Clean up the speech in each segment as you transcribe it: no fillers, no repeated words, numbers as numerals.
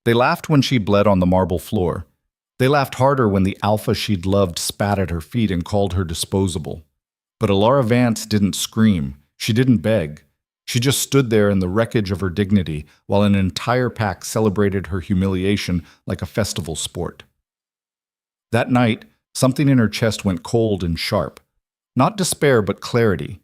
They laughed when she bled on the marble floor. They laughed harder when the alpha she'd loved spat at her feet and called her disposable. But Alara Vance didn't scream. She didn't beg. She just stood there in the wreckage of her dignity while an entire pack celebrated her humiliation like a festival sport. That night, something in her chest went cold and sharp. Not despair, but clarity.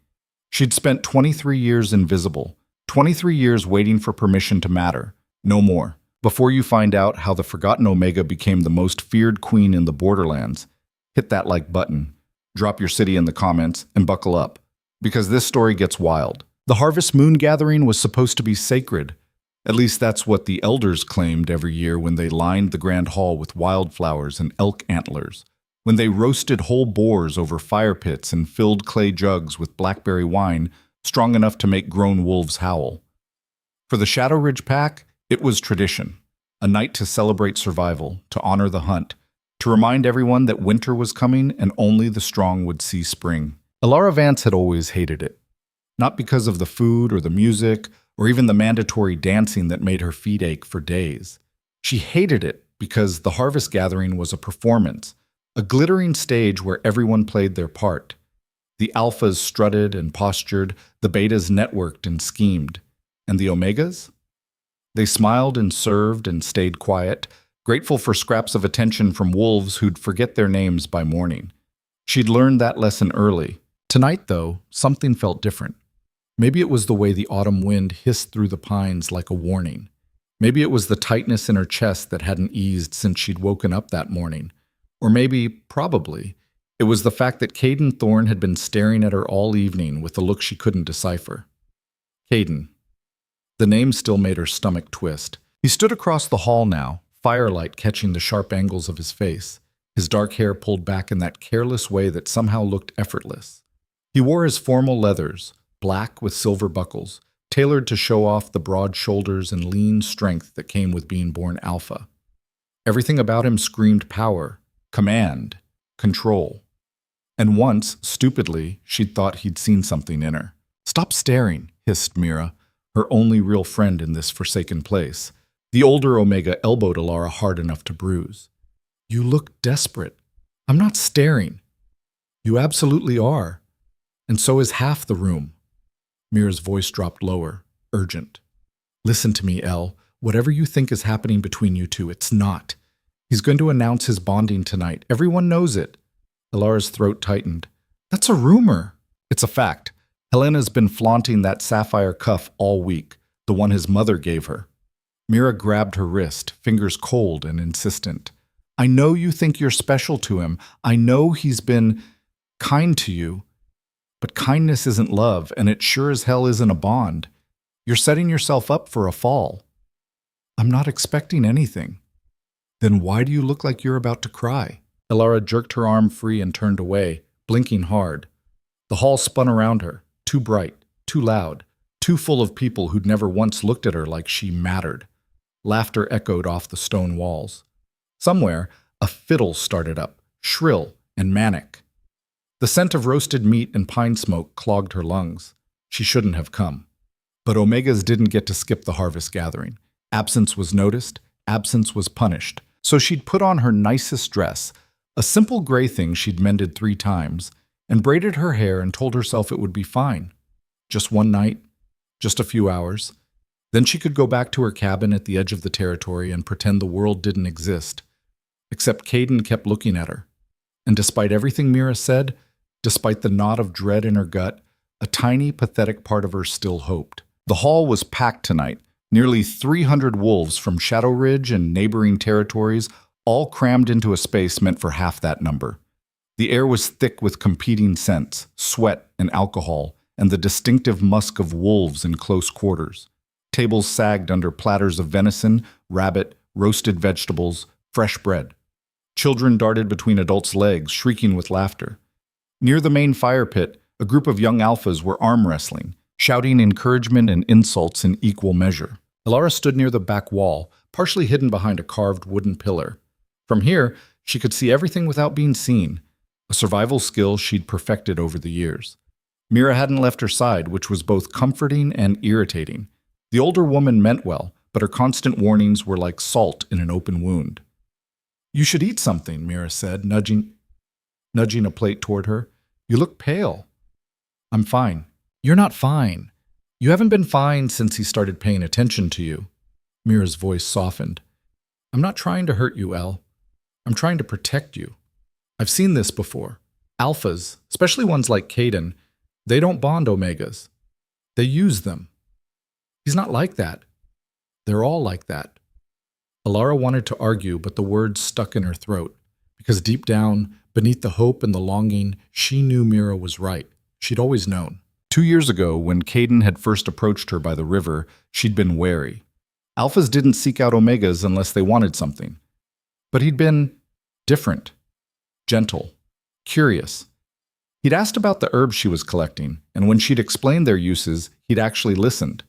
She'd spent 23 years invisible, 23 years waiting for permission to matter. No more. Before you find out how the Forgotten Omega became the most feared queen in the Borderlands, hit that like button, drop your city in the comments, and buckle up. Because this story gets wild. The Harvest Moon Gathering was supposed to be sacred. At least that's what the elders claimed every year when they lined the Grand Hall with wildflowers and elk antlers, when they roasted whole boars over fire pits and filled clay jugs with blackberry wine strong enough to make grown wolves howl. For the Shadow Ridge Pack, it was tradition, a night to celebrate survival, to honor the hunt, to remind everyone that winter was coming and only the strong would see spring. Alara Vance had always hated it, not because of the food or the music or even the mandatory dancing that made her feet ache for days. She hated it because the Harvest Gathering was a performance, a glittering stage where everyone played their part. The alphas strutted and postured, the betas networked and schemed. And the omegas? They smiled and served and stayed quiet, grateful for scraps of attention from wolves who'd forget their names by morning. She'd learned that lesson early. Tonight, though, something felt different. Maybe it was the way the autumn wind hissed through the pines like a warning. Maybe it was the tightness in her chest that hadn't eased since she'd woken up that morning. Or maybe, probably, it was the fact that Caden Thorne had been staring at her all evening with a look she couldn't decipher. Caden. The name still made her stomach twist. He stood across the hall now, firelight catching the sharp angles of his face, his dark hair pulled back in that careless way that somehow looked effortless. He wore his formal leathers, black with silver buckles, tailored to show off the broad shoulders and lean strength that came with being born alpha. Everything about him screamed power, command, control. And once, stupidly, she'd thought he'd seen something in her. "Stop staring," hissed Mira, her only real friend in this forsaken place. The older Omega elbowed Alara hard enough to bruise. "You look desperate." "I'm not staring." "You absolutely are. And so is half the room." Mira's voice dropped lower, urgent. "Listen to me, Elle. Whatever you think is happening between you two, it's not. He's going to announce his bonding tonight. Everyone knows it." Alara's throat tightened. "That's a rumor." "It's a fact. Helena's been flaunting that sapphire cuff all week, the one his mother gave her." Mira grabbed her wrist, fingers cold and insistent. "I know you think you're special to him. I know he's been kind to you. But kindness isn't love, and it sure as hell isn't a bond. You're setting yourself up for a fall." "I'm not expecting anything." "Then why do you look like you're about to cry?" Alara jerked her arm free and turned away, blinking hard. The hall spun around her, too bright, too loud, too full of people who'd never once looked at her like she mattered. Laughter echoed off the stone walls. Somewhere, a fiddle started up, shrill and manic. The scent of roasted meat and pine smoke clogged her lungs. She shouldn't have come. But Omegas didn't get to skip the Harvest Gathering. Absence was noticed, absence was punished. So she'd put on her nicest dress, a simple gray thing she'd mended 3 times, and braided her hair and told herself it would be fine. Just one night, just a few hours. Then she could go back to her cabin at the edge of the territory and pretend the world didn't exist. Except Caden kept looking at her. And despite everything Mira said, despite the knot of dread in her gut, a tiny, pathetic part of her still hoped. The hall was packed tonight. Nearly 300 wolves from Shadow Ridge and neighboring territories, all crammed into a space meant for half that number. The air was thick with competing scents, sweat and alcohol, and the distinctive musk of wolves in close quarters. Tables sagged under platters of venison, rabbit, roasted vegetables, fresh bread. Children darted between adults' legs, shrieking with laughter. Near the main fire pit, a group of young alphas were arm wrestling, shouting encouragement and insults in equal measure. Alara stood near the back wall, partially hidden behind a carved wooden pillar. From here, she could see everything without being seen, a survival skill she'd perfected over the years. Mira hadn't left her side, which was both comforting and irritating. The older woman meant well, but her constant warnings were like salt in an open wound. "You should eat something," Mira said, nudging a plate toward her. "You look pale." "I'm fine." "You're not fine. You haven't been fine since he started paying attention to you." Mira's voice softened. "I'm not trying to hurt you, Elle. I'm trying to protect you. I've seen this before. Alphas, especially ones like Caden, they don't bond omegas. They use them. He's not like that. They're all like that." Alara wanted to argue, but the words stuck in her throat, because deep down, beneath the hope and the longing, she knew Mira was right. She'd always known. 2 years ago, when Caden had first approached her by the river, she'd been wary. Alphas didn't seek out omegas unless they wanted something. But he'd been different, gentle, curious. He'd asked about the herbs she was collecting, and when she'd explained their uses, he'd actually listened.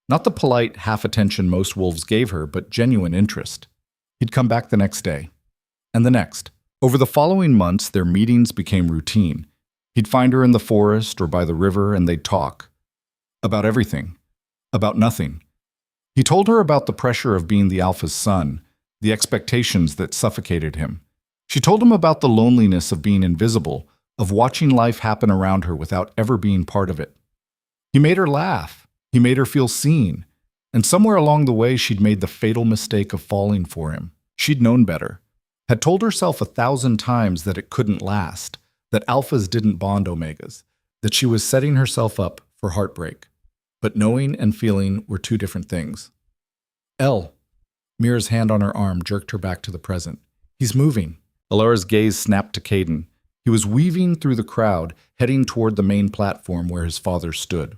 Not the polite half-attention most wolves gave her, but genuine interest. He'd come back the next day, and the next. Over the following months, their meetings became routine. He'd find her in the forest or by the river, and they'd talk. About everything. About nothing. He told her about the pressure of being the alpha's son, the expectations that suffocated him. She told him about the loneliness of being invisible, of watching life happen around her without ever being part of it. He made her laugh. He made her feel seen. And somewhere along the way, she'd made the fatal mistake of falling for him. She'd known better. Had told herself 1,000 times that it couldn't last, that alphas didn't bond omegas, that she was setting herself up for heartbreak. But knowing and feeling were two different things. Elle. Mira's hand on her arm jerked her back to the present. "He's moving." Alara's gaze snapped to Caden. He was weaving through the crowd, heading toward the main platform where his father stood.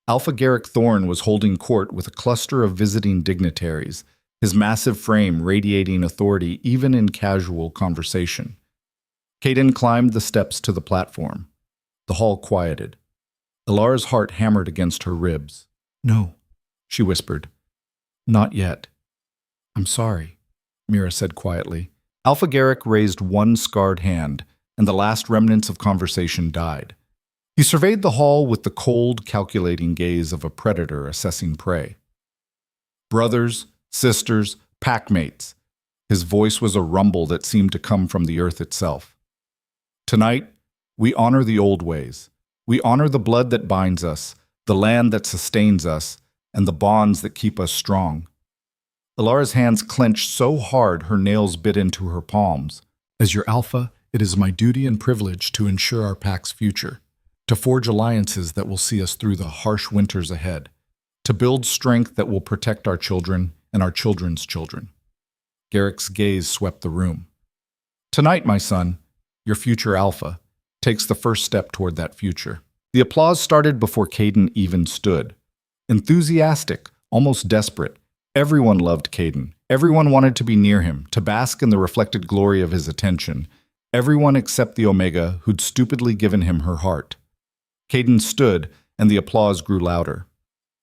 Alpha Garrick Thorne was holding court with a cluster of visiting dignitaries, his massive frame radiating authority even in casual conversation. Caden climbed the steps to the platform. The hall quieted. Alara's heart hammered against her ribs. "No," she whispered. "Not yet." "I'm sorry," Mira said quietly. Alpha Garrick raised one scarred hand, and the last remnants of conversation died. He surveyed the hall with the cold, calculating gaze of a predator assessing prey. "Brothers, sisters, packmates." His voice was a rumble that seemed to come from the earth itself. "Tonight, we honor the old ways. We honor the blood that binds us, the land that sustains us, and the bonds that keep us strong." Alara's hands clenched so hard her nails bit into her palms. "As your alpha, it is my duty and privilege to ensure our pack's future, to forge alliances that will see us through the harsh winters ahead, to build strength that will protect our children and our children's children." Garrick's gaze swept the room. "Tonight, my son, your future alpha, takes the first step toward that future." The applause started before Caden even stood. Enthusiastic, almost desperate. Everyone loved Caden. Everyone wanted to be near him, to bask in the reflected glory of his attention. Everyone except the Omega, who'd stupidly given him her heart. Caden stood, and the applause grew louder.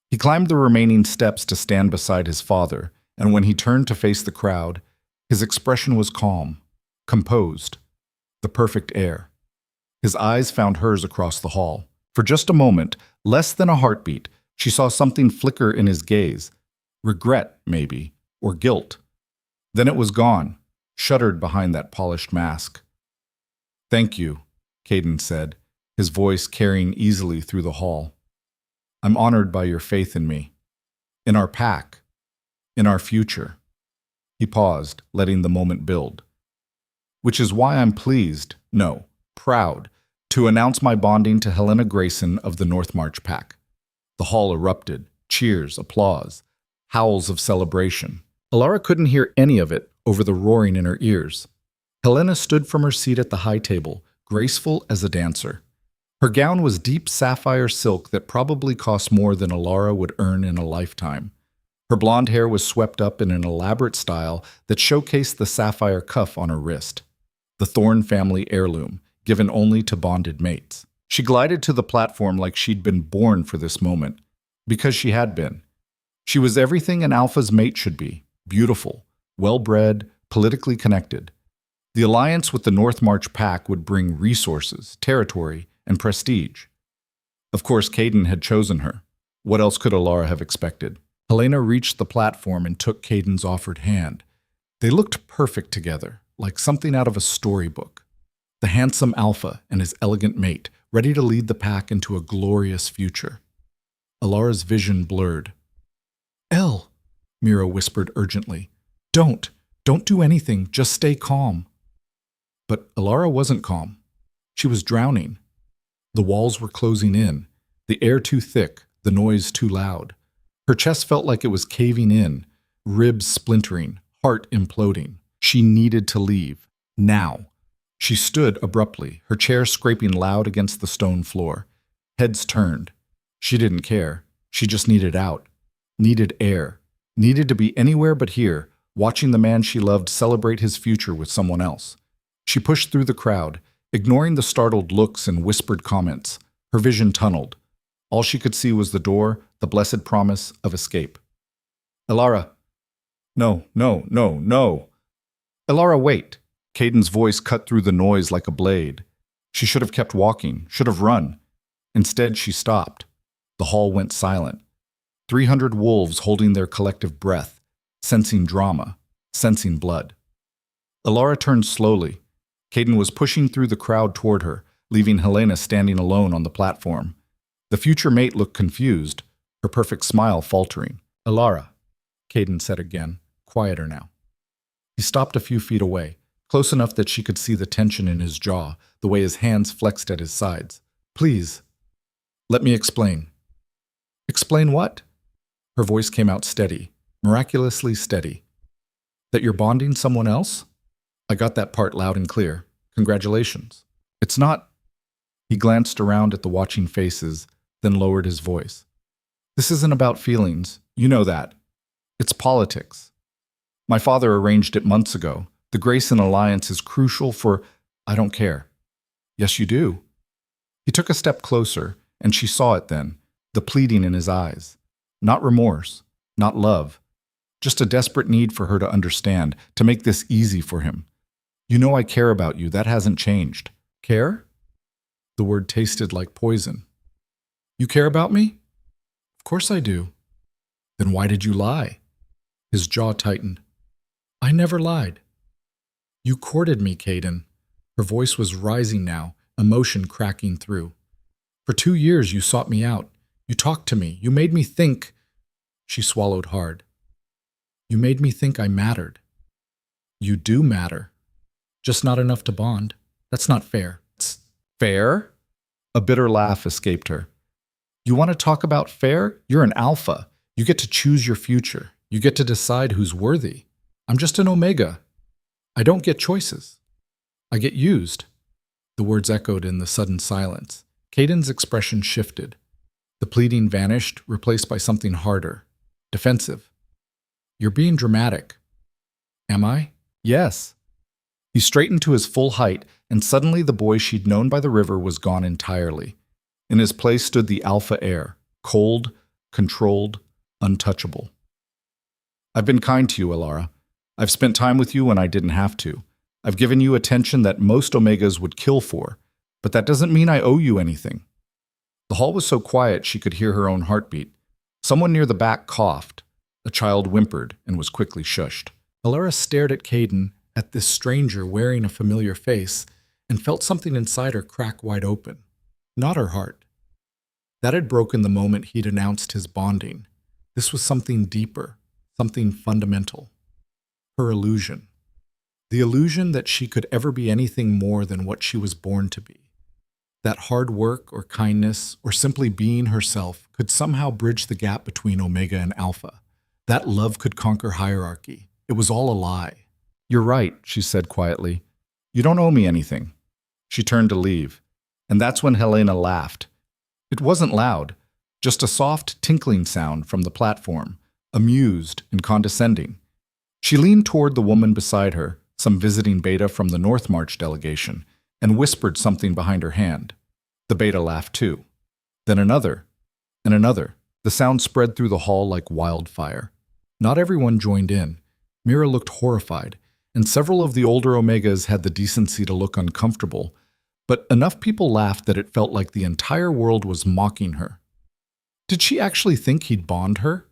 He climbed the remaining steps to stand beside his father, and when he turned to face the crowd, his expression was calm, composed, the perfect air. His eyes found hers across the hall. For just a moment, less than a heartbeat, she saw something flicker in his gaze. Regret, maybe, or guilt. Then it was gone, shuttered behind that polished mask. "Thank you," Caden said, his voice carrying easily through the hall. "I'm honored by your faith in me, in our pack, in our future." He paused, letting the moment build. "Which is why I'm pleased, no, proud, to announce my bonding to Helena Grayson of the North March Pack." The hall erupted, cheers, applause, howls of celebration. Alara couldn't hear any of it over the roaring in her ears. Helena stood from her seat at the high table, graceful as a dancer. Her gown was deep sapphire silk that probably cost more than Alara would earn in a lifetime. Her blonde hair was swept up in an elaborate style that showcased the sapphire cuff on her wrist, the Thorne family heirloom, given only to bonded mates. She glided to the platform like she'd been born for this moment, because she had been. She was everything an alpha's mate should be, beautiful, well-bred, politically connected. The alliance with the North March Pack would bring resources, territory, and prestige. Of course, Caden had chosen her. What else could Alara have expected? Helena reached the platform and took Caden's offered hand. They looked perfect together, like something out of a storybook. The handsome alpha and his elegant mate, ready to lead the pack into a glorious future. Alara's vision blurred. "Elle," Mira whispered urgently. Don't do anything, just stay calm." But Alara wasn't calm. She was drowning. The walls were closing in, the air too thick, the noise too loud. Her chest felt like it was caving in, ribs splintering, heart imploding. She needed to leave. Now. She stood abruptly, her chair scraping loud against the stone floor. Heads turned. She didn't care. She just needed out. Needed air. Needed to be anywhere but here, watching the man she loved celebrate his future with someone else. She pushed through the crowd, ignoring the startled looks and whispered comments. Her vision tunneled. All she could see was the door, the blessed promise of escape. "Alara." "No, no, no, no." "Alara, wait." Caden's voice cut through the noise like a blade. She should have kept walking, should have run. Instead, she stopped. The hall went silent. 300 wolves holding their collective breath, sensing drama, sensing blood. Alara turned slowly. Caden was pushing through the crowd toward her, leaving Helena standing alone on the platform. The future mate looked confused, her perfect smile faltering. "Alara," Caden said again, quieter now. He stopped a few feet away, close enough that she could see the tension in his jaw, the way his hands flexed at his sides. "Please, let me explain." "Explain what?" Her voice came out steady, miraculously steady. "That you're bonding someone else?" "I got that part loud and clear. Congratulations." "It's not—" He glanced around at the watching faces, then lowered his voice. "This isn't about feelings. You know that. It's politics. My father arranged it months ago. The Grayson alliance is crucial for— I don't care." "Yes, you do." He took a step closer, and she saw it then, the pleading in his eyes. Not remorse, not love. Just a desperate need for her to understand, to make this easy for him. "You know I care about you. That hasn't changed." "Care?" The word tasted like poison. "You care about me?" "Of course I do." "Then why did you lie?" His jaw tightened. "I never lied." "You courted me, Caden." Her voice was rising now, emotion cracking through. "For 2 years you sought me out. You talked to me. You made me think—" She swallowed hard. "You made me think I mattered." "You do matter. Just not enough to bond. That's not fair." "It's fair?" A bitter laugh escaped her. "You want to talk about fair? You're an alpha. You get to choose your future. You get to decide who's worthy. I'm just an omega. I don't get choices. I get used." The words echoed in the sudden silence. Caden's expression shifted. The pleading vanished, replaced by something harder, defensive. "You're being dramatic." "Am I?" "Yes." He straightened to his full height, and suddenly the boy she'd known by the river was gone entirely. In his place stood the alpha heir, cold, controlled, untouchable. "I've been kind to you, Alara. I've spent time with you when I didn't have to. I've given you attention that most Omegas would kill for, but that doesn't mean I owe you anything." The hall was so quiet she could hear her own heartbeat. Someone near the back coughed. A child whimpered and was quickly shushed. Alara stared at Caden, at this stranger wearing a familiar face, and felt something inside her crack wide open. Not her heart. That had broken the moment he'd announced his bonding. This was something deeper, something fundamental. Her illusion. The illusion that she could ever be anything more than what she was born to be. That hard work or kindness or simply being herself could somehow bridge the gap between Omega and Alpha. That love could conquer hierarchy. It was all a lie. "You're right," she said quietly. "You don't owe me anything." She turned to leave, and that's when Helena laughed. It wasn't loud, just a soft, tinkling sound from the platform, amused and condescending. She leaned toward the woman beside her, some visiting beta from the North March delegation, and whispered something behind her hand. The beta laughed too. Then another, and another. The sound spread through the hall like wildfire. Not everyone joined in. Mira looked horrified, and several of the older Omegas had the decency to look uncomfortable, but enough people laughed that it felt like the entire world was mocking her. Did she actually think he'd bond her?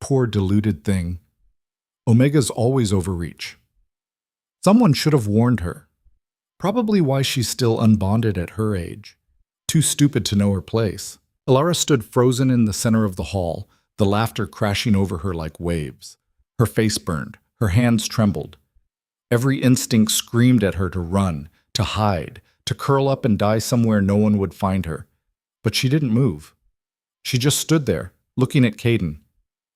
Poor deluded thing. Omega's always overreach. Someone should have warned her. Probably why she's still unbonded at her age. Too stupid to know her place. Alara stood frozen in the center of the hall, the laughter crashing over her like waves. Her face burned. Her hands trembled. Every instinct screamed at her to run, to hide, to curl up and die somewhere no one would find her. But she didn't move. She just stood there, looking at Caden.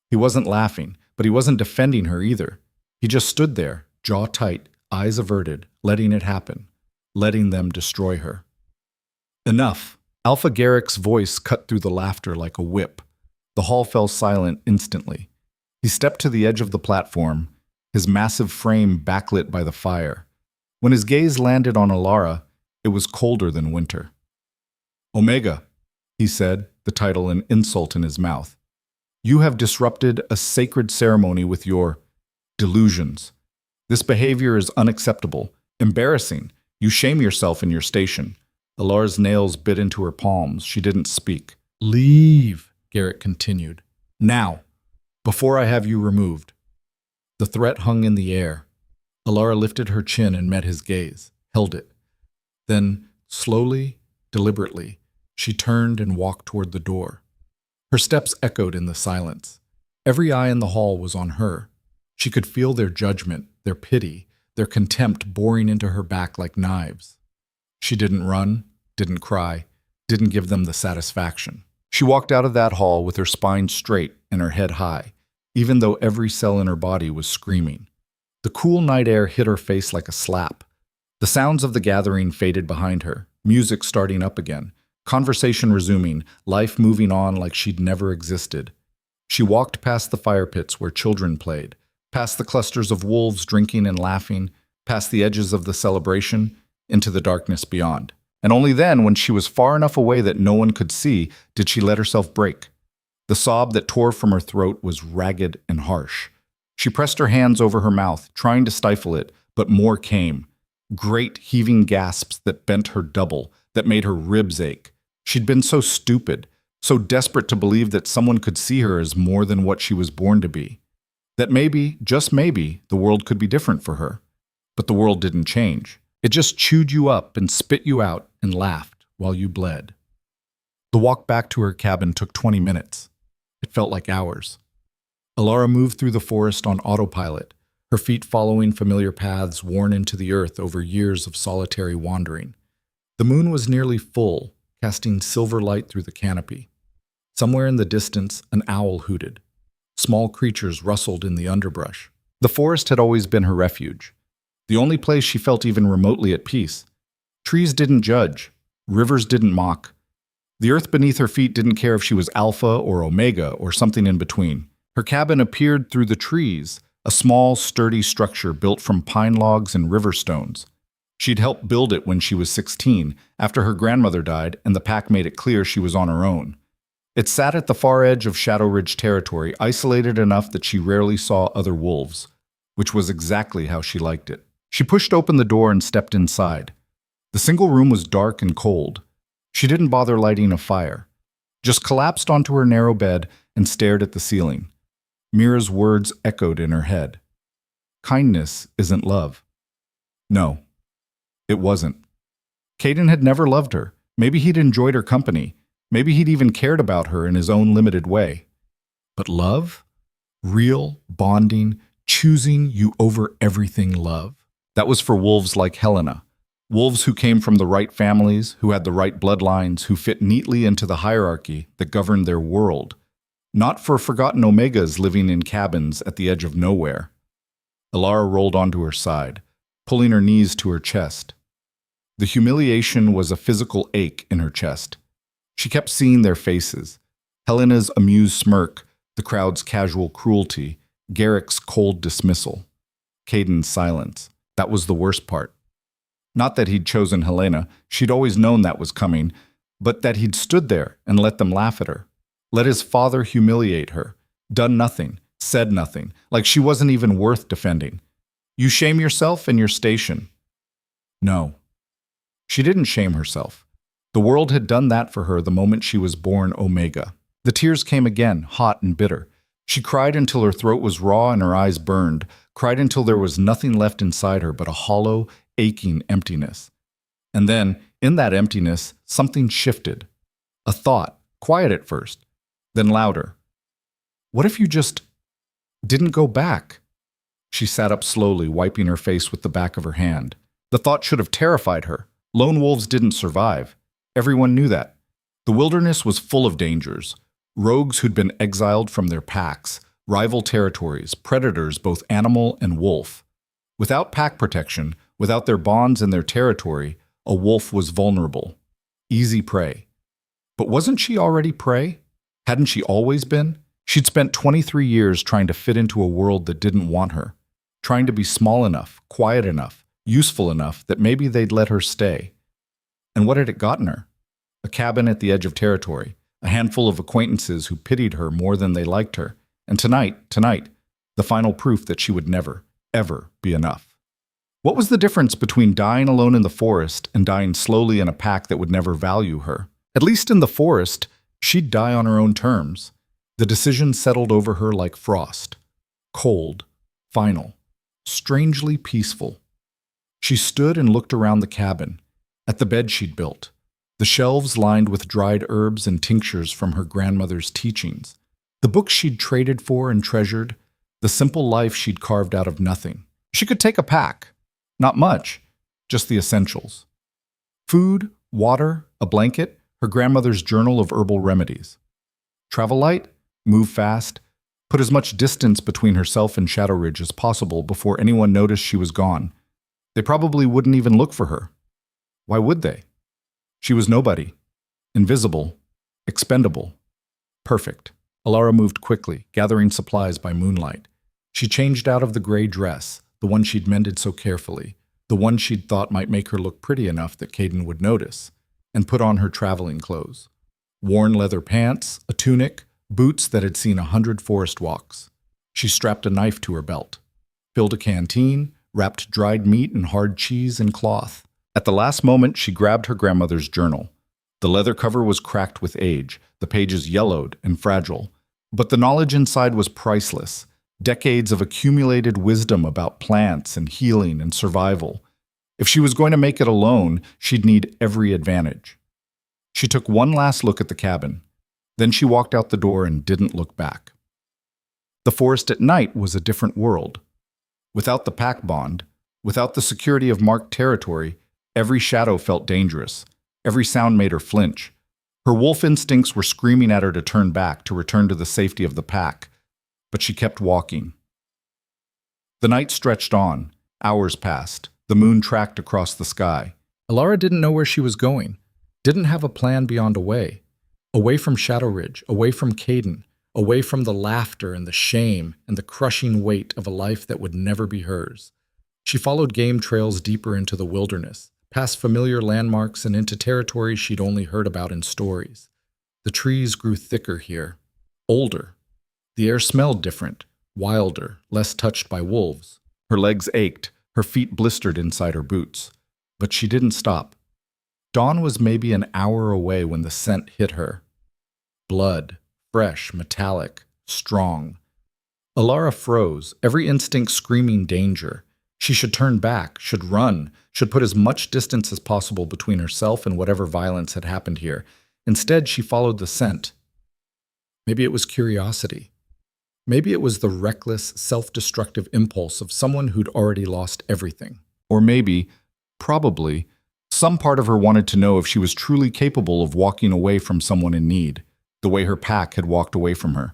He wasn't laughing, but he wasn't defending her either. He just stood there, jaw tight, eyes averted, letting it happen, letting them destroy her. Enough. Alpha Garrick's voice cut through the laughter like a whip. The hall fell silent instantly. He stepped to the edge of the platform, his massive frame backlit by the fire. When his gaze landed on Alara, it was colder than winter. Omega, he said, the title an insult in his mouth. You have disrupted a sacred ceremony with your delusions. This behavior is unacceptable, embarrassing. You shame yourself in your station. Alara's nails bit into her palms. She didn't speak. Leave, Garrick continued. Now, before I have you removed. The threat hung in the air. Alara lifted her chin and met his gaze, held it. Then, slowly, deliberately, she turned and walked toward the door. Her steps echoed in the silence. Every eye in the hall was on her. She could feel their judgment, their pity, their contempt boring into her back like knives. She didn't run, didn't cry, didn't give them the satisfaction. She walked out of that hall with her spine straight and her head high, even though every cell in her body was screaming. The cool night air hit her face like a slap. The sounds of the gathering faded behind her, music starting up again, conversation resuming, life moving on like she'd never existed. She walked past the fire pits where children played, past the clusters of wolves drinking and laughing, past the edges of the celebration, into the darkness beyond. And only then, when she was far enough away that no one could see, did she let herself break. The sob that tore from her throat was ragged and harsh. She pressed her hands over her mouth, trying to stifle it, but more came. Great heaving gasps that bent her double, that made her ribs ache. She'd been so stupid, so desperate to believe that someone could see her as more than what she was born to be. That maybe, just maybe, the world could be different for her. But the world didn't change. It just chewed you up and spit you out and laughed while you bled. The walk back to her cabin took 20 minutes. It felt like hours. Alara moved through the forest on autopilot, her feet following familiar paths worn into the earth over years of solitary wandering. The moon was nearly full, casting silver light through the canopy. Somewhere in the distance, an owl hooted. Small creatures rustled in the underbrush. The forest had always been her refuge, the only place she felt even remotely at peace. Trees didn't judge. Rivers didn't mock. The earth beneath her feet didn't care if she was Alpha or Omega or something in between. Her cabin appeared through the trees, a small, sturdy structure built from pine logs and river stones. She'd helped build it when she was 16, after her grandmother died and the pack made it clear she was on her own. It sat at the far edge of Shadow Ridge territory, isolated enough that she rarely saw other wolves, which was exactly how she liked it. She pushed open the door and stepped inside. The single room was dark and cold. She didn't bother lighting a fire, just collapsed onto her narrow bed and stared at the ceiling. Mira's words echoed in her head. Kindness isn't love. No, it wasn't. Caden had never loved her. Maybe he'd enjoyed her company. Maybe he'd even cared about her in his own limited way. But love? Real, bonding, choosing you over everything love. That was for wolves like Helena. Wolves who came from the right families, who had the right bloodlines, who fit neatly into the hierarchy that governed their world. Not for forgotten Omegas living in cabins at the edge of nowhere. Alara rolled onto her side, pulling her knees to her chest. The humiliation was a physical ache in her chest. She kept seeing their faces. Helena's amused smirk, the crowd's casual cruelty, Garrick's cold dismissal. Caden's silence. That was the worst part. Not that he'd chosen Helena, she'd always known that was coming, but that he'd stood there and let them laugh at her. Let his father humiliate her, done nothing, said nothing, like she wasn't even worth defending. You shame yourself and your station. No. She didn't shame herself. The world had done that for her the moment she was born Omega. The tears came again, hot and bitter. She cried until her throat was raw and her eyes burned, cried until there was nothing left inside her but a hollow, aching emptiness. And then, in that emptiness, something shifted. A thought, quiet at first, then louder. What if you just didn't go back? She sat up slowly, wiping her face with the back of her hand. The thought should have terrified her. Lone wolves didn't survive. Everyone knew that. The wilderness was full of dangers. Rogues who'd been exiled from their packs, rival territories, predators both animal and wolf. Without pack protection, without their bonds and their territory, a wolf was vulnerable. Easy prey. But wasn't she already prey? Hadn't she always been? She'd spent 23 years trying to fit into a world that didn't want her, trying to be small enough, quiet enough, useful enough that maybe they'd let her stay. And what had it gotten her? A cabin at the edge of territory, a handful of acquaintances who pitied her more than they liked her, and tonight, the final proof that she would never, ever be enough. What was the difference between dying alone in the forest and dying slowly in a pack that would never value her? At least in the forest, she'd die on her own terms. The decision settled over her like frost. Cold, final, strangely peaceful. She stood and looked around the cabin, at the bed she'd built, the shelves lined with dried herbs and tinctures from her grandmother's teachings, the books she'd traded for and treasured, the simple life she'd carved out of nothing. She could take a pack. Not much, just the essentials. Food, water, a blanket, her grandmother's journal of herbal remedies. Travel light, move fast, put as much distance between herself and Shadow Ridge as possible before anyone noticed she was gone. They probably wouldn't even look for her. Why would they? She was nobody. Invisible. Expendable. Perfect. Alara moved quickly, gathering supplies by moonlight. She changed out of the gray dress, the one she'd mended so carefully, the one she'd thought might make her look pretty enough that Caden would notice, and put on her traveling clothes. Worn leather pants, a tunic, boots that had seen 100 forest walks. She strapped a knife to her belt, filled a canteen, wrapped dried meat and hard cheese in cloth. At the last moment, she grabbed her grandmother's journal. The leather cover was cracked with age, the pages yellowed and fragile, but the knowledge inside was priceless. Decades of accumulated wisdom about plants and healing and survival. If she was going to make it alone, she'd need every advantage. She took one last look at the cabin. Then she walked out the door and didn't look back. The forest at night was a different world. Without the pack bond, without the security of marked territory, every shadow felt dangerous. Every sound made her flinch. Her wolf instincts were screaming at her to turn back, to return to the safety of the pack. But she kept walking. The night stretched on. Hours passed. The moon tracked across the sky. Alara didn't know where she was going. Didn't have a plan beyond away. Away from Shadow Ridge, away from Caden, away from the laughter and the shame and the crushing weight of a life that would never be hers. She followed game trails deeper into the wilderness, past familiar landmarks and into territories she'd only heard about in stories. The trees grew thicker here, older. The air smelled different, wilder, less touched by wolves. Her legs ached, her feet blistered inside her boots. But she didn't stop. Dawn was maybe an hour away when the scent hit her. Blood, fresh, metallic, strong. Alara froze, every instinct screaming danger. She should turn back, should run, should put as much distance as possible between herself and whatever violence had happened here. Instead, she followed the scent. Maybe it was curiosity. Maybe it was the reckless, self-destructive impulse of someone who'd already lost everything. Or maybe, probably, some part of her wanted to know if she was truly capable of walking away from someone in need, the way her pack had walked away from her.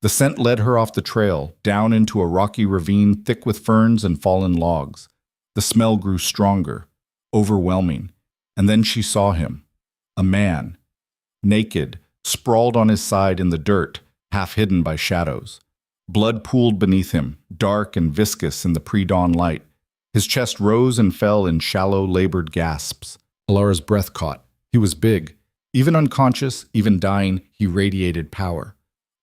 The scent led her off the trail, down into a rocky ravine thick with ferns and fallen logs. The smell grew stronger, overwhelming, and then she saw him. A man, naked, sprawled on his side in the dirt, half hidden by shadows. Blood pooled beneath him, dark and viscous in the pre-dawn light. His chest rose and fell in shallow, labored gasps. Alara's breath caught. He was big. Even unconscious, even dying, he radiated power.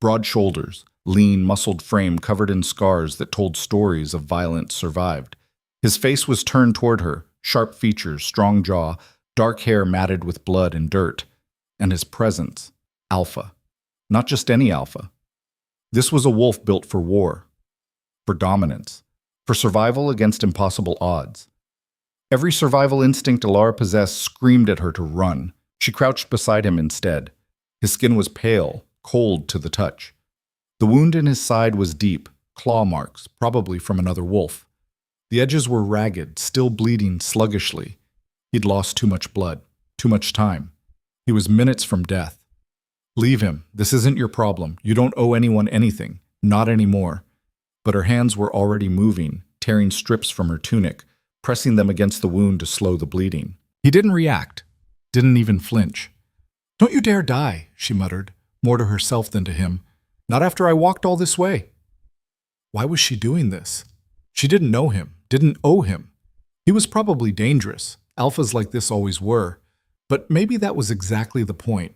Broad shoulders, lean, muscled frame covered in scars that told stories of violence survived. His face was turned toward her, sharp features, strong jaw, dark hair matted with blood and dirt. And his presence, alpha. Not just any alpha. This was a wolf built for war, for dominance, for survival against impossible odds. Every survival instinct Alara possessed screamed at her to run. She crouched beside him instead. His skin was pale, cold to the touch. The wound in his side was deep, claw marks, probably from another wolf. The edges were ragged, still bleeding sluggishly. He'd lost too much blood, too much time. He was minutes from death. Leave him. This isn't your problem. You don't owe anyone anything. Not anymore. But her hands were already moving, tearing strips from her tunic, pressing them against the wound to slow the bleeding. He didn't react, didn't even flinch. "Don't you dare die," she muttered, more to herself than to him. "Not after I walked all this way." Why was she doing this? She didn't know him, didn't owe him. He was probably dangerous. Alphas like this always were. But maybe that was exactly the point.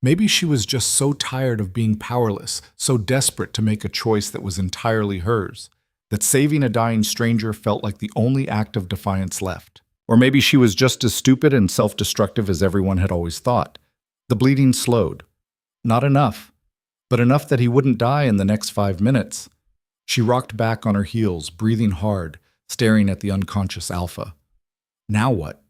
Maybe she was just so tired of being powerless, so desperate to make a choice that was entirely hers, that saving a dying stranger felt like the only act of defiance left. Or maybe she was just as stupid and self-destructive as everyone had always thought. The bleeding slowed. Not enough, but enough that he wouldn't die in the next 5 minutes. She rocked back on her heels, breathing hard, staring at the unconscious Alpha. Now what?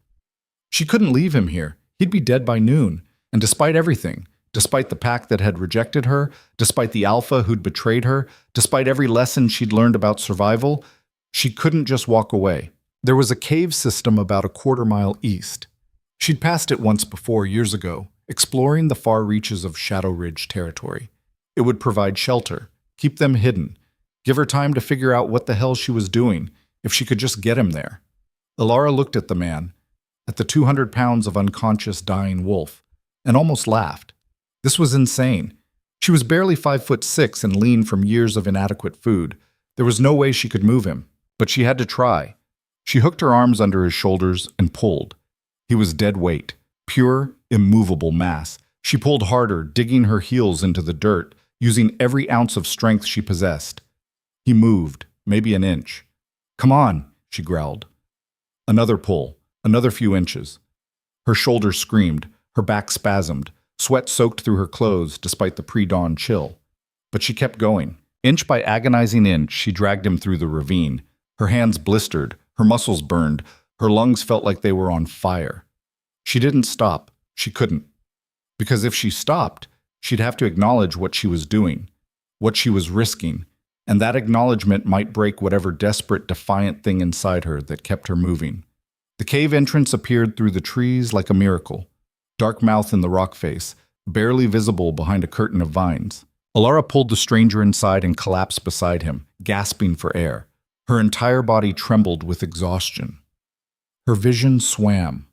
She couldn't leave him here. He'd be dead by noon. And despite everything, despite the pack that had rejected her, despite the Alpha who'd betrayed her, despite every lesson she'd learned about survival, she couldn't just walk away. There was a cave system about a quarter-mile east. She'd passed it once before, years ago, exploring the far reaches of Shadow Ridge territory. It would provide shelter, keep them hidden, give her time to figure out what the hell she was doing, if she could just get him there. Alara looked at the man, at the 200 pounds of unconscious dying wolf, and almost laughed. This was insane. She was barely 5'6" and lean from years of inadequate food. There was no way she could move him, but she had to try. She hooked her arms under his shoulders and pulled. He was dead weight, pure, immovable mass. She pulled harder, digging her heels into the dirt, using every ounce of strength she possessed. He moved, maybe an inch. "Come on," she growled. Another pull, another few inches. Her shoulders screamed, her back spasmed, sweat soaked through her clothes despite the pre-dawn chill. But she kept going. Inch by agonizing inch, she dragged him through the ravine. Her hands blistered, her muscles burned, her lungs felt like they were on fire. She didn't stop. She couldn't. Because if she stopped, she'd have to acknowledge what she was doing, what she was risking, and that acknowledgement might break whatever desperate, defiant thing inside her that kept her moving. The cave entrance appeared through the trees like a miracle. Dark mouth in the rock face, barely visible behind a curtain of vines. Alara pulled the stranger inside and collapsed beside him, gasping for air. Her entire body trembled with exhaustion. Her vision swam,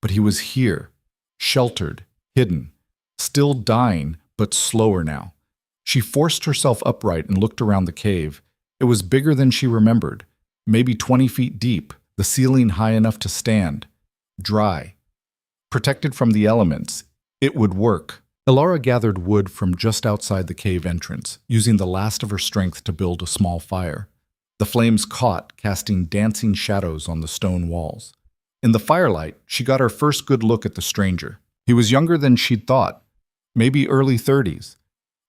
but he was here, sheltered, hidden, still dying, but slower now. She forced herself upright and looked around the cave. It was bigger than she remembered, maybe 20 feet deep, the ceiling high enough to stand. Dry. Protected from the elements. It would work. Alara gathered wood from just outside the cave entrance, using the last of her strength to build a small fire. The flames caught, casting dancing shadows on the stone walls. In the firelight, she got her first good look at the stranger. He was younger than she'd thought, maybe early 30s.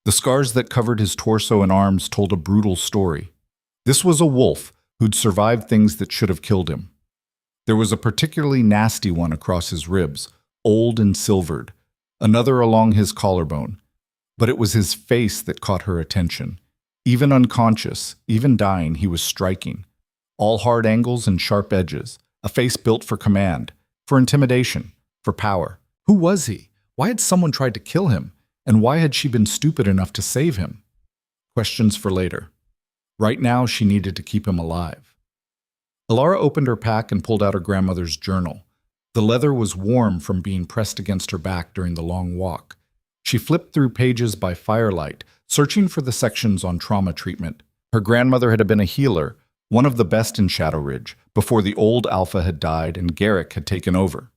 The scars that covered his torso and arms told a brutal story. This was a wolf who'd survived things that should have killed him. There was a particularly nasty one across his ribs, old and silvered, another along his collarbone. But it was his face that caught her attention. Even unconscious, even dying, he was striking. All hard angles and sharp edges, a face built for command, for intimidation, for power. Who was he? Why had someone tried to kill him? And why had she been stupid enough to save him? Questions for later. Right now, she needed to keep him alive. Alara opened her pack and pulled out her grandmother's journal. The leather was warm from being pressed against her back during the long walk. She flipped through pages by firelight, searching for the sections on trauma treatment. Her grandmother had been a healer, one of the best in Shadow Ridge, before the old Alpha had died and Garrick had taken over.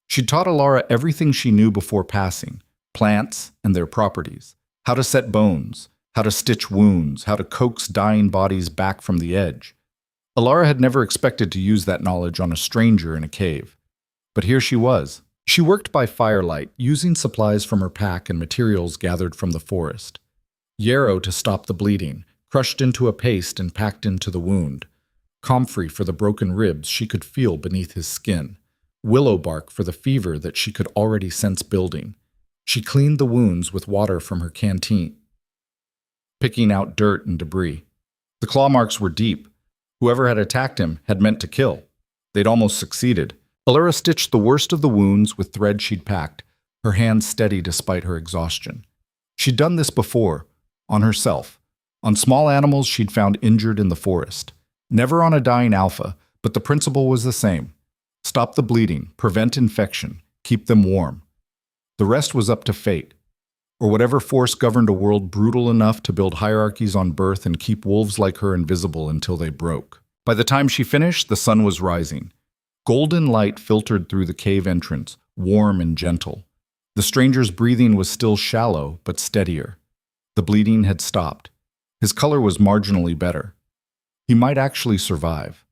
She taught Alara everything she knew before passing, plants and their properties, how to set bones, how to stitch wounds, how to coax dying bodies back from the edge. Alara had never expected to use that knowledge on a stranger in a cave. But here she was. She worked by firelight, using supplies from her pack and materials gathered from the forest. yarrow to stop the bleeding, crushed into a paste and packed into the wound, comfrey for the broken ribs she could feel beneath his skin, willow bark for the fever that she could already sense building. She cleaned the wounds with water from her canteen, picking out dirt and debris. The claw marks were deep. Whoever had attacked him had meant to kill. They'd almost succeeded. Allura stitched the worst of the wounds with thread she'd packed, her hands steady despite her exhaustion. She'd done this before, on herself, on small animals she'd found injured in the forest. Never on a dying alpha, but the principle was the same. Stop the bleeding, prevent infection, keep them warm. The rest was up to fate, or whatever force governed a world brutal enough to build hierarchies on birth and keep wolves like her invisible until they broke. By the time she finished, the sun was rising. Golden light filtered through the cave entrance, warm and gentle. The stranger's breathing was still shallow, but steadier. The bleeding had stopped. His color was marginally better. He might actually survive.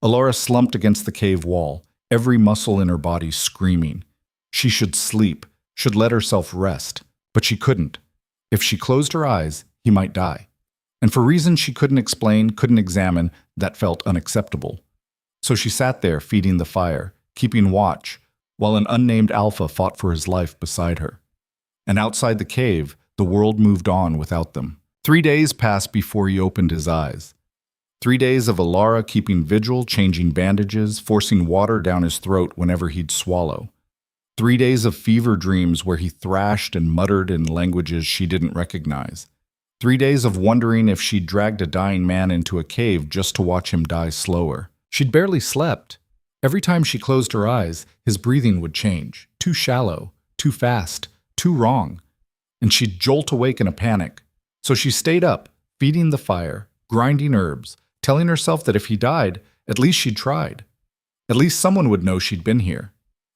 Allura slumped against the cave wall, every muscle in her body screaming. She should sleep, should let herself rest, but she couldn't. If she closed her eyes, he might die. And for reasons she couldn't explain, couldn't examine, that felt unacceptable. So she sat there, feeding the fire, keeping watch, while an unnamed alpha fought for his life beside her. And outside the cave, the world moved on without them. 3 days passed before he opened his eyes. 3 days of Allura keeping vigil, changing bandages, forcing water down his throat whenever he'd swallow. 3 days of fever dreams where he thrashed and muttered in languages she didn't recognize. 3 days of wondering if she'd dragged a dying man into a cave just to watch him die slower. She'd barely slept. Every time she closed her eyes, his breathing would change. Too shallow, too fast, too wrong. And she'd jolt awake in a panic. So she stayed up, feeding the fire, grinding herbs, telling herself that if he died, at least she'd tried. At least someone would know she'd been here.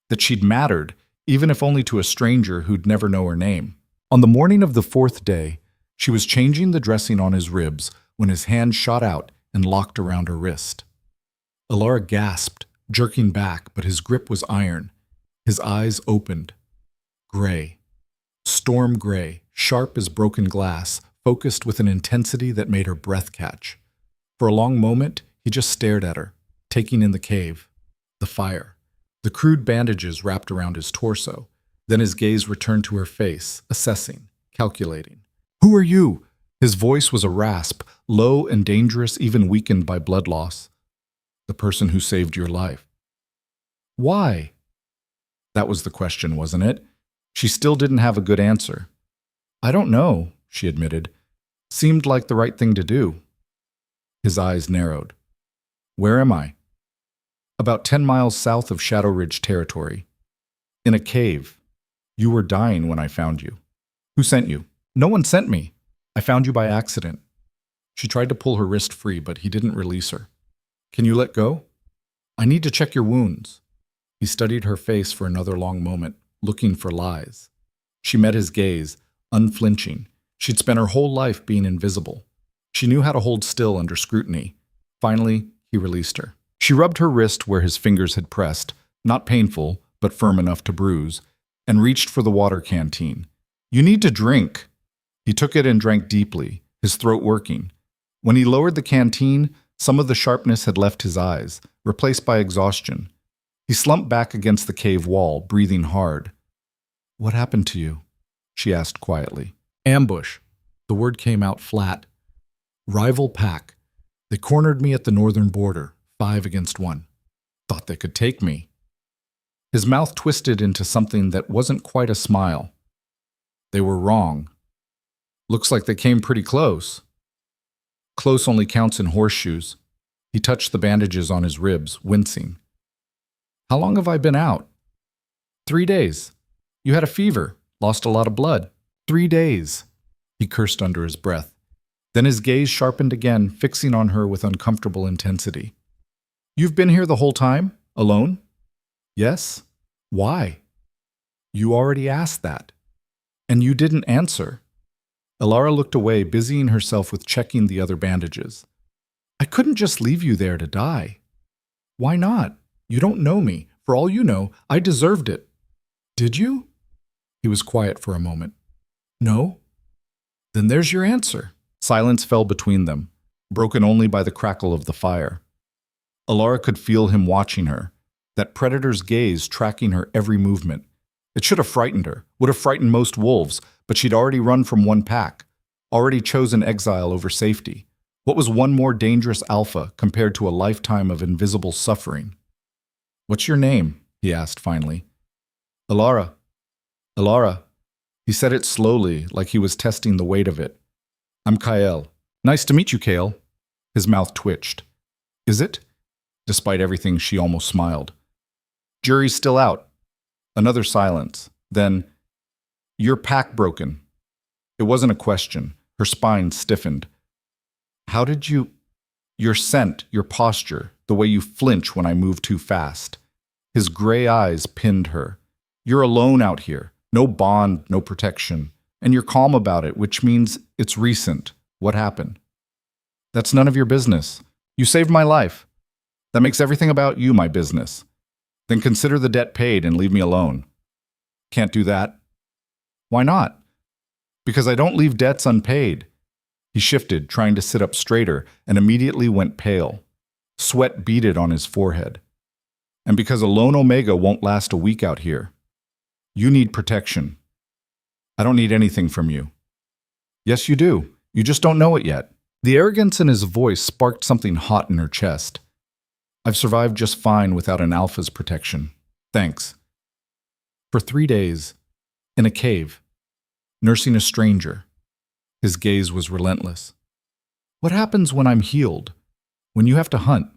That she'd mattered, even if only to a stranger who'd never know her name. On the morning of the 4th day, she was changing the dressing on his ribs when his hand shot out and locked around her wrist. Allura gasped, jerking back, but his grip was iron. His eyes opened. Gray. Storm gray, sharp as broken glass, focused with an intensity that made her breath catch. For a long moment, he just stared at her, taking in the cave, the fire, the crude bandages wrapped around his torso. Then his gaze returned to her face, assessing, calculating. "Who are you?" His voice was a rasp, low and dangerous, even weakened by blood loss. "The person who saved your life." "Why?" That was the question, wasn't it? She still didn't have a good answer. "I don't know," she admitted. "Seemed like the right thing to do." His eyes narrowed. "Where am I?" "About 10 miles south of Shadow Ridge territory. In a cave. You were dying when I found you." "Who sent you?" "No one sent me. I found you by accident." She tried to pull her wrist free, but he didn't release her. "Can you let go?" "I need to check your wounds." He studied her face for another long moment, looking for lies. She met his gaze, unflinching. She'd spent her whole life being invisible. She knew how to hold still under scrutiny. Finally, he released her. She rubbed her wrist where his fingers had pressed, not painful, but firm enough to bruise, and reached for the water canteen. "You need to drink." He took it and drank deeply, his throat working. When he lowered the canteen, some of the sharpness had left his eyes, replaced by exhaustion. He slumped back against the cave wall, breathing hard. "What happened to you?" she asked quietly. "Ambush." The word came out flat. "Rival pack. They cornered me at the northern border, 5 against 1. Thought they could take me." His mouth twisted into something that wasn't quite a smile. "They were wrong. Looks like they came pretty close." "Close only counts in horseshoes." He touched the bandages on his ribs, wincing. "How long have I been out?" 3 days. You had a fever, lost a lot of blood." 3 days. He cursed under his breath. Then his gaze sharpened again, fixing on her with uncomfortable intensity. "You've been here the whole time? Alone?" "Yes." "Why?" "You already asked that. And you didn't answer." Allura looked away, busying herself with checking the other bandages. "I couldn't just leave you there to die." "Why not? You don't know me. For all you know, I deserved it." "Did you?" He was quiet for a moment. "No." Then there's your answer. Silence fell between them, broken only by the crackle of the fire. Alara could feel him watching her, that predator's gaze tracking her every movement. It should have frightened her, would have frightened most wolves, but she'd already run from one pack, already chosen exile over safety. What was one more dangerous alpha compared to a lifetime of invisible suffering? "What's your name?" he asked finally. "Alara. Alara." He said it slowly, like he was testing the weight of it. "I'm Kael." "Nice to meet you, Kael." His mouth twitched. "Is it?" Despite everything, she almost smiled. "Jury's still out." Another silence. Then, "Your pack broken." It wasn't a question. Her spine stiffened. "How did you—" "Your scent, your posture, the way you flinch when I move too fast." His gray eyes pinned her. "You're alone out here. No bond, no protection. And you're calm about it, which means it's recent. What happened?" "That's none of your business. You saved my life. That makes everything about you my business. Then consider the debt paid and leave me alone." "Can't do that." "Why not?" "Because I don't leave debts unpaid." He shifted, trying to sit up straighter, and immediately went pale. Sweat beaded on his forehead. "And because a lone Omega won't last a week out here. You need protection." "I don't need anything from you." "Yes, you do. You just don't know it yet." The arrogance in his voice sparked something hot in her chest. "I've survived just fine without an alpha's protection. Thanks." For 3 days, in a cave, nursing a stranger. His gaze was relentless. "What happens when I'm healed? When you have to hunt?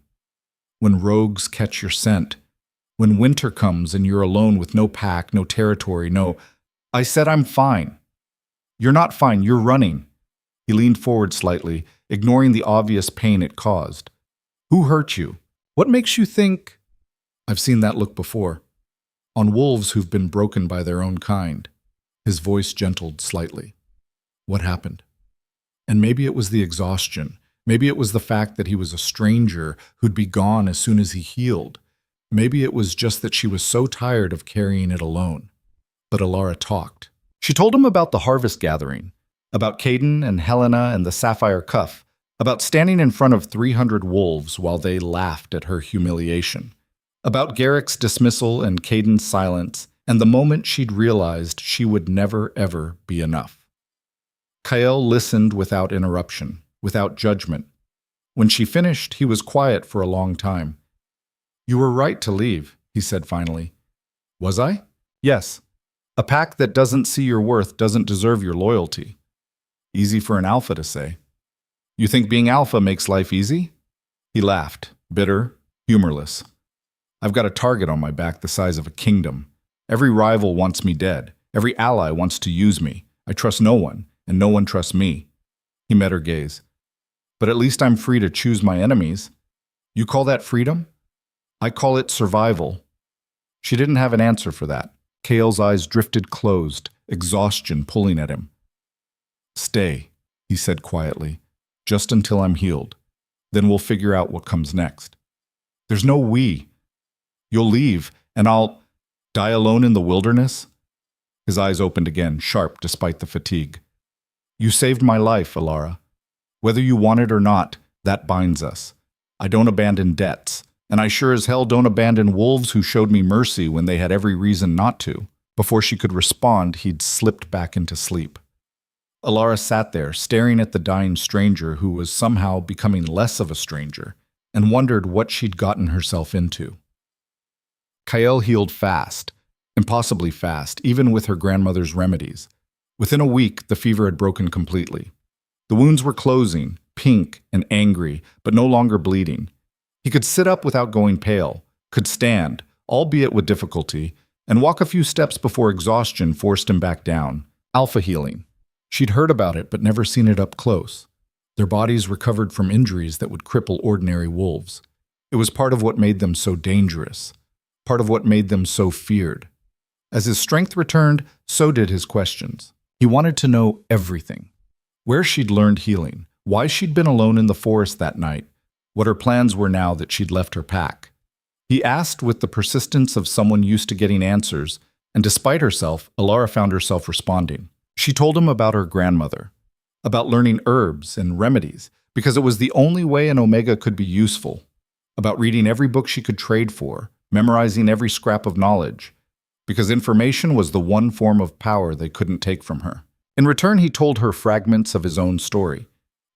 When rogues catch your scent? When winter comes and you're alone with no pack, no territory, no—" "I said I'm fine." "You're not fine, you're running." He leaned forward slightly, ignoring the obvious pain it caused. "Who hurt you? What makes you think—" "I've seen that look before. On wolves who've been broken by their own kind." His voice gentled slightly. "What happened?" And maybe it was the exhaustion. Maybe it was the fact that he was a stranger who'd be gone as soon as he healed. Maybe it was just that she was so tired of carrying it alone. But Alara talked. She told him about the harvest gathering, about Caden and Helena and the sapphire cuff, about standing in front of 300 wolves while they laughed at her humiliation, about Garrick's dismissal and Caden's silence, and the moment she'd realized she would never, ever be enough. Kael listened without interruption, without judgment. When she finished, he was quiet for a long time. "You were right to leave," he said finally. "Was I?" "Yes. A pack that doesn't see your worth doesn't deserve your loyalty." Easy for an alpha to say. "You think being alpha makes life easy?" He laughed, bitter, humorless. "I've got a target on my back the size of a kingdom. Every rival wants me dead. Every ally wants to use me. I trust no one, and no one trusts me." He met her gaze. "But at least I'm free to choose my enemies. You call that freedom? I call it survival." She didn't have an answer for that. Kael's eyes drifted closed, exhaustion pulling at him. "Stay," he said quietly, "just until I'm healed. Then we'll figure out what comes next." "There's no we. You'll leave, and I'll die alone in the wilderness?" His eyes opened again, sharp despite the fatigue. "You saved my life, Alara. Whether you want it or not, that binds us. I don't abandon debts, and I sure as hell don't abandon wolves who showed me mercy when they had every reason not to." Before she could respond, he'd slipped back into sleep. Alara sat there, staring at the dying stranger who was somehow becoming less of a stranger, and wondered what she'd gotten herself into. Kael healed fast, impossibly fast, even with her grandmother's remedies. Within a week, the fever had broken completely. The wounds were closing, pink and angry, but no longer bleeding. He could sit up without going pale, could stand, albeit with difficulty, and walk a few steps before exhaustion forced him back down. Alpha healing. She'd heard about it, but never seen it up close. Their bodies recovered from injuries that would cripple ordinary wolves. It was part of what made them so dangerous, part of what made them so feared. As his strength returned, so did his questions. He wanted to know everything. Where she'd learned healing, why she'd been alone in the forest that night, what her plans were now that she'd left her pack. He asked with the persistence of someone used to getting answers, and despite herself, Alara found herself responding. She told him about her grandmother, about learning herbs and remedies, because it was the only way an Omega could be useful, about reading every book she could trade for, memorizing every scrap of knowledge, because information was the one form of power they couldn't take from her. In return, he told her fragments of his own story.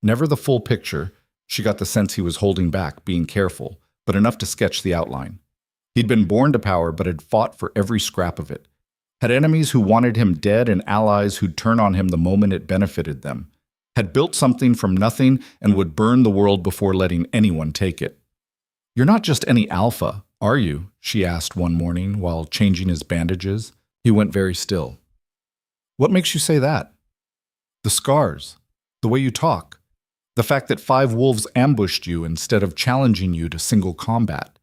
Never the full picture. She got the sense he was holding back, being careful, but enough to sketch the outline. He'd been born to power, but had fought for every scrap of it. Had enemies who wanted him dead and allies who'd turn on him the moment it benefited them. Had built something from nothing and would burn the world before letting anyone take it. "You're not just any alpha, are you?" she asked one morning while changing his bandages. He went very still. "What makes you say that?" "The scars, the way you talk, the fact that 5 wolves ambushed you instead of challenging you to single combat."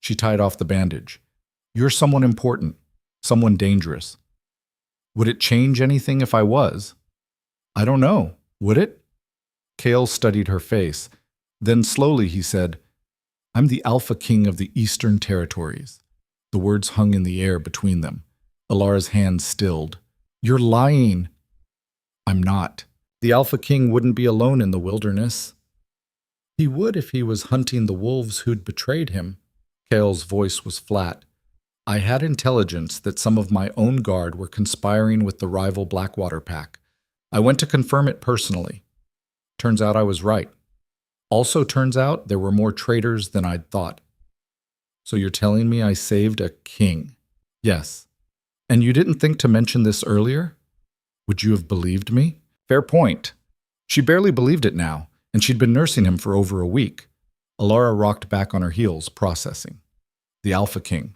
She tied off the bandage. "You're someone important, someone dangerous." "Would it change anything if I was?" "I don't know. Would it?" Kale studied her face. Then slowly he said, "I'm the Alpha King of the Eastern Territories." The words hung in the air between them. Alara's hands stilled. "You're lying." "I'm not. The Alpha King wouldn't be alone in the wilderness." "He would if he was hunting the wolves who'd betrayed him." Kale's voice was flat. "I had intelligence that some of my own guard were conspiring with the rival Blackwater pack. I went to confirm it personally. Turns out I was right. Also turns out there were more traitors than I'd thought." "So you're telling me I saved a king?" "Yes. And you didn't think to mention this earlier? Would you have believed me?" Fair point. She barely believed it now, and she'd been nursing him for over a week. Alara rocked back on her heels, processing. The Alpha King.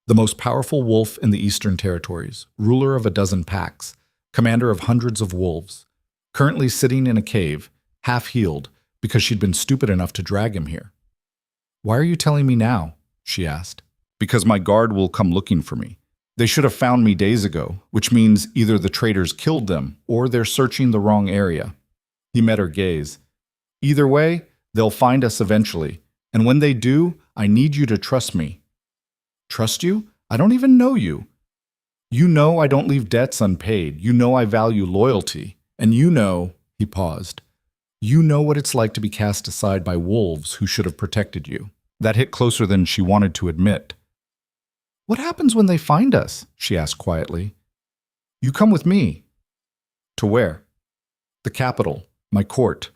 The most powerful wolf in the Eastern Territories, ruler of a dozen packs, commander of hundreds of wolves, currently sitting in a cave, half-healed, because she'd been stupid enough to drag him here. "Why are you telling me now?" she asked. "Because my guard will come looking for me. They should have found me days ago, which means either the traitors killed them or they're searching the wrong area." He met her gaze. "Either way, they'll find us eventually, and when they do, I need you to trust me." "Trust you? I don't even know you." "You know I don't leave debts unpaid. You know I value loyalty. And you know," he paused, "you know what it's like to be cast aside by wolves who should have protected you." That hit closer than she wanted to admit. "What happens when they find us?" she asked quietly. "You come with me." "To where?" "The capital, my court."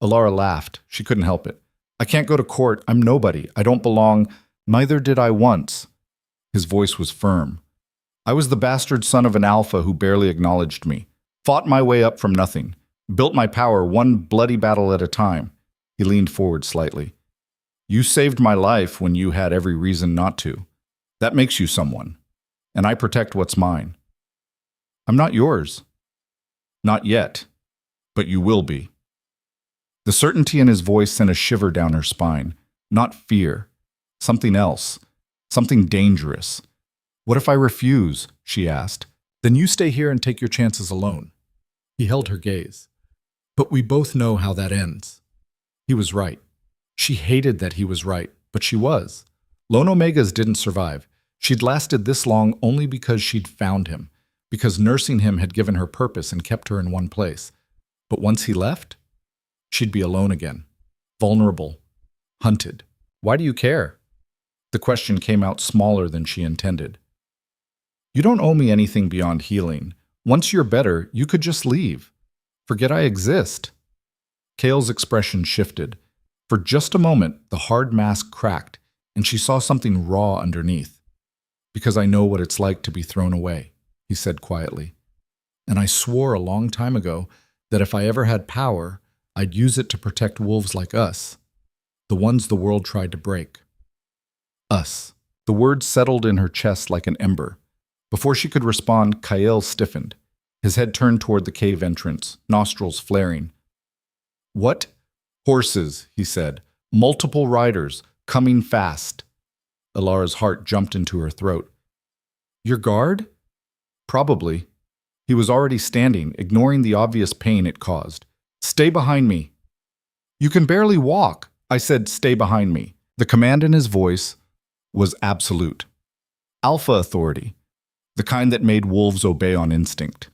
Alara laughed. She couldn't help it. "I can't go to court. I'm nobody. I don't belong. Neither did I once." His voice was firm. "I was the bastard son of an alpha who barely acknowledged me. Fought my way up from nothing. Built my power one bloody battle at a time." He leaned forward slightly. "You saved my life when you had every reason not to. That makes you someone. And I protect what's mine." "I'm not yours." "Not yet. But you will be." The certainty in his voice sent a shiver down her spine. Not fear. Something else. Something dangerous. "What if I refuse?" she asked. "Then you stay here and take your chances alone." He held her gaze. "But we both know how that ends." He was right. She hated that he was right, but she was. Lone Omegas didn't survive. She'd lasted this long only because she'd found him, because nursing him had given her purpose and kept her in one place. But once he left, she'd be alone again. Vulnerable. Hunted. "Why do you care?" The question came out smaller than she intended. "You don't owe me anything beyond healing. Once you're better, you could just leave. Forget I exist." Kale's expression shifted. For just a moment, the hard mask cracked, and she saw something raw underneath. "Because I know what it's like to be thrown away," he said quietly. "And I swore a long time ago that if I ever had power, I'd use it to protect wolves like us, the ones the world tried to break." Us. The word settled in her chest like an ember. Before she could respond, Kyle stiffened. His head turned toward the cave entrance, nostrils flaring. "What?" "Horses," he said. "Multiple riders, coming fast." Alara's heart jumped into her throat. "Your guard?" "Probably." He was already standing, ignoring the obvious pain it caused. "Stay behind me." "You can barely walk." I said, "Stay behind me." The command in his voice was absolute. Alpha authority. The kind that made wolves obey on instinct.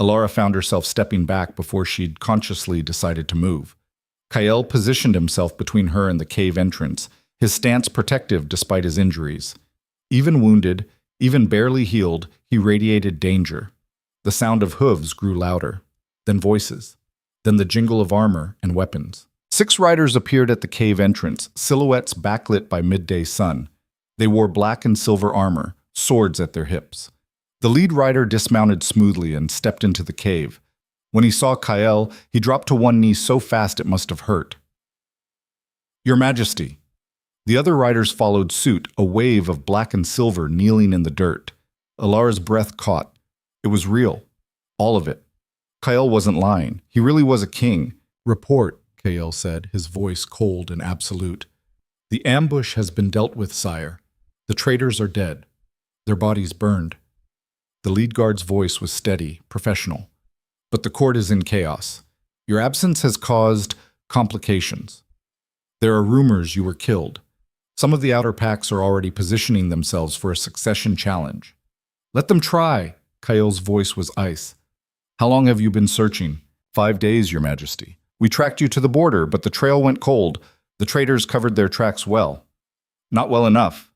Alara found herself stepping back before she'd consciously decided to move. Kael positioned himself between her and the cave entrance, his stance protective despite his injuries. Even wounded, even barely healed, he radiated danger. The sound of hooves grew louder, then voices, then the jingle of armor and weapons. 6 riders appeared at the cave entrance, silhouettes backlit by midday sun. They wore black and silver armor, swords at their hips. The lead rider dismounted smoothly and stepped into the cave. When he saw Kael, he dropped to one knee so fast it must have hurt. "Your Majesty." The other riders followed suit, a wave of black and silver kneeling in the dirt. Alara's breath caught. It was real. All of it. Kael wasn't lying. He really was a king. "Report," Kael said, his voice cold and absolute. "The ambush has been dealt with, sire. The traitors are dead. Their bodies burned." The lead guard's voice was steady, professional. "But the court is in chaos. Your absence has caused complications. There are rumors you were killed. Some of the outer packs are already positioning themselves for a succession challenge." "Let them try," Kael's voice was ice. "How long have you been searching?" "5 days, Your Majesty. We tracked you to the border, but the trail went cold. The traitors covered their tracks well." "Not well enough."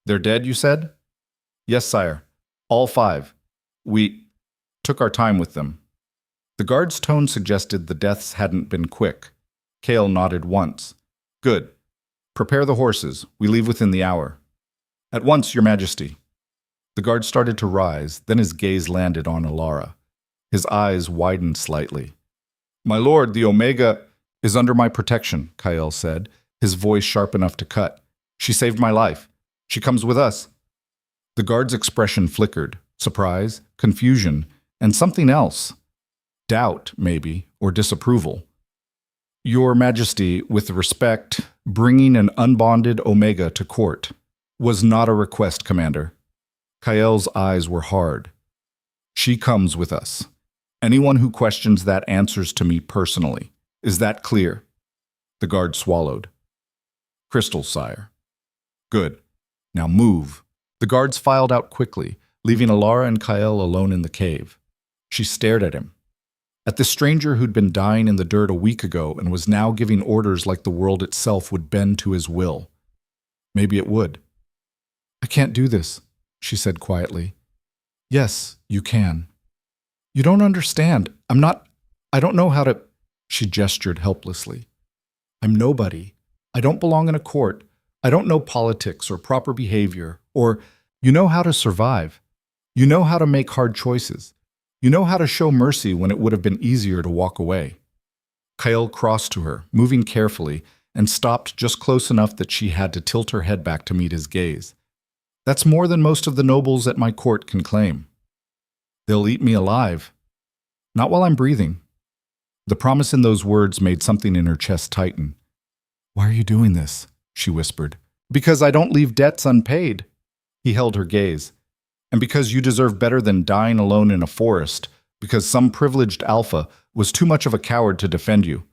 "They're dead, you said?" "Yes, sire. All 5. We took our time with them." The guard's tone suggested the deaths hadn't been quick. Kael nodded once. "Good. Prepare the horses. We leave within the hour." "At once, Your Majesty." The guard started to rise, then his gaze landed on Alara. His eyes widened slightly. "My lord, the Omega is under my protection," Kael said, his voice sharp enough to cut. "She saved my life. She comes with us." The guard's expression flickered, surprise, confusion, and something else. Doubt, maybe, or disapproval. "Your Majesty, with respect, bringing an unbonded Omega to court was not a request, Commander." Kael's eyes were hard. "She comes with us. Anyone who questions that answers to me personally. Is that clear?" The guard swallowed. "Crystal, sire." "Good. Now move." The guards filed out quickly, leaving Alara and Kael alone in the cave. She stared at him. At this stranger who'd been dying in the dirt a week ago and was now giving orders like the world itself would bend to his will. Maybe it would. "I can't do this," she said quietly. "Yes, you can." "You don't understand. I don't know how to—" She gestured helplessly. "I'm nobody. I don't belong in a court. I don't know politics or proper behavior, or you know how to survive. You know how to make hard choices. You know how to show mercy when it would have been easier to walk away." Kael crossed to her, moving carefully, and stopped just close enough that she had to tilt her head back to meet his gaze. "That's more than most of the nobles at my court can claim. They'll eat me alive. Not while I'm breathing." The promise in those words made something in her chest tighten. "Why are you doing this?" she whispered. "Because I don't leave debts unpaid." He held her gaze. "And because you deserve better than dying alone in a forest, because some privileged alpha was too much of a coward to defend you."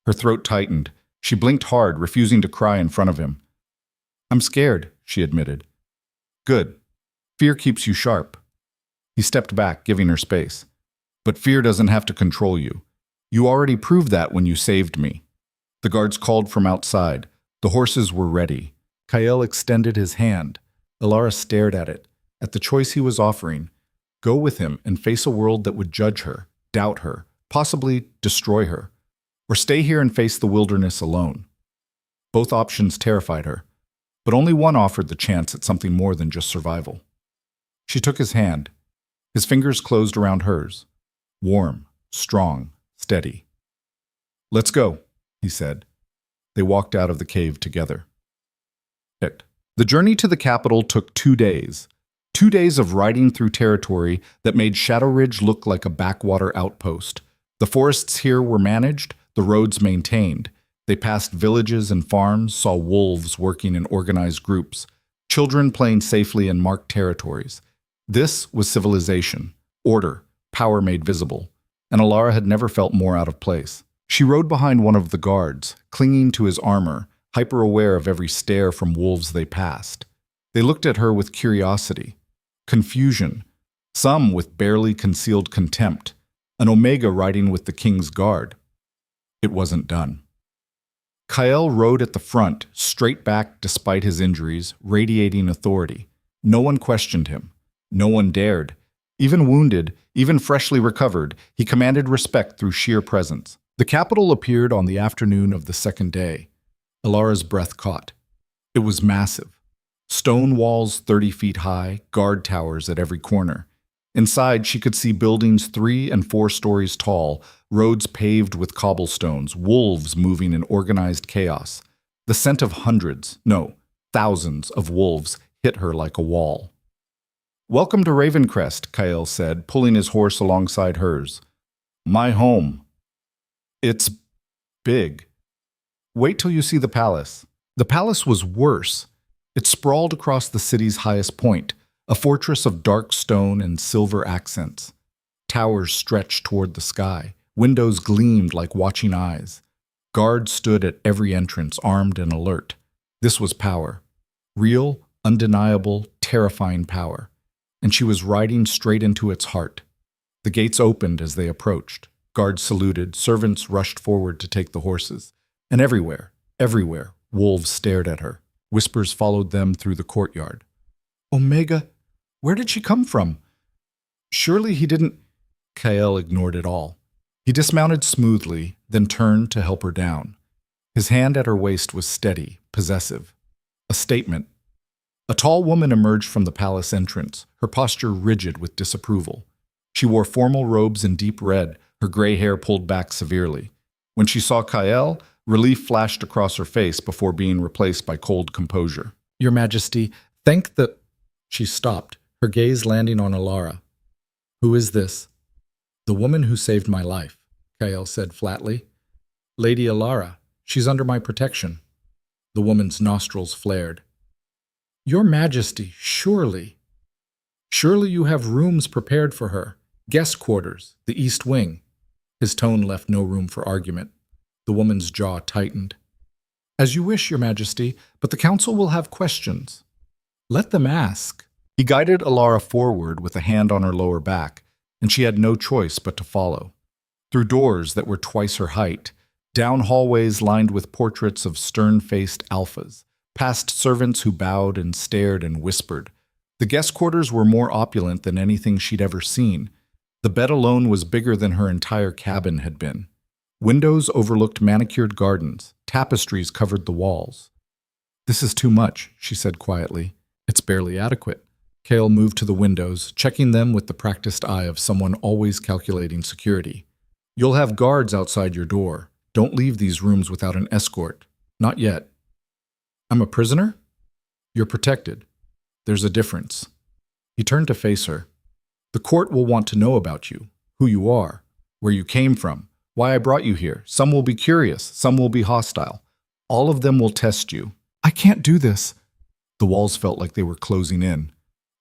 Her throat tightened. She blinked hard, refusing to cry in front of him. "I'm scared," she admitted. "Good. Fear keeps you sharp." He stepped back, giving her space. "But fear doesn't have to control you. You already proved that when you saved me." The guards called from outside. The horses were ready. Kael extended his hand. Alara stared at it, at the choice he was offering. Go with him and face a world that would judge her, doubt her, possibly destroy her. Or stay here and face the wilderness alone. Both options terrified her, but only one offered the chance at something more than just survival. She took his hand. His fingers closed around hers. Warm, strong, steady. "Let's go," he said. They walked out of the cave together. The journey to the capital took 2 days. 2 days of riding through territory that made Shadow Ridge look like a backwater outpost. The forests here were managed, the roads maintained. They passed villages and farms, saw wolves working in organized groups, children playing safely in marked territories. This was civilization, order, power made visible, and Alara had never felt more out of place. She rode behind one of the guards, clinging to his armor, hyper-aware of every stare from wolves they passed. They looked at her with curiosity, confusion, some with barely concealed contempt, an Omega riding with the king's guard. It wasn't done. Kael rode at the front, straight back despite his injuries, radiating authority. No one questioned him. No one dared. Even wounded, even freshly recovered, he commanded respect through sheer presence. The capital appeared on the afternoon of the second day. Alara's breath caught. It was massive. Stone walls 30 feet high, guard towers at every corner. Inside, she could see buildings 3 and 4 stories tall, roads paved with cobblestones, wolves moving in organized chaos. The scent of hundreds, no, thousands of wolves hit her like a wall. "Welcome to Ravencrest," Kael said, pulling his horse alongside hers. "My home. It's big. Wait till you see the palace." The palace was worse. It sprawled across the city's highest point, a fortress of dark stone and silver accents. Towers stretched toward the sky. Windows gleamed like watching eyes. Guards stood at every entrance, armed and alert. This was power. Real, undeniable, terrifying power. And she was riding straight into its heart. The gates opened as they approached. Guards saluted, servants rushed forward to take the horses. And everywhere, wolves stared at her. Whispers followed them through the courtyard. "Omega, where did she come from? Surely he didn't—" Kael ignored it all. He dismounted smoothly, then turned to help her down. His hand at her waist was steady, possessive. A statement. A tall woman emerged from the palace entrance, her posture rigid with disapproval. She wore formal robes in deep red, her gray hair pulled back severely. When she saw Kael, relief flashed across her face before being replaced by cold composure. "Your Majesty, thank the—" She stopped, her gaze landing on Alara. "Who is this?" "The woman who saved my life," Kael said flatly. "Lady Alara. She's under my protection." The woman's nostrils flared. "Your Majesty, surely you have rooms prepared for her. Guest quarters, the East Wing." His tone left no room for argument. The woman's jaw tightened. "As you wish, Your Majesty, but the council will have questions." "Let them ask." He guided Alara forward with a hand on her lower back, and she had no choice but to follow. Through doors that were twice her height, down hallways lined with portraits of stern-faced alphas, past servants who bowed and stared and whispered. The guest quarters were more opulent than anything she'd ever seen. The bed alone was bigger than her entire cabin had been. Windows overlooked manicured gardens. Tapestries covered the walls. "This is too much," she said quietly. "It's barely adequate." Kael moved to the windows, checking them with the practiced eye of someone always calculating security. "You'll have guards outside your door. Don't leave these rooms without an escort. Not yet." "I'm a prisoner?" "You're protected. There's a difference." He turned to face her. "The court will want to know about you, who you are, where you came from, why I brought you here. Some will be curious, some will be hostile. All of them will test you." "I can't do this." The walls felt like they were closing in.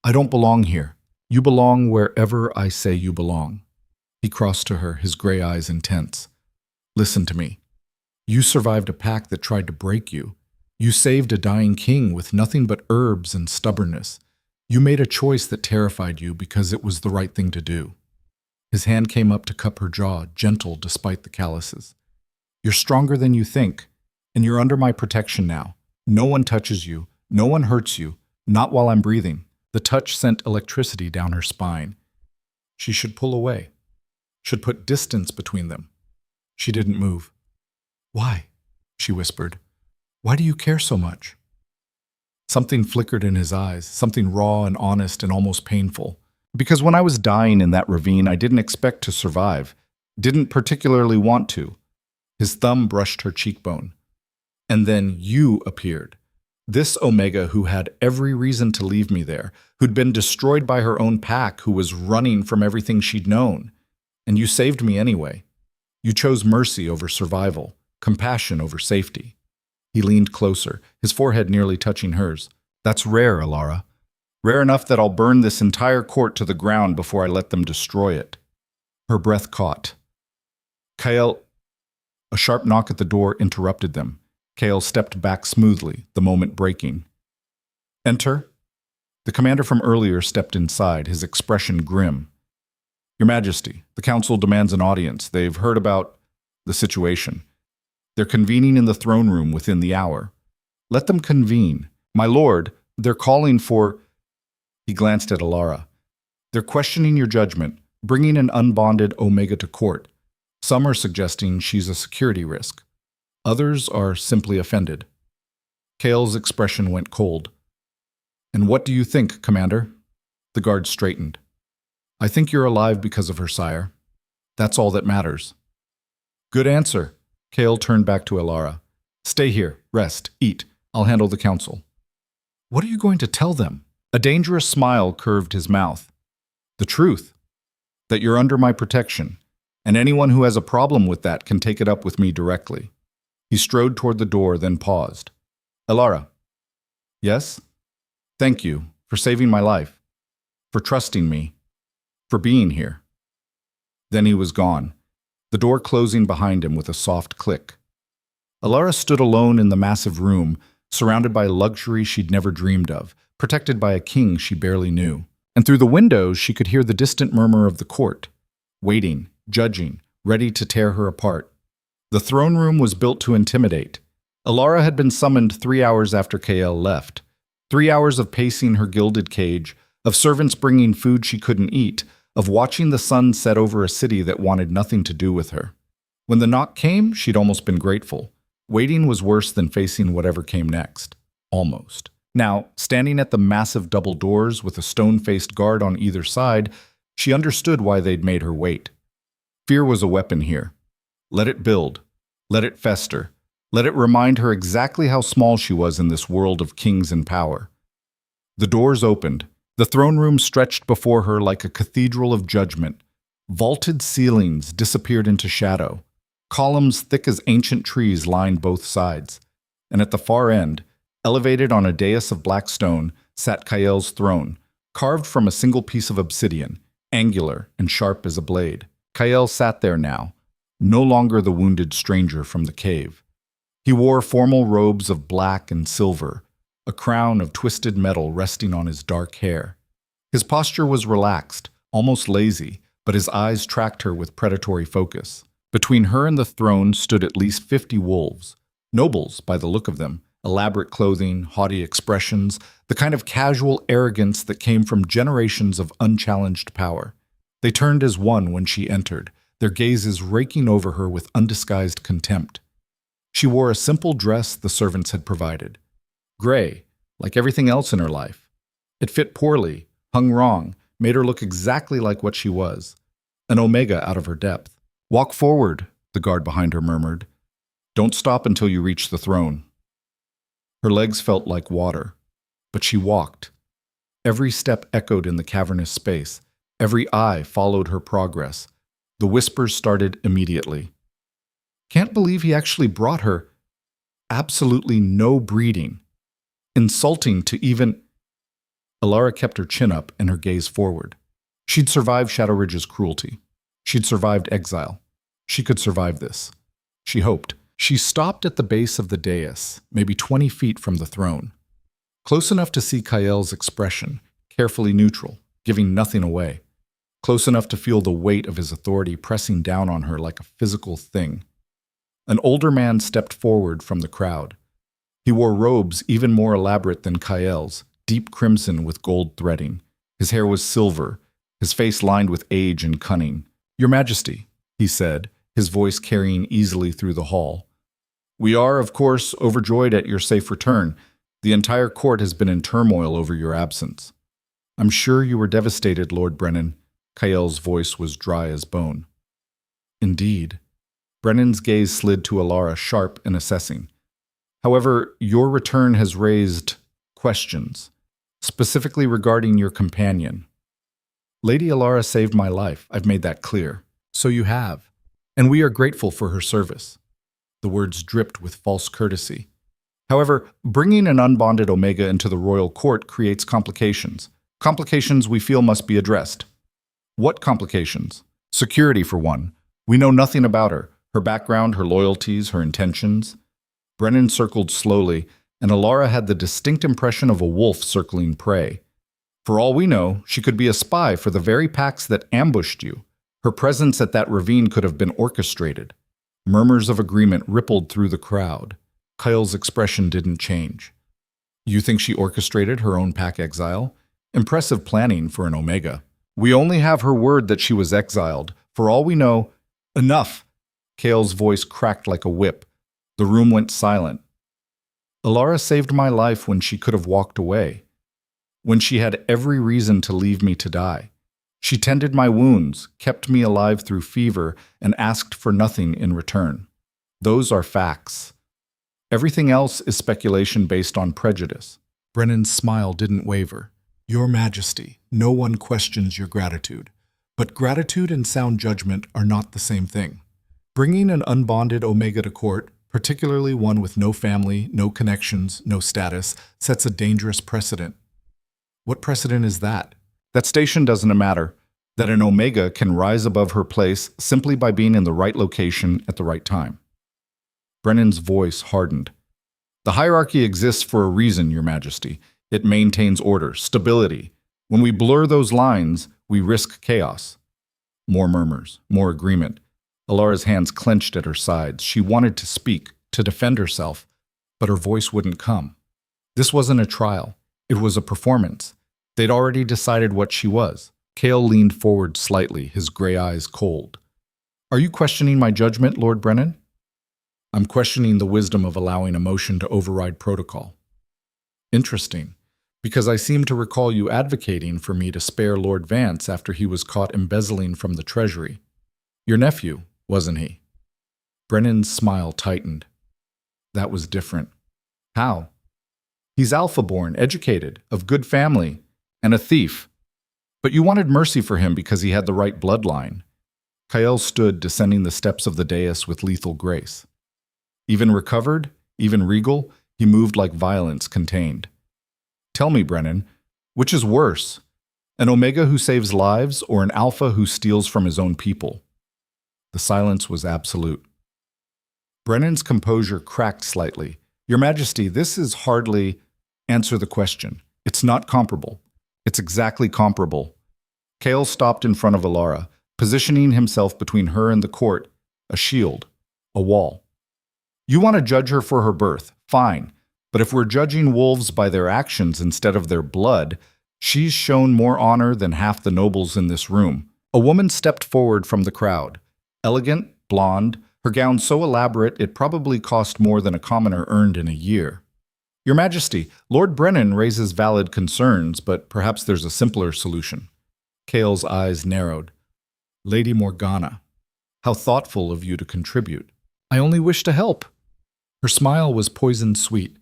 "I don't belong here. You belong wherever I say you belong." He crossed to her, his gray eyes intense. "Listen to me. You survived a pact that tried to break you. You saved a dying king with nothing but herbs and stubbornness. You made a choice that terrified you because it was the right thing to do." His hand came up to cup her jaw, gentle despite the calluses. "You're stronger than you think, and you're under my protection now. No one touches you. No one hurts you. Not while I'm breathing." The touch sent electricity down her spine. She should pull away. Should put distance between them. She didn't move. "Why?" she whispered. "Why do you care so much?" Something flickered in his eyes, something raw and honest and almost painful. "Because when I was dying in that ravine, I didn't expect to survive. Didn't particularly want to." His thumb brushed her cheekbone. "And then you appeared. This Omega who had every reason to leave me there, who'd been destroyed by her own pack, who was running from everything she'd known. And you saved me anyway. You chose mercy over survival, compassion over safety." He leaned closer, his forehead nearly touching hers. "That's rare, Alara. Rare enough that I'll burn this entire court to the ground before I let them destroy it." Her breath caught. Kael... A sharp knock at the door interrupted them. Kael stepped back smoothly, the moment breaking. "Enter." The commander from earlier stepped inside, his expression grim. Your Majesty, the council demands an audience. They've heard about the situation. They're convening in the throne room within the hour. Let them convene. My lord, they're calling for... He glanced at Alara. They're questioning your judgment, bringing an unbonded Omega to court. Some are suggesting she's a security risk. Others are simply offended. Kael's expression went cold. And what do you think, Commander? The guard straightened. I think you're alive because of her, sire. That's all that matters. Good answer. Kael turned back to Alara. Stay here, rest, eat. I'll handle the council. What are you going to tell them? A dangerous smile curved his mouth. The truth. That you're under my protection, and anyone who has a problem with that can take it up with me directly. He strode toward the door, then paused. Alara. Yes? Thank you for saving my life, for trusting me, for being here. Then he was gone, the door closing behind him with a soft click. Alara stood alone in the massive room, surrounded by luxury she'd never dreamed of, protected by a king she barely knew. And through the windows she could hear the distant murmur of the court, waiting, judging, ready to tear her apart. The throne room was built to intimidate. Alara had been summoned 3 hours after Kael left. 3 hours of pacing her gilded cage, of servants bringing food she couldn't eat, of watching the sun set over a city that wanted nothing to do with her. When the knock came, she'd almost been grateful. Waiting was worse than facing whatever came next. Almost. Now, standing at the massive double doors with a stone-faced guard on either side, she understood why they'd made her wait. Fear was a weapon here. Let it build. Let it fester. Let it remind her exactly how small she was in this world of kings and power. The doors opened. The throne room stretched before her like a cathedral of judgment. Vaulted ceilings disappeared into shadow. Columns thick as ancient trees lined both sides. And at the far end, elevated on a dais of black stone, sat Kael's throne, carved from a single piece of obsidian, angular and sharp as a blade. Kael sat there now, no longer the wounded stranger from the cave. He wore formal robes of black and silver, a crown of twisted metal resting on his dark hair. His posture was relaxed, almost lazy, but his eyes tracked her with predatory focus. Between her and the throne stood at least 50 wolves, nobles by the look of them, elaborate clothing, haughty expressions, the kind of casual arrogance that came from generations of unchallenged power. They turned as one when she entered, their gazes raking over her with undisguised contempt. She wore a simple dress the servants had provided. Gray, like everything else in her life. It fit poorly, hung wrong, made her look exactly like what she was, an Omega out of her depth. Walk forward, the guard behind her murmured. Don't stop until you reach the throne. Her legs felt like water, but she walked. Every step echoed in the cavernous space. Every eye followed her progress. The whispers started immediately. Can't believe he actually brought her. Absolutely no breeding. Insulting to even... Alara kept her chin up and her gaze forward. She'd survived Shadow Ridge's cruelty. She'd survived exile. She could survive this. She hoped. She stopped at the base of the dais, maybe 20 feet from the throne. Close enough to see Kael's expression, carefully neutral, giving nothing away. Close enough to feel the weight of his authority pressing down on her like a physical thing. An older man stepped forward from the crowd. He wore robes even more elaborate than Kael's, deep crimson with gold threading. His hair was silver, his face lined with age and cunning. Your Majesty, he said, his voice carrying easily through the hall. We are, of course, overjoyed at your safe return. The entire court has been in turmoil over your absence. I'm sure you were devastated, Lord Brennan. Kael's voice was dry as bone. Indeed. Brennan's gaze slid to Alara, sharp and assessing. However, your return has raised questions, specifically regarding your companion. Lady Alara saved my life, I've made that clear. So you have. And we are grateful for her service. The words dripped with false courtesy. However, bringing an unbonded Omega into the royal court creates complications. Complications we feel must be addressed. What complications? Security, for one. We know nothing about her background, her loyalties, her intentions. Brennan circled slowly, and Alara had the distinct impression of a wolf circling prey. For all we know, she could be a spy for the very packs that ambushed you. Her presence at that ravine could have been orchestrated. Murmurs of agreement rippled through the crowd. Kyle's expression didn't change. You think she orchestrated her own pack exile? Impressive planning for an Omega. We only have her word that she was exiled. For all we know, enough! Kale's voice cracked like a whip. The room went silent. Alara saved my life when she could have walked away, when she had every reason to leave me to die. She tended my wounds, kept me alive through fever, and asked for nothing in return. Those are facts. Everything else is speculation based on prejudice. Brennan's smile didn't waver. Your Majesty, no one questions your gratitude. But gratitude and sound judgment are not the same thing. Bringing an unbonded Omega to court, particularly one with no family, no connections, no status, sets a dangerous precedent. What precedent is that? That station doesn't matter. That an Omega can rise above her place simply by being in the right location at the right time. Brennan's voice hardened. The hierarchy exists for a reason, Your Majesty. It maintains order, stability. When we blur those lines, we risk chaos. More murmurs, more agreement. Alara's hands clenched at her sides. She wanted to speak, to defend herself, but her voice wouldn't come. This wasn't a trial. It was a performance. They'd already decided what she was. Kale leaned forward slightly, his gray eyes cold. Are you questioning my judgment, Lord Brennan? I'm questioning the wisdom of allowing emotion to override protocol. Interesting, because I seem to recall you advocating for me to spare Lord Vance after he was caught embezzling from the treasury. Your nephew, wasn't he? Brennan's smile tightened. That was different. How? He's Alpha-born, educated, of good family, and a thief. But you wanted mercy for him because he had the right bloodline. Kyle stood, descending the steps of the dais with lethal grace. Even recovered, even regal, he moved like violence contained. Tell me, Brennan, which is worse? An Omega who saves lives or an Alpha who steals from his own people? The silence was absolute. Brennan's composure cracked slightly. Your Majesty, this is hardly... Answer the question. It's not comparable. It's exactly comparable. Kale stopped in front of Alara, positioning himself between her and the court, a shield, a wall. You want to judge her for her birth, fine. But if we're judging wolves by their actions instead of their blood, she's shown more honor than half the nobles in this room. A woman stepped forward from the crowd. Elegant, blonde, her gown so elaborate it probably cost more than a commoner earned in a year. Your Majesty, Lord Brennan raises valid concerns, but perhaps there's a simpler solution. Kale's eyes narrowed. Lady Morgana, how thoughtful of you to contribute. I only wish to help. Her smile was poison sweet.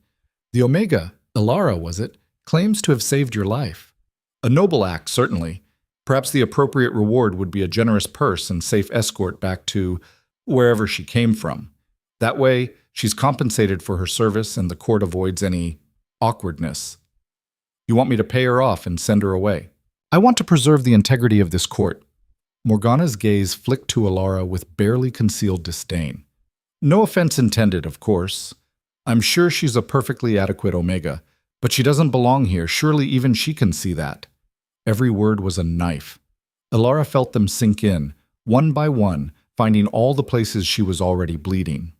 The Omega, Alara was it, claims to have saved your life. A noble act, certainly. Perhaps the appropriate reward would be a generous purse and safe escort back to wherever she came from. That way, she's compensated for her service and the court avoids any awkwardness. You want me to pay her off and send her away? I want to preserve the integrity of this court. Morgana's gaze flicked to Alara with barely concealed disdain. No offense intended, of course. I'm sure she's a perfectly adequate Omega, but she doesn't belong here. Surely even she can see that. Every word was a knife. Alara felt them sink in, one by one, finding all the places she was already bleeding.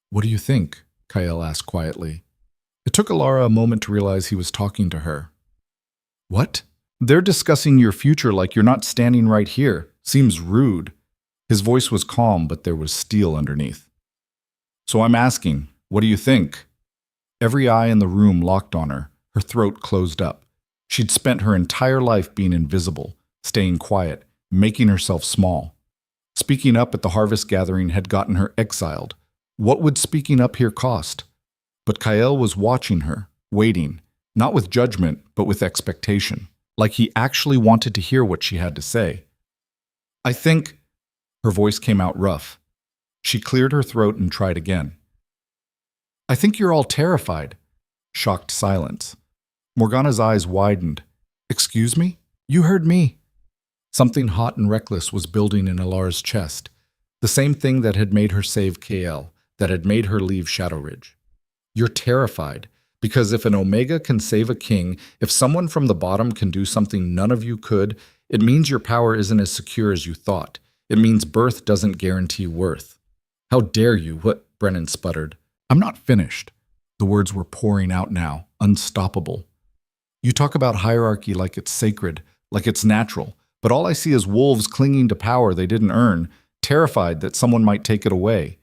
What do you think? Kyle asked quietly. It took Alara a moment to realize he was talking to her. What? They're discussing your future like you're not standing right here. Seems rude. His voice was calm, but there was steel underneath. So I'm asking, what do you think? Every eye in the room locked on her, her throat closed up. She'd spent her entire life being invisible, staying quiet, making herself small. Speaking up at the harvest gathering had gotten her exiled. What would speaking up here cost? But Kyle was watching her, waiting, not with judgment, but with expectation, like he actually wanted to hear what she had to say. I think... Her voice came out rough. She cleared her throat and tried again. I think you're all terrified. Shocked silence. Morgana's eyes widened. Excuse me? You heard me. Something hot and reckless was building in Alara's chest. The same thing that had made her save KL, that had made her leave Shadow Ridge. You're terrified. Because if an Omega can save a king, if someone from the bottom can do something none of you could, it means your power isn't as secure as you thought. It means birth doesn't guarantee worth. How dare you? What? Brennan sputtered. I'm not finished. The words were pouring out now, unstoppable. You talk about hierarchy like it's sacred, like it's natural, but all I see is wolves clinging to power they didn't earn, terrified that someone might take it away.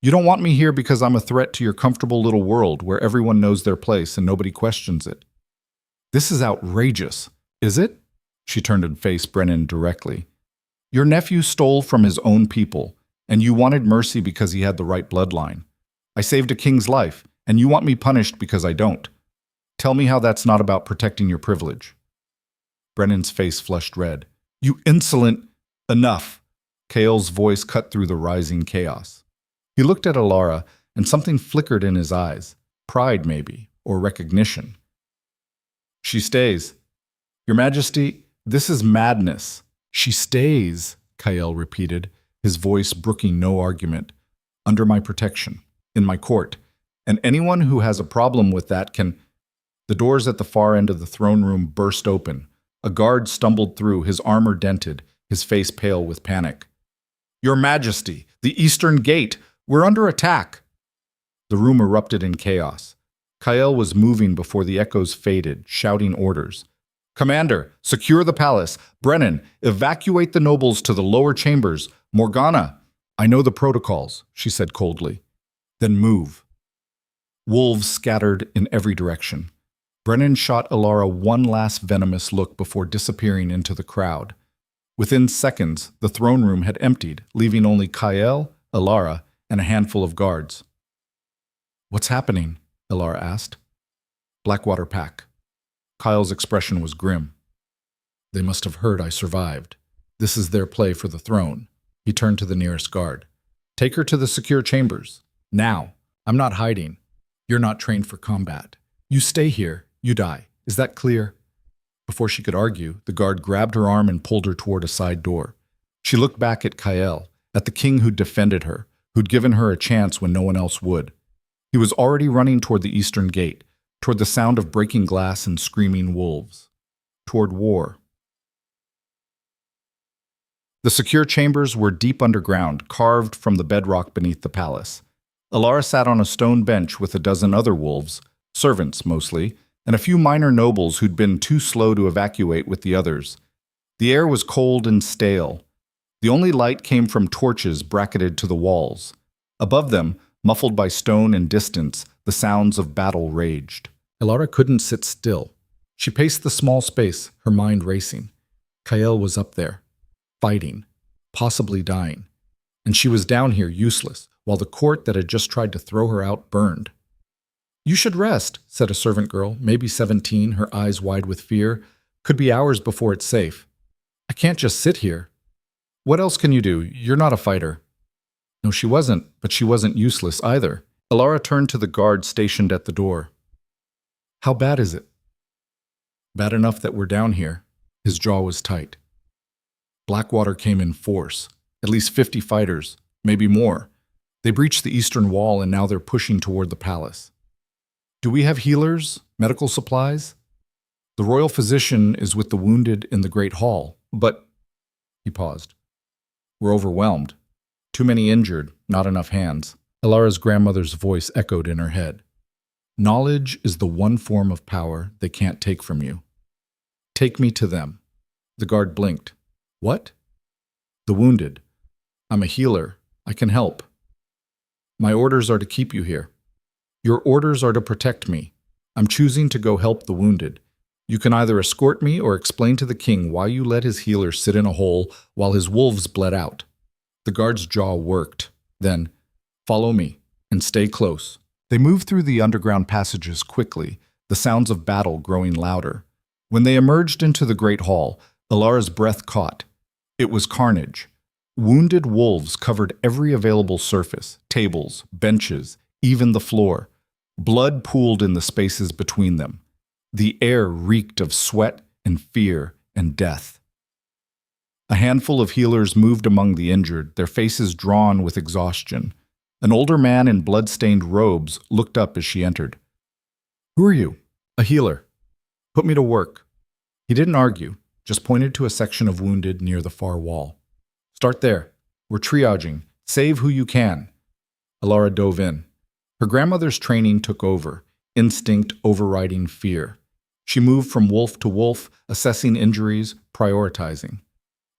You don't want me here because I'm a threat to your comfortable little world where everyone knows their place and nobody questions it. This is outrageous, is it? She turned and faced Brennan directly. Your nephew stole from his own people, and you wanted mercy because he had the right bloodline. I saved a king's life, and you want me punished because I don't. Tell me how that's not about protecting your privilege. Brennan's face flushed red. You insolent— Enough! Kael's voice cut through the rising chaos. He looked at Alara, and something flickered in his eyes. Pride, maybe, or recognition. She stays. Your Majesty, this is madness. She stays, Kael repeated, his voice brooking no argument. Under my protection, in my court, and anyone who has a problem with that can— The doors at the far end of the throne room burst open. A guard stumbled through, his armor dented, his face pale with panic. Your Majesty, the Eastern Gate! We're under attack! The room erupted in chaos. Kael was moving before the echoes faded, shouting orders. Commander, secure the palace. Brennan, evacuate the nobles to the lower chambers. Morgana, I know the protocols, she said coldly. Then move. Wolves scattered in every direction. Brennan shot Alara one last venomous look before disappearing into the crowd. Within seconds, the throne room had emptied, leaving only Kael, Alara, and a handful of guards. What's happening? Alara asked. Blackwater Pack. Kyle's expression was grim. They must have heard I survived. This is their play for the throne. He turned to the nearest guard. Take her to the secure chambers. Now. I'm not hiding. You're not trained for combat. You stay here. You die. Is that clear? Before she could argue, the guard grabbed her arm and pulled her toward a side door. She looked back at Kael, at the king who'd defended her, who'd given her a chance when no one else would. He was already running toward the eastern gate, toward the sound of breaking glass and screaming wolves, toward war. The secure chambers were deep underground, carved from the bedrock beneath the palace. Alara sat on a stone bench with a dozen other wolves, servants mostly, and a few minor nobles who'd been too slow to evacuate with the others. The air was cold and stale. The only light came from torches bracketed to the walls. Above them, muffled by stone and distance, the sounds of battle raged. Alara couldn't sit still. She paced the small space, her mind racing. Kael was up there, fighting, possibly dying. And she was down here useless, while the court that had just tried to throw her out burned. You should rest, said a servant girl, maybe 17, her eyes wide with fear. Could be hours before it's safe. I can't just sit here. What else can you do? You're not a fighter. No, she wasn't, but she wasn't useless either. Alara turned to the guard stationed at the door. How bad is it? Bad enough that we're down here. His jaw was tight. Blackwater came in force. At least 50 fighters, maybe more. They breached the eastern wall and now they're pushing toward the palace. Do we have healers? Medical supplies? The royal physician is with the wounded in the great hall, but— He paused. We're overwhelmed. Too many injured, not enough hands. Alara's grandmother's voice echoed in her head. Knowledge is the one form of power they can't take from you. Take me to them. The guard blinked. What? The wounded. I'm a healer. I can help. My orders are to keep you here. Your orders are to protect me. I'm choosing to go help the wounded. You can either escort me or explain to the king why you let his healer sit in a hole while his wolves bled out. The guard's jaw worked. Then, follow me and stay close. They moved through the underground passages quickly, the sounds of battle growing louder. When they emerged into the great hall, Alara's breath caught. It was carnage. Wounded wolves covered every available surface, tables, benches, even the floor. Blood pooled in the spaces between them. The air reeked of sweat and fear and death. A handful of healers moved among the injured, their faces drawn with exhaustion. An older man in blood-stained robes looked up as she entered. Who are you? A healer. Put me to work. He didn't argue, just pointed to a section of wounded near the far wall. Start there. We're triaging. Save who you can. Alara dove in. Her grandmother's training took over, instinct overriding fear. She moved from wolf to wolf, assessing injuries, prioritizing.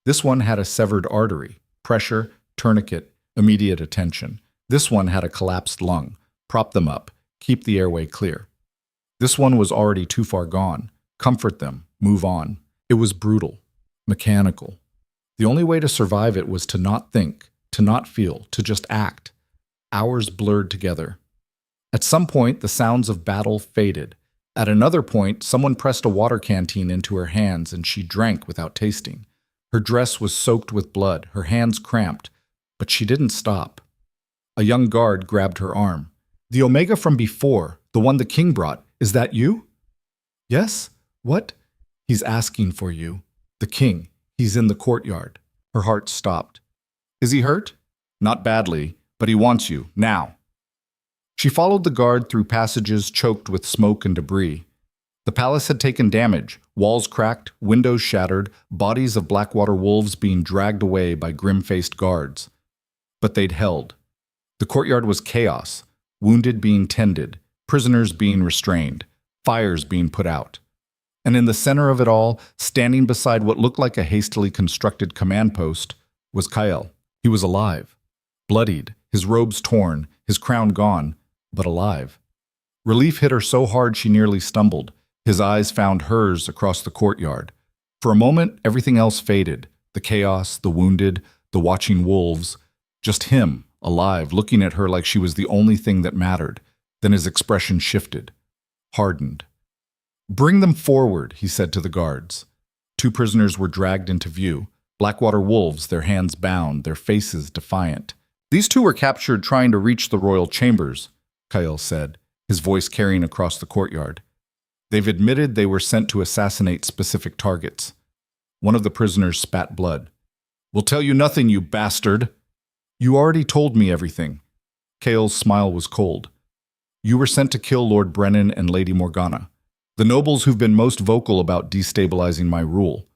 This one had a severed artery, pressure, tourniquet, immediate attention. This one had a collapsed lung. Prop them up. Keep the airway clear. This one was already too far gone. Comfort them. Move on. It was brutal. Mechanical. The only way to survive it was to not think, to not feel, to just act. Hours blurred together. At some point, the sounds of battle faded. At another point, someone pressed a water canteen into her hands and she drank without tasting. Her dress was soaked with blood, her hands cramped, but she didn't stop. A young guard grabbed her arm. The Omega from before, the one the king brought, is that you? Yes? What? He's asking for you. The king. He's in the courtyard. Her heart stopped. Is he hurt? Not badly, but he wants you, now. She followed the guard through passages choked with smoke and debris. The palace had taken damage, walls cracked, windows shattered, bodies of Blackwater wolves being dragged away by grim-faced guards. But they'd held. The courtyard was chaos, wounded being tended, prisoners being restrained, fires being put out. And in the center of it all, standing beside what looked like a hastily constructed command post, was Kyle. He was alive, bloodied, his robes torn, his crown gone, but alive. Relief hit her so hard she nearly stumbled. His eyes found hers across the courtyard. For a moment, everything else faded. The chaos, the wounded, the watching wolves. Just him, alive, looking at her like she was the only thing that mattered. Then his expression shifted, hardened. Bring them forward, he said to the guards. 2 prisoners were dragged into view. Blackwater wolves, their hands bound, their faces defiant. These 2 were captured trying to reach the royal chambers, Kyle said, his voice carrying across the courtyard. They've admitted they were sent to assassinate specific targets. One of the prisoners spat blood. We'll tell you nothing, you bastard. You already told me everything. Kyle's smile was cold. You were sent to kill Lord Brennan and Lady Morgana, the nobles who've been most vocal about destabilizing my rule,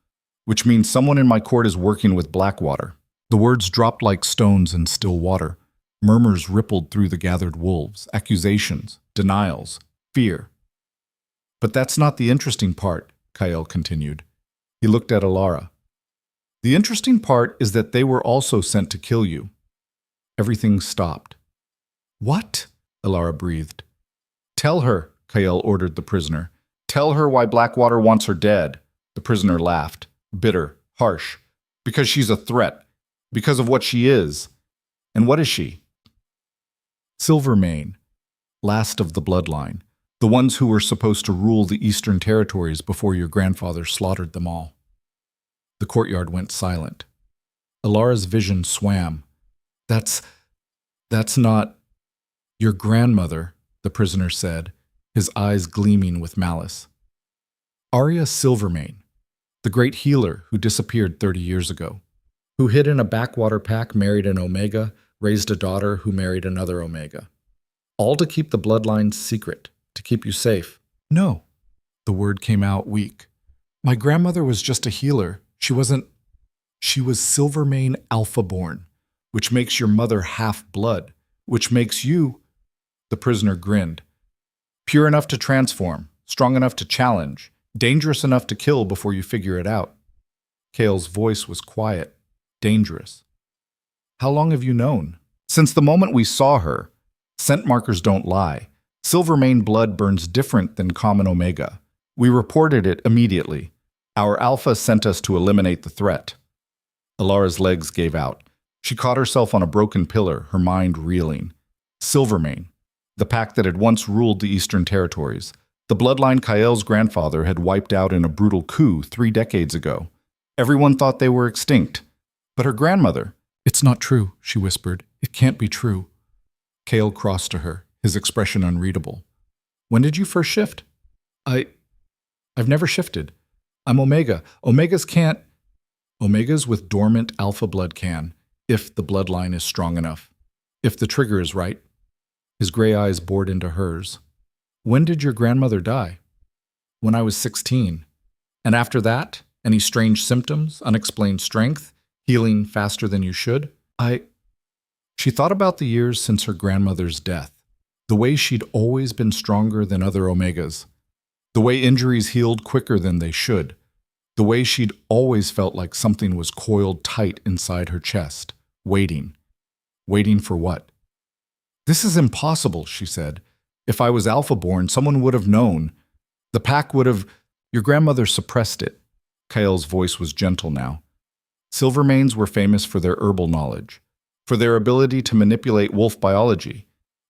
which means someone in my court is working with Blackwater. The words dropped like stones in still water. Murmurs rippled through the gathered wolves, accusations, denials, fear. But that's not the interesting part, Kyle continued. He looked at Alara. The interesting part is that they were also sent to kill you. Everything stopped. What? Alara breathed. Tell her, Kyle ordered the prisoner. Tell her why Blackwater wants her dead. The prisoner laughed, bitter, harsh. Because she's a threat. Because of what she is. And what is she? Silvermane, last of the bloodline. The ones who were supposed to rule the Eastern Territories before your grandfather slaughtered them all. The courtyard went silent. Alara's vision swam. That's not your grandmother, the prisoner said, his eyes gleaming with malice. Arya Silvermane, the great healer who disappeared 30 years ago, who hid in a backwater pack, married an Omega, raised a daughter who married another Omega. All to keep the bloodline secret, to keep you safe. No, the word came out weak. My grandmother was just a healer. She was Silvermane Alpha-born, which makes your mother half-blood, which makes you... The prisoner grinned. Pure enough to transform, strong enough to challenge, dangerous enough to kill before you figure it out. Kale's voice was quiet, dangerous. How long have you known? Since the moment we saw her. Scent markers don't lie. Silvermane blood burns different than common Omega. We reported it immediately. Our Alpha sent us to eliminate the threat. Alara's legs gave out. She caught herself on a broken pillar, her mind reeling. Silvermane, the pack that had once ruled the Eastern Territories. The bloodline Kyle's grandfather had wiped out in a brutal coup 3 decades ago. Everyone thought they were extinct. But her grandmother... It's not true, she whispered. It can't be true. Kale crossed to her, his expression unreadable. When did you first shift? I've never shifted. I'm Omega. Omegas can't... Omegas with dormant alpha blood can, if the bloodline is strong enough. If the trigger is right. His gray eyes bored into hers. When did your grandmother die? When I was 16. And after that, any strange symptoms, unexplained strength, healing faster than you should? She thought about the years since her grandmother's death, the way she'd always been stronger than other Omegas, the way injuries healed quicker than they should, the way she'd always felt like something was coiled tight inside her chest, waiting. Waiting for what? This is impossible, she said. If I was Alpha-born, someone would have known. The pack would have... Your grandmother suppressed it. Kael's voice was gentle now. Silvermanes were famous for their herbal knowledge, for their ability to manipulate wolf biology.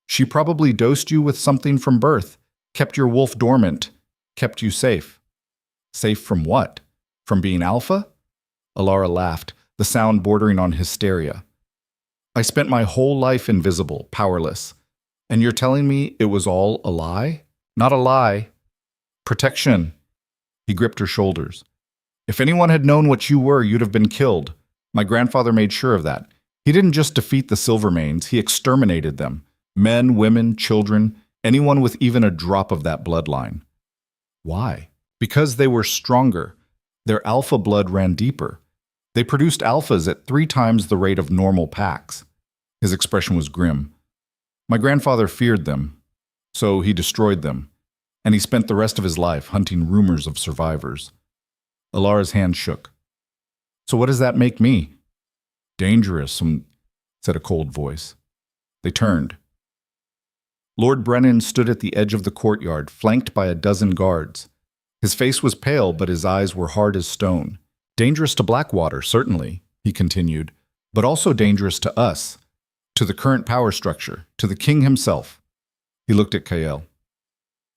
She probably dosed you with something from birth, kept your wolf dormant, kept you safe. Safe from what? From being alpha? Alara laughed, the sound bordering on hysteria. I spent my whole life invisible, powerless. And you're telling me it was all a lie? Not a lie. Protection. He gripped her shoulders. If anyone had known what you were, you'd have been killed. My grandfather made sure of that. He didn't just defeat the Silvermanes, he exterminated them. Men, women, children, anyone with even a drop of that bloodline. Why? Because they were stronger. Their alpha blood ran deeper. They produced alphas at 3 times the rate of normal packs. His expression was grim. My grandfather feared them, so he destroyed them, and he spent the rest of his life hunting rumors of survivors. Alara's hand shook. So what does that make me? Dangerous, said a cold voice. They turned. Lord Brennan stood at the edge of the courtyard, flanked by a dozen guards. His face was pale, but his eyes were hard as stone. Dangerous to Blackwater, certainly, he continued, but also dangerous to us, to the current power structure, to the king himself. He looked at Kael.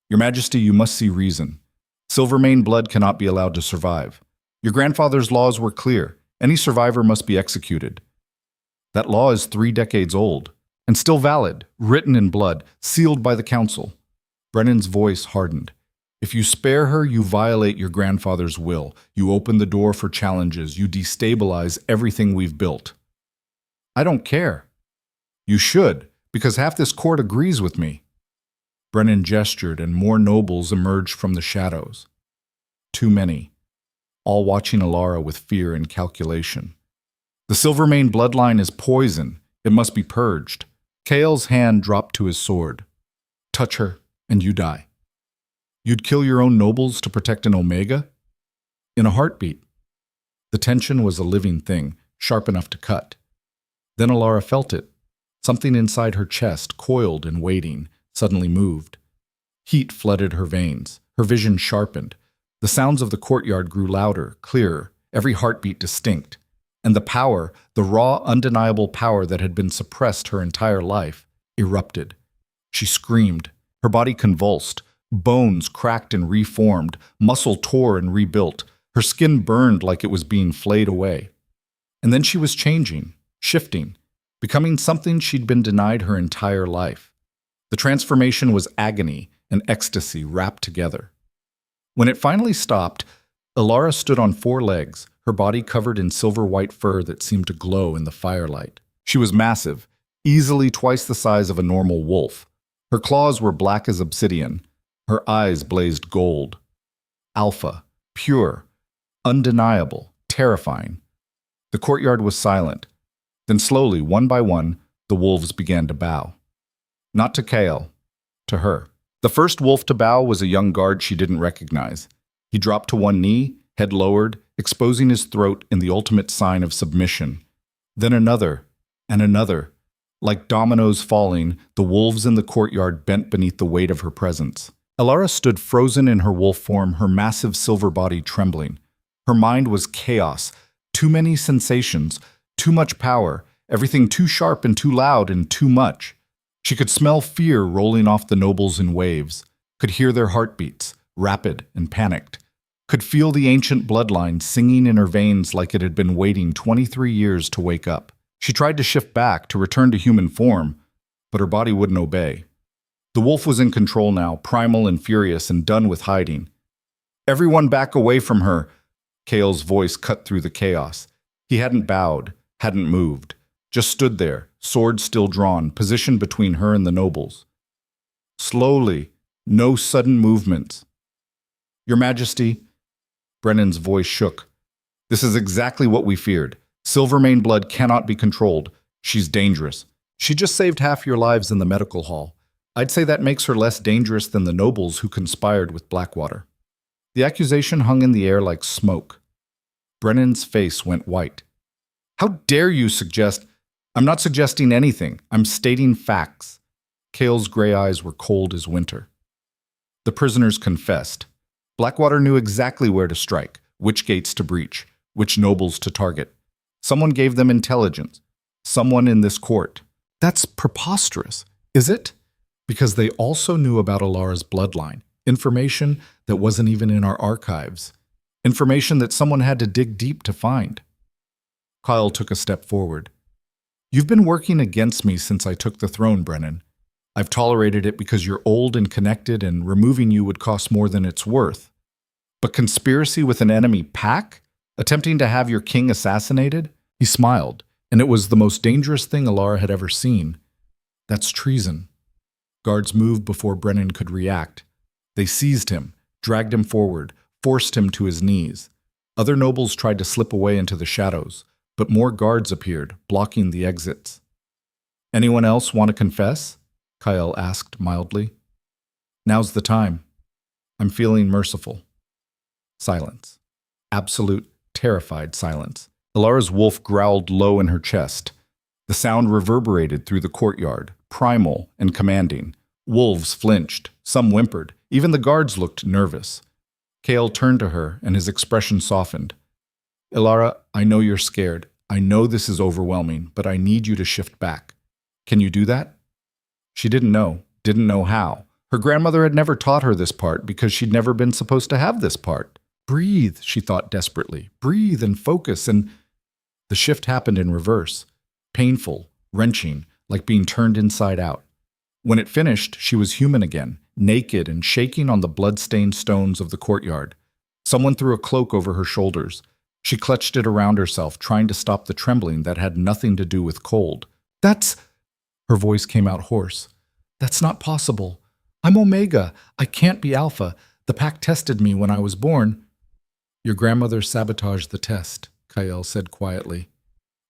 Your Majesty, you must see reason. Silvermane blood cannot be allowed to survive. Your grandfather's laws were clear. Any survivor must be executed. That law is 3 decades old, and still valid, written in blood, sealed by the council. Brennan's voice hardened. If you spare her, you violate your grandfather's will. You open the door for challenges. You destabilize everything we've built. I don't care. You should, because half this court agrees with me. Brennan gestured, and more nobles emerged from the shadows. Too many, all watching Alara with fear and calculation. The Silvermane bloodline is poison. It must be purged. Kael's hand dropped to his sword. Touch her, and you die. You'd kill your own nobles to protect an Omega? In a heartbeat. The tension was a living thing, sharp enough to cut. Then Alara felt it. Something inside her chest, coiled and waiting, suddenly moved. Heat flooded her veins. Her vision sharpened. The sounds of the courtyard grew louder, clearer, every heartbeat distinct. And the power, the raw, undeniable power that had been suppressed her entire life, erupted. She screamed. Her body convulsed. Bones cracked and reformed. Muscle tore and rebuilt. Her skin burned like it was being flayed away. And then she was changing, shifting, becoming something she'd been denied her entire life. The transformation was agony and ecstasy wrapped together. When it finally stopped, Alara stood on 4 legs, her body covered in silver-white fur that seemed to glow in the firelight. She was massive, easily twice the size of a normal wolf. Her claws were black as obsidian. Her eyes blazed gold. Alpha, pure, undeniable, terrifying. The courtyard was silent. Then slowly, one by one, the wolves began to bow. Not to Kael, to her. The first wolf to bow was a young guard she didn't recognize. He dropped to one knee, head lowered, exposing his throat in the ultimate sign of submission. Then another, and another. Like dominoes falling, the wolves in the courtyard bent beneath the weight of her presence. Alara stood frozen in her wolf form, her massive silver body trembling. Her mind was chaos, too many sensations, too much power, everything too sharp and too loud and too much. She could smell fear rolling off the nobles in waves, could hear their heartbeats, rapid and panicked, could feel the ancient bloodline singing in her veins like it had been waiting 23 years to wake up. She tried to shift back, to return to human form, but her body wouldn't obey. The wolf was in control now, primal and furious and done with hiding. Everyone back away from her! Kael's voice cut through the chaos. He hadn't bowed, hadn't moved, just stood there, sword still drawn, positioned between her and the nobles. Slowly, No sudden movements. Your Majesty, Brennan's voice shook. This is exactly what we feared. Silvermane blood cannot be controlled. She's dangerous. She just saved half your lives in the medical hall. I'd say that makes her less dangerous than the nobles who conspired with Blackwater. The accusation hung in the air like smoke. Brennan's face went white. How dare you suggest— I'm not suggesting anything. I'm stating facts. Cale's gray eyes were cold as winter. The prisoners confessed. Blackwater knew exactly where to strike, which gates to breach, which nobles to target. Someone gave them intelligence. Someone in this court. That's preposterous, is it? Because they also knew about Alara's bloodline, information that wasn't even in our archives, information that someone had to dig deep to find. Kyle took a step forward. You've been working against me since I took the throne, Brennan. I've tolerated it because you're old and connected, and removing you would cost more than it's worth. But conspiracy with an enemy pack? Attempting to have your king assassinated? He smiled, and it was the most dangerous thing Alara had ever seen. That's treason. Guards moved before Brennan could react. They seized him, dragged him forward, forced him to his knees. Other nobles tried to slip away into the shadows, but more guards appeared, blocking the exits. Anyone else want to confess? Kyle asked mildly. Now's the time. I'm feeling merciful. Silence. Absolute, terrified silence. Alara's wolf growled low in her chest. The sound reverberated through the courtyard, primal and commanding. Wolves flinched. Some whimpered. Even the guards looked nervous. Kale turned to her, and his expression softened. Alara, I know you're scared. I know this is overwhelming, but I need you to shift back. Can you do that? She didn't know how. Her grandmother had never taught her this part because she'd never been supposed to have this part. Breathe, she thought desperately. Breathe and focus, and the shift happened in reverse. Painful, wrenching, like being turned inside out. When it finished, she was human again, naked and shaking on the blood-stained stones of the courtyard. Someone threw a cloak over her shoulders. She clutched it around herself, trying to stop the trembling that had nothing to do with cold. That's— Her voice came out hoarse. That's not possible. I'm Omega. I can't be Alpha. The pack tested me when I was born. Your grandmother sabotaged the test, Kyle said quietly.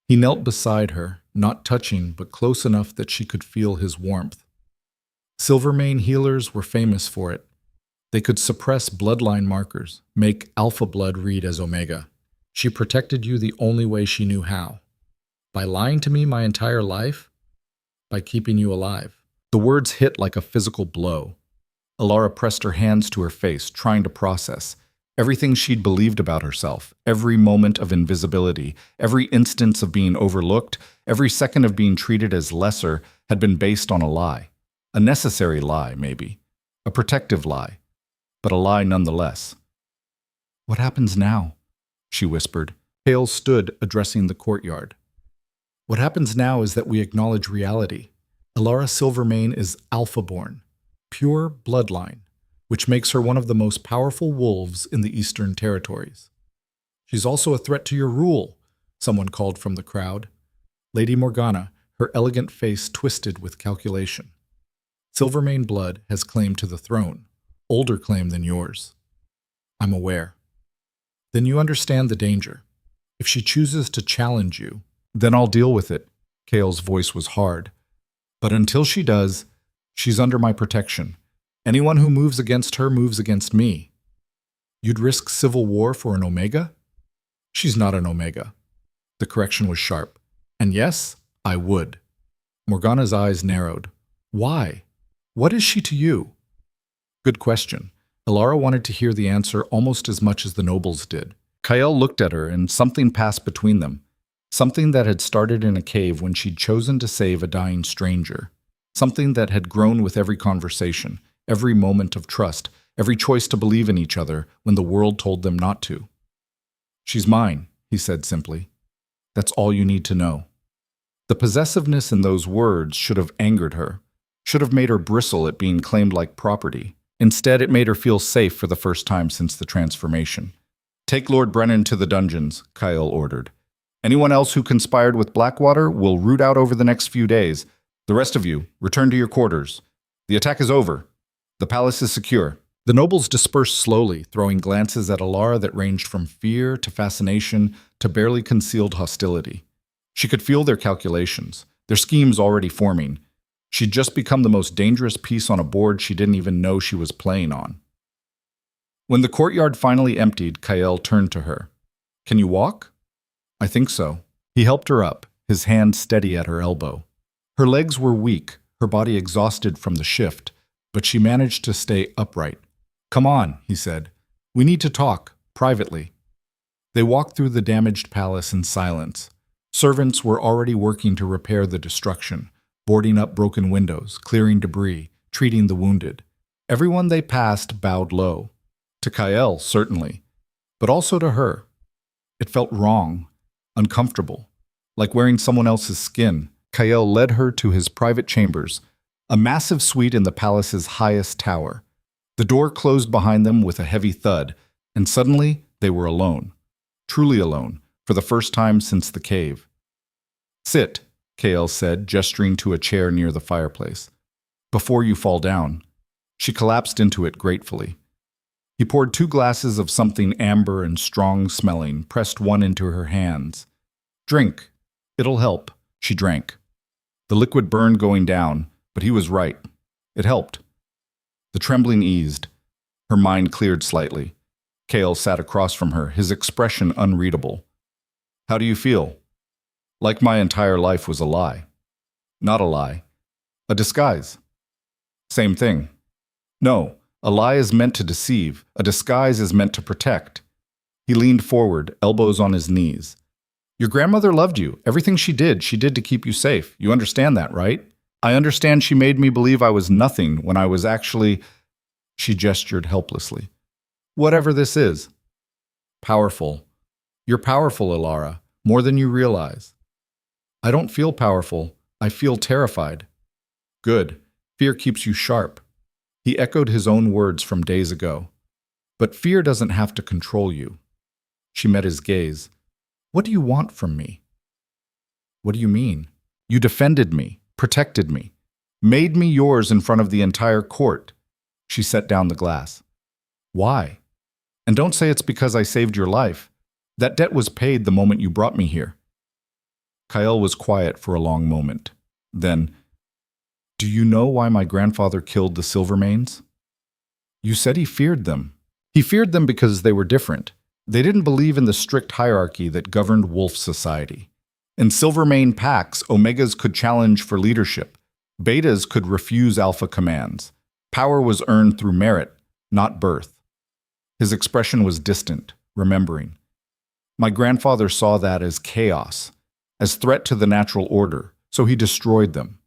He knelt beside her, not touching, but close enough that she could feel his warmth. Silvermane healers were famous for it. They could suppress bloodline markers, make Alpha blood read as Omega. She protected you the only way she knew how. By lying to me my entire life? By keeping you alive. The words hit like a physical blow. Alara pressed her hands to her face, trying to process. Everything she'd believed about herself, every moment of invisibility, every instance of being overlooked, every second of being treated as lesser, had been based on a lie. A necessary lie, maybe. A protective lie. But a lie nonetheless. What happens now? She whispered. Hale stood, addressing the courtyard. What happens now is that we acknowledge reality. Alara Silvermane is Alpha-born, pure bloodline, which makes her one of the most powerful wolves in the Eastern Territories. She's also a threat to your rule, someone called from the crowd. Lady Morgana, her elegant face twisted with calculation. Silvermane blood has claim to the throne, older claim than yours. I'm aware. Then you understand the danger. If she chooses to challenge you, then I'll deal with it. Kale's voice was hard. But until she does, she's under my protection. Anyone who moves against her moves against me. You'd risk civil war for an Omega? She's not an Omega. The correction was sharp. And yes, I would. Morgana's eyes narrowed. Why? What is she to you? Good question. Alara wanted to hear the answer almost as much as the nobles did. Kyle looked at her, and something passed between them. Something that had started in a cave when she'd chosen to save a dying stranger. Something that had grown with every conversation, every moment of trust, every choice to believe in each other when the world told them not to. She's mine, he said simply. That's all you need to know. The possessiveness in those words should have angered her, should have made her bristle at being claimed like property. Instead, it made her feel safe for the first time since the transformation. Take Lord Brennan to the dungeons, Kyle ordered. Anyone else who conspired with Blackwater will root out over the next few days. The rest of you, return to your quarters. The attack is over. The palace is secure. The nobles dispersed slowly, throwing glances at Alara that ranged from fear to fascination to barely concealed hostility. She could feel their calculations, their schemes already forming. She'd just become the most dangerous piece on a board she didn't even know she was playing on. When the courtyard finally emptied, Kael turned to her. "Can you walk?" "I think so." He helped her up, his hand steady at her elbow. Her legs were weak, her body exhausted from the shift, but she managed to stay upright. "Come on," he said. "We need to talk, privately." They walked through the damaged palace in silence. Servants were already working to repair the destruction, boarding up broken windows, clearing debris, treating the wounded. Everyone they passed bowed low. To Kael, certainly, but also to her. It felt wrong, uncomfortable, like wearing someone else's skin. Kael led her to his private chambers, a massive suite in the palace's highest tower. The door closed behind them with a heavy thud, and suddenly they were alone. Truly alone, for the first time since the cave. "Sit," Kael said, gesturing to a chair near the fireplace. "Before you fall down." She collapsed into it gratefully. He poured 2 glasses of something amber and strong-smelling, pressed one into her hands. "Drink. It'll help." She drank. The liquid burned going down, but he was right. It helped. The trembling eased. Her mind cleared slightly. Kael sat across from her, his expression unreadable. "How do you feel?" "Like my entire life was a lie." "Not a lie. A disguise." "Same thing." "No, a lie is meant to deceive. A disguise is meant to protect." He leaned forward, elbows on his knees. "Your grandmother loved you. Everything she did to keep you safe. You understand that, right? I understand she made me believe I was nothing when I was actually—" She gestured helplessly. "Whatever this is." "Powerful. You're powerful, Alara, more than you realize." "I don't feel powerful. I feel terrified." "Good. Fear keeps you sharp." He echoed his own words from days ago. "But fear doesn't have to control you." She met his gaze. "What do you want from me?" "What do you mean?" "You defended me, protected me, made me yours in front of the entire court." She set down the glass. "Why? And don't say it's because I saved your life. That debt was paid the moment you brought me here." Kael was quiet for a long moment. Then, "Do you know why my grandfather killed the Silvermanes?" "You said he feared them." "He feared them because they were different. They didn't believe in the strict hierarchy that governed wolf society. In Silvermane packs, Omegas could challenge for leadership. Betas could refuse alpha commands. Power was earned through merit, not birth." His expression was distant, remembering. "My grandfather saw that as chaos, as threat to the natural order, so he destroyed them."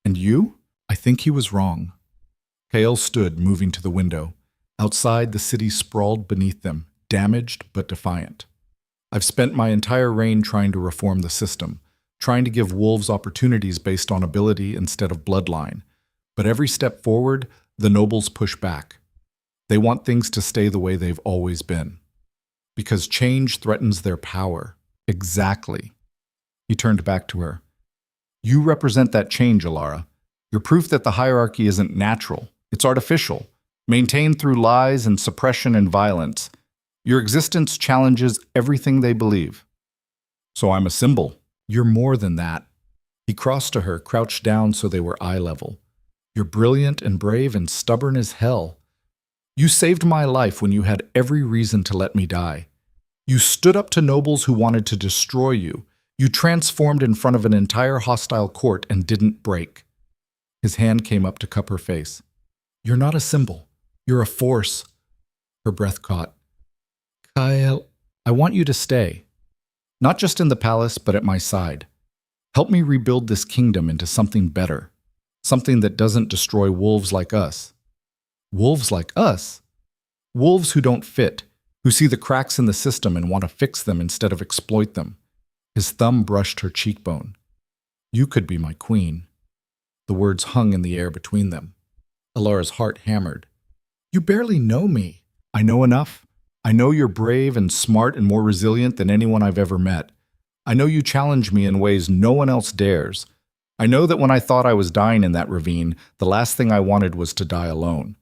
"And you?" "I think he was wrong." Kael stood, moving to the window. Outside, the city sprawled beneath them, damaged but defiant. "I've spent my entire reign trying to reform the system, trying to give wolves opportunities based on ability instead of bloodline. But every step forward, the nobles push back. They want things to stay the way they've always been. Because change threatens their power." "Exactly." He turned back to her. "You represent that change, Alara. You're proof that the hierarchy isn't natural. It's artificial, maintained through lies and suppression and violence. Your existence challenges everything they believe." "So I'm a symbol." "You're more than that." He crossed to her, crouched down so they were eye level. "You're brilliant and brave and stubborn as hell. You saved my life when you had every reason to let me die. You stood up to nobles who wanted to destroy you. You transformed in front of an entire hostile court and didn't break." His hand came up to cup her face. "You're not a symbol. You're a force." Her breath caught. "Kael, I want you to stay. Not just in the palace, but at my side. Help me rebuild this kingdom into something better. Something that doesn't destroy wolves like us." "Wolves like us?" "Wolves who don't fit, who see the cracks in the system and want to fix them instead of exploit them." His thumb brushed her cheekbone. "You could be my queen." The words hung in the air between them. Alara's heart hammered. "You barely know me." "I know enough. I know you're brave and smart and more resilient than anyone I've ever met. I know you challenge me in ways no one else dares. I know that when I thought I was dying in that ravine, the last thing I wanted was to die alone.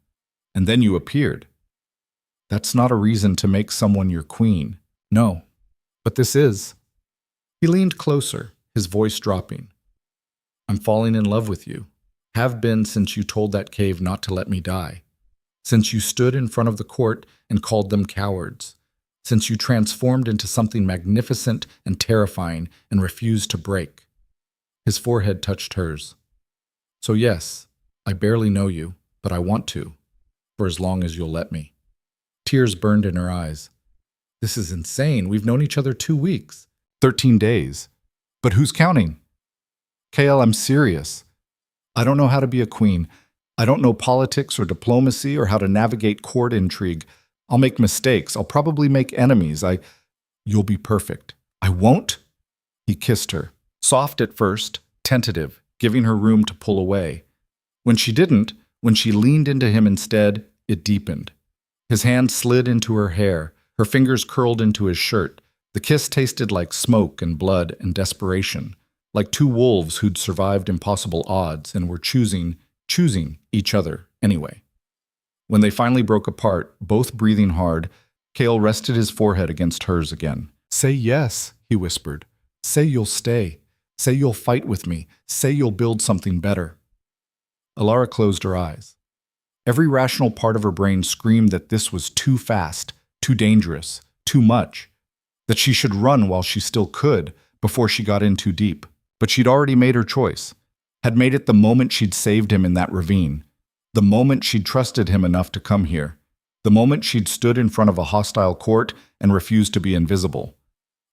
And then you appeared. That's not a reason to make someone your queen. No. But this is. He leaned closer, his voice dropping. I'm falling in love with you. Have been since you told that cave not to let me die. Since you stood in front of the court and called them cowards. Since you transformed into something magnificent and terrifying and refused to break. His forehead touched hers. So yes, I barely know you, but I want to, for as long as you'll let me. Tears burned in her eyes. This is insane. We've known each other 2 weeks. 13 days. But who's counting? Kale, I'm serious. I don't know how to be a queen. I don't know politics or diplomacy or how to navigate court intrigue. I'll make mistakes. I'll probably make enemies. You'll be perfect. I won't? He kissed her, soft at first, tentative, giving her room to pull away. When she didn't, when she leaned into him instead, it deepened. His hand slid into her hair, her fingers curled into his shirt. The kiss tasted like smoke and blood and desperation, like two wolves who'd survived impossible odds and were choosing each other anyway. When they finally broke apart, both breathing hard, Kale rested his forehead against hers again. Say yes, he whispered. Say you'll stay. Say you'll fight with me. Say you'll build something better. Alara closed her eyes. Every rational part of her brain screamed that this was too fast, too dangerous, too much, that she should run while she still could before she got in too deep. But she'd already made her choice, had made it the moment she'd saved him in that ravine, the moment she'd trusted him enough to come here, the moment she'd stood in front of a hostile court and refused to be invisible.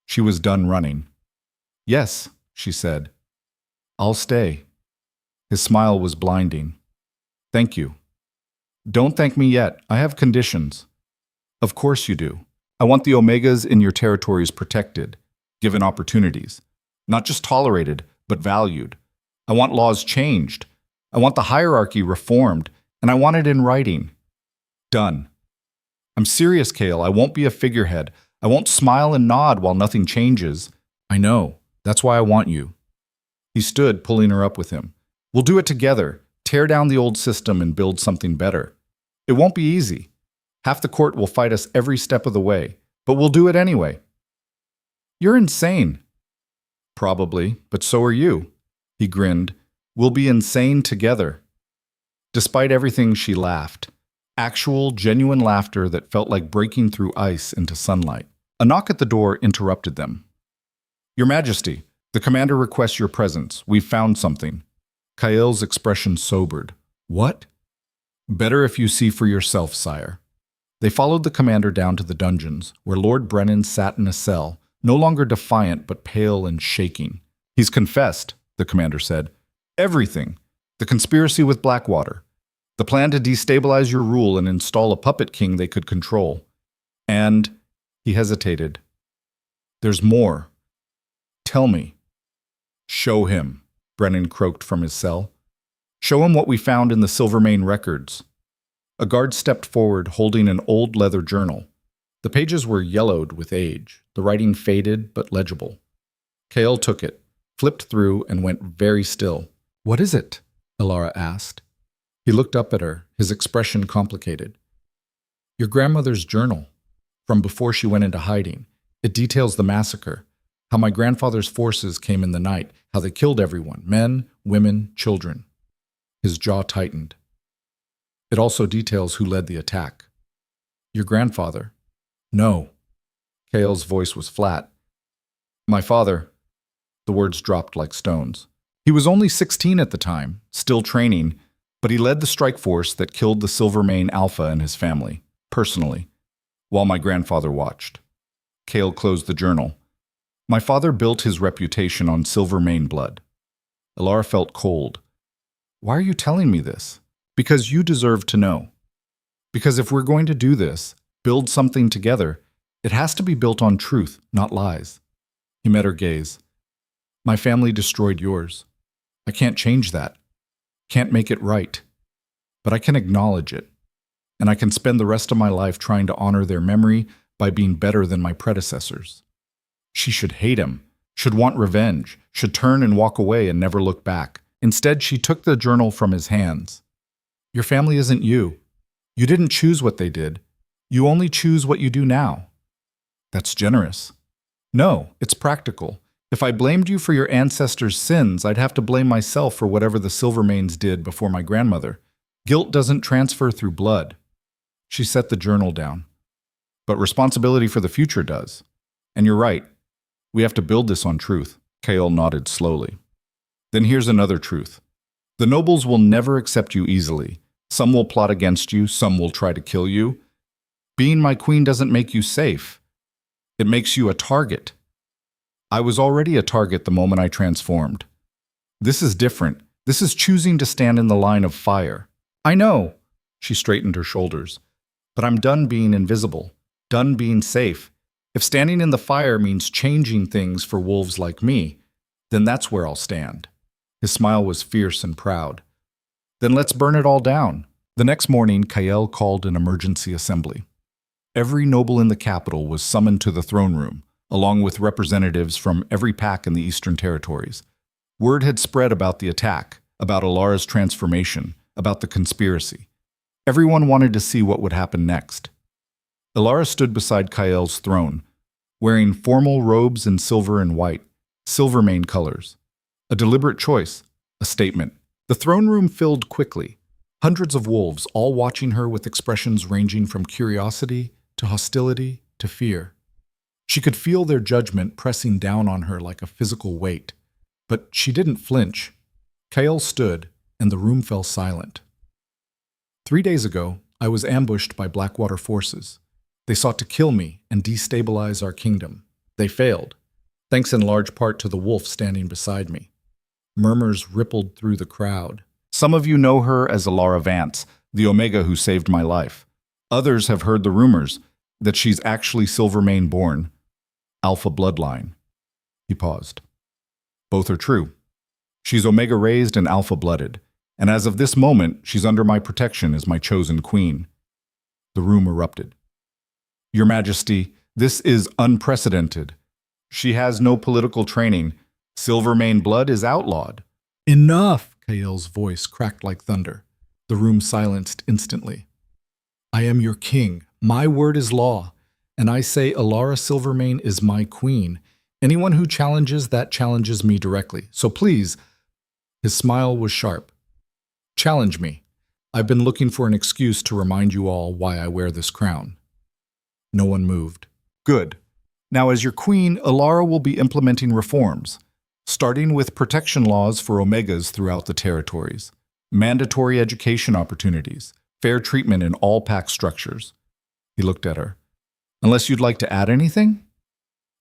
She was done running. Yes, she said. I'll stay. His smile was blinding. Thank you. Don't thank me yet. I have conditions. Of course you do. I want the Omegas in your territories protected, given opportunities. Not just tolerated, but valued. I want laws changed. I want the hierarchy reformed, and I want it in writing. Done. I'm serious, Kale. I won't be a figurehead. I won't smile and nod while nothing changes. I know. That's why I want you. He stood, pulling her up with him. We'll do it together. Tear down the old system and build something better. It won't be easy. Half the court will fight us every step of the way, but we'll do it anyway. You're insane. Probably, but so are you. He grinned. We'll be insane together. Despite everything, she laughed. Actual, genuine laughter that felt like breaking through ice into sunlight. A knock at the door interrupted them. Your Majesty, the commander requests your presence. We've found something. Kael's expression sobered. What? Better if you see for yourself, sire. They followed the commander down to the dungeons, where Lord Brennan sat in a cell, no longer defiant but pale and shaking. He's confessed, the commander said. Everything. The conspiracy with Blackwater. The plan to destabilize your rule and install a puppet king they could control. And, he hesitated. There's more. Tell me. Show him, Brennan croaked from his cell. Show him what we found in the Silvermane records. A guard stepped forward, holding an old leather journal. The pages were yellowed with age, the writing faded but legible. Kale took it, flipped through, and went very still. What is it? Alara asked. He looked up at her, his expression complicated. Your grandmother's journal, from before she went into hiding. It details the massacre, how my grandfather's forces came in the night, how they killed everyone, men, women, children. His jaw tightened. It also details who led the attack. Your grandfather? No. Kale's voice was flat. My father. The words dropped like stones. He was only 16 at the time, still training, but he led the strike force that killed the Silvermane Alpha and his family, personally, while my grandfather watched. Kale closed the journal. My father built his reputation on Silvermane blood. Alara felt cold. Why are you telling me this? Because you deserve to know. Because if we're going to do this, build something together, it has to be built on truth, not lies. He met her gaze. My family destroyed yours. I can't change that. Can't make it right. But I can acknowledge it. And I can spend the rest of my life trying to honor their memory by being better than my predecessors. She should hate him, should want revenge, should turn and walk away and never look back. Instead, she took the journal from his hands. Your family isn't you. You didn't choose what they did. You only choose what you do now. That's generous. No, it's practical. If I blamed you for your ancestors' sins, I'd have to blame myself for whatever the Silvermanes did before my grandmother. Guilt doesn't transfer through blood. She set the journal down. But responsibility for the future does. And you're right. We have to build this on truth. Kael nodded slowly. Then here's another truth. The nobles will never accept you easily. Some will plot against you, some will try to kill you. Being my queen doesn't make you safe. It makes you a target. I was already a target the moment I transformed. This is different. This is choosing to stand in the line of fire. I know. She straightened her shoulders. But I'm done being invisible. Done being safe. If standing in the fire means changing things for wolves like me, then that's where I'll stand. His smile was fierce and proud. Then let's burn it all down. The next morning, Kael called an emergency assembly. Every noble in the capital was summoned to the throne room, along with representatives from every pack in the Eastern Territories. Word had spread about the attack, about Alara's transformation, about the conspiracy. Everyone wanted to see what would happen next. Alara stood beside Kael's throne, wearing formal robes in silver and white, Silvermane colors. A deliberate choice, a statement. The throne room filled quickly. Hundreds of wolves, all watching her with expressions ranging from curiosity to hostility to fear. She could feel their judgment pressing down on her like a physical weight. But she didn't flinch. Kael stood, and the room fell silent. 3 days ago, I was ambushed by Blackwater forces. They sought to kill me and destabilize our kingdom. They failed, thanks in large part to the wolf standing beside me. Murmurs rippled through the crowd. Some of you know her as Alara Vance, the Omega who saved my life. Others have heard the rumors that she's actually Silvermane born, Alpha bloodline. He paused. Both are true. She's Omega raised and Alpha blooded, and as of this moment, she's under my protection as my chosen queen. The room erupted. Your Majesty, this is unprecedented. She has no political training. Silvermane blood is outlawed. Enough! Kael's voice cracked like thunder. The room silenced instantly. I am your king. My word is law. And I say Alara Silvermane is my queen. Anyone who challenges that challenges me directly. So please, his smile was sharp. Challenge me. I've been looking for an excuse to remind you all why I wear this crown. No one moved. Good. Now as your queen, Alara will be implementing reforms, starting with protection laws for Omegas throughout the territories, mandatory education opportunities, fair treatment in all pack structures. He looked at her. Unless you'd like to add anything?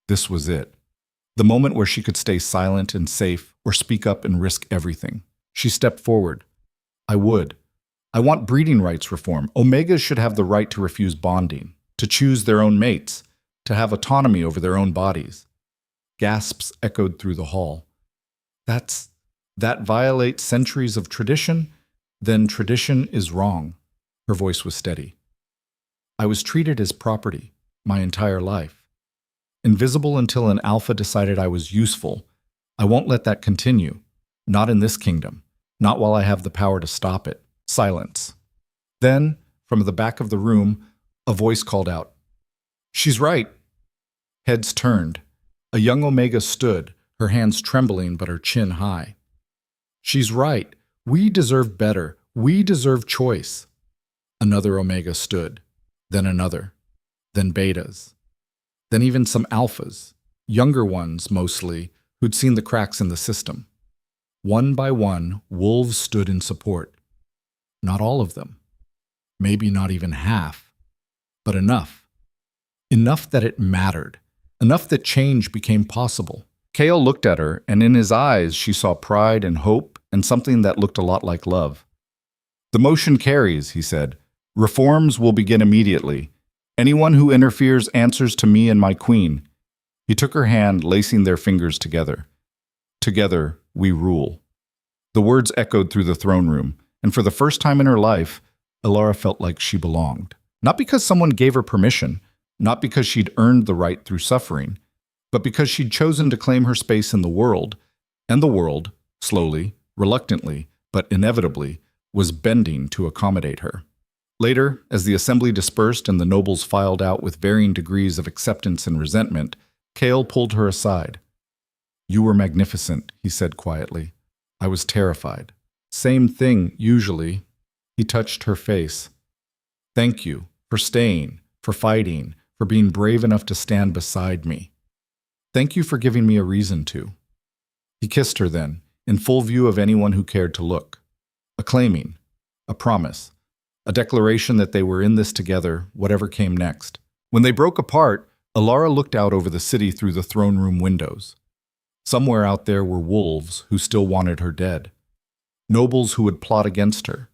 This was it. The moment where she could stay silent and safe or speak up and risk everything. She stepped forward. I would. I want breeding rights reform. Omegas should have the right to refuse bonding, to choose their own mates, to have autonomy over their own bodies. Gasps echoed through the hall. That violates centuries of tradition? Then tradition is wrong. Her voice was steady. I was treated as property my entire life. Invisible until an alpha decided I was useful. I won't let that continue. Not in this kingdom. Not while I have the power to stop it. Silence. Then, from the back of the room, a voice called out. She's right. Heads turned. A young Omega stood, her hands trembling but her chin high. She's right. We deserve better. We deserve choice. Another Omega stood. Then another. Then betas. Then even some alphas, younger ones mostly, who'd seen the cracks in the system. One by one, wolves stood in support. Not all of them. Maybe not even half. But enough. Enough that it mattered. Enough that change became possible. Kael looked at her, and in his eyes she saw pride and hope and something that looked a lot like love. The motion carries, he said. Reforms will begin immediately. Anyone who interferes answers to me and my queen. He took her hand, lacing their fingers together. Together, we rule. The words echoed through the throne room, and for the first time in her life, Alara felt like she belonged. Not because someone gave her permission, not because she'd earned the right through suffering, but because she'd chosen to claim her space in the world, and the world, slowly, reluctantly, but inevitably, was bending to accommodate her. Later, as the assembly dispersed and the nobles filed out with varying degrees of acceptance and resentment, Kale pulled her aside. "You were magnificent," he said quietly. "I was terrified." "Same thing, usually." He touched her face. "Thank you for staying, for fighting, for being brave enough to stand beside me. Thank you for giving me a reason to." He kissed her then, in full view of anyone who cared to look. A claiming, a promise, a declaration that they were in this together, whatever came next. When they broke apart, Alara looked out over the city through the throne room windows. Somewhere out there were wolves who still wanted her dead. Nobles who would plot against her.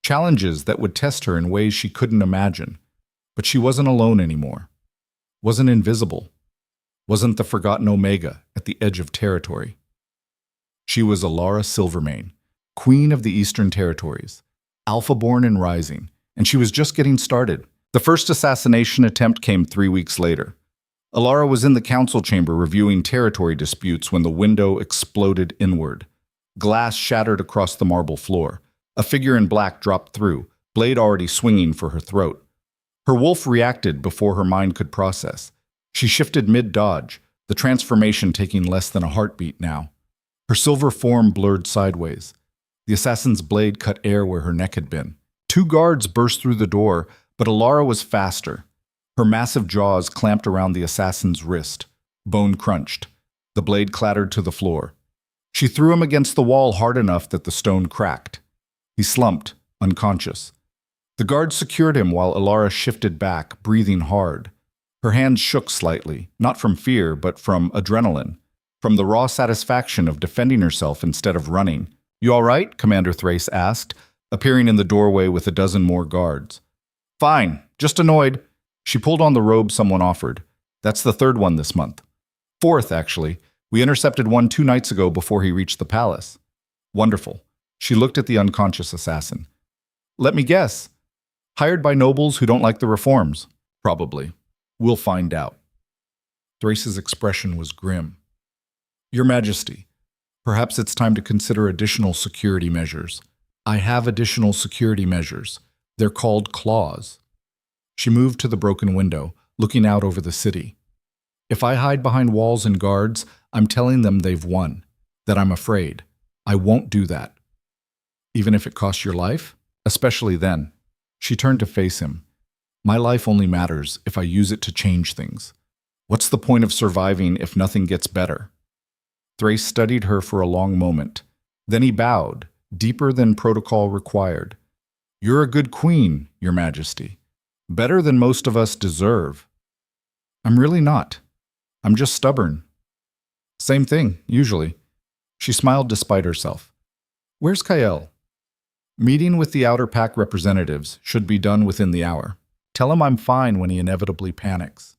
Challenges that would test her in ways she couldn't imagine. But she wasn't alone anymore. Wasn't invisible. Wasn't the forgotten Omega at the edge of territory. She was Alara Silvermane, Queen of the Eastern Territories, Alpha-born and rising, and she was just getting started. The first assassination attempt came 3 weeks later. Alara was in the council chamber reviewing territory disputes when the window exploded inward. Glass shattered across the marble floor. A figure in black dropped through, blade already swinging for her throat. Her wolf reacted before her mind could process. She shifted mid-dodge, the transformation taking less than a heartbeat now. Her silver form blurred sideways. The assassin's blade cut air where her neck had been. 2 guards burst through the door, but Alara was faster. Her massive jaws clamped around the assassin's wrist. Bone crunched. The blade clattered to the floor. She threw him against the wall hard enough that the stone cracked. He slumped, unconscious. The guard secured him while Alara shifted back, breathing hard. Her hands shook slightly, not from fear, but from adrenaline, from the raw satisfaction of defending herself instead of running. "You all right?" Commander Thrace asked, appearing in the doorway with a dozen more guards. "Fine, just annoyed." She pulled on the robe someone offered. "That's the 3rd one this month. 4th, actually. We intercepted one 2 nights ago before he reached the palace." "Wonderful." She looked at the unconscious assassin. "Let me guess. Hired by nobles who don't like the reforms?" "Probably. We'll find out." Thrace's expression was grim. "Your Majesty, perhaps it's time to consider additional security measures." "I have additional security measures. They're called claws." She moved to the broken window, looking out over the city. "If I hide behind walls and guards, I'm telling them they've won, that I'm afraid. I won't do that." "Even if it costs your life?" "Especially then." She turned to face him. "My life only matters if I use it to change things. What's the point of surviving if nothing gets better?" Thrace studied her for a long moment. Then he bowed, deeper than protocol required. "You're a good queen, Your Majesty. Better than most of us deserve." "I'm really not. I'm just stubborn." "Same thing, usually." She smiled despite herself. "Where's Kael?" "Meeting with the Outer Pack representatives should be done within the hour. Tell him I'm fine when he inevitably panics."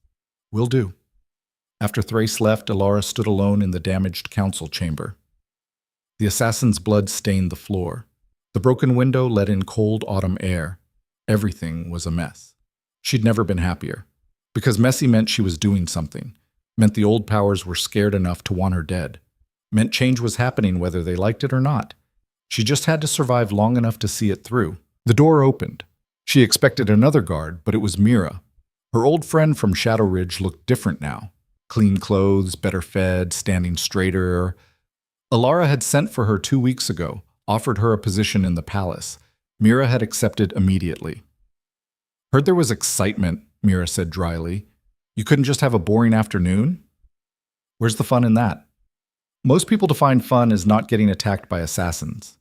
"Will do." After Thrace left, Alara stood alone in the damaged council chamber. The assassin's blood stained the floor. The broken window let in cold autumn air. Everything was a mess. She'd never been happier. Because messy meant she was doing something. Meant the old powers were scared enough to want her dead. Meant change was happening whether they liked it or not. She just had to survive long enough to see it through. The door opened. She expected another guard, but it was Mira. Her old friend from Shadow Ridge looked different now. Clean clothes, better fed, standing straighter. Alara had sent for her 2 weeks ago, offered her a position in the palace. Mira had accepted immediately. "Heard there was excitement," Mira said dryly. "You couldn't just have a boring afternoon?" "Where's the fun in that?" "Most people define fun as not getting attacked by assassins."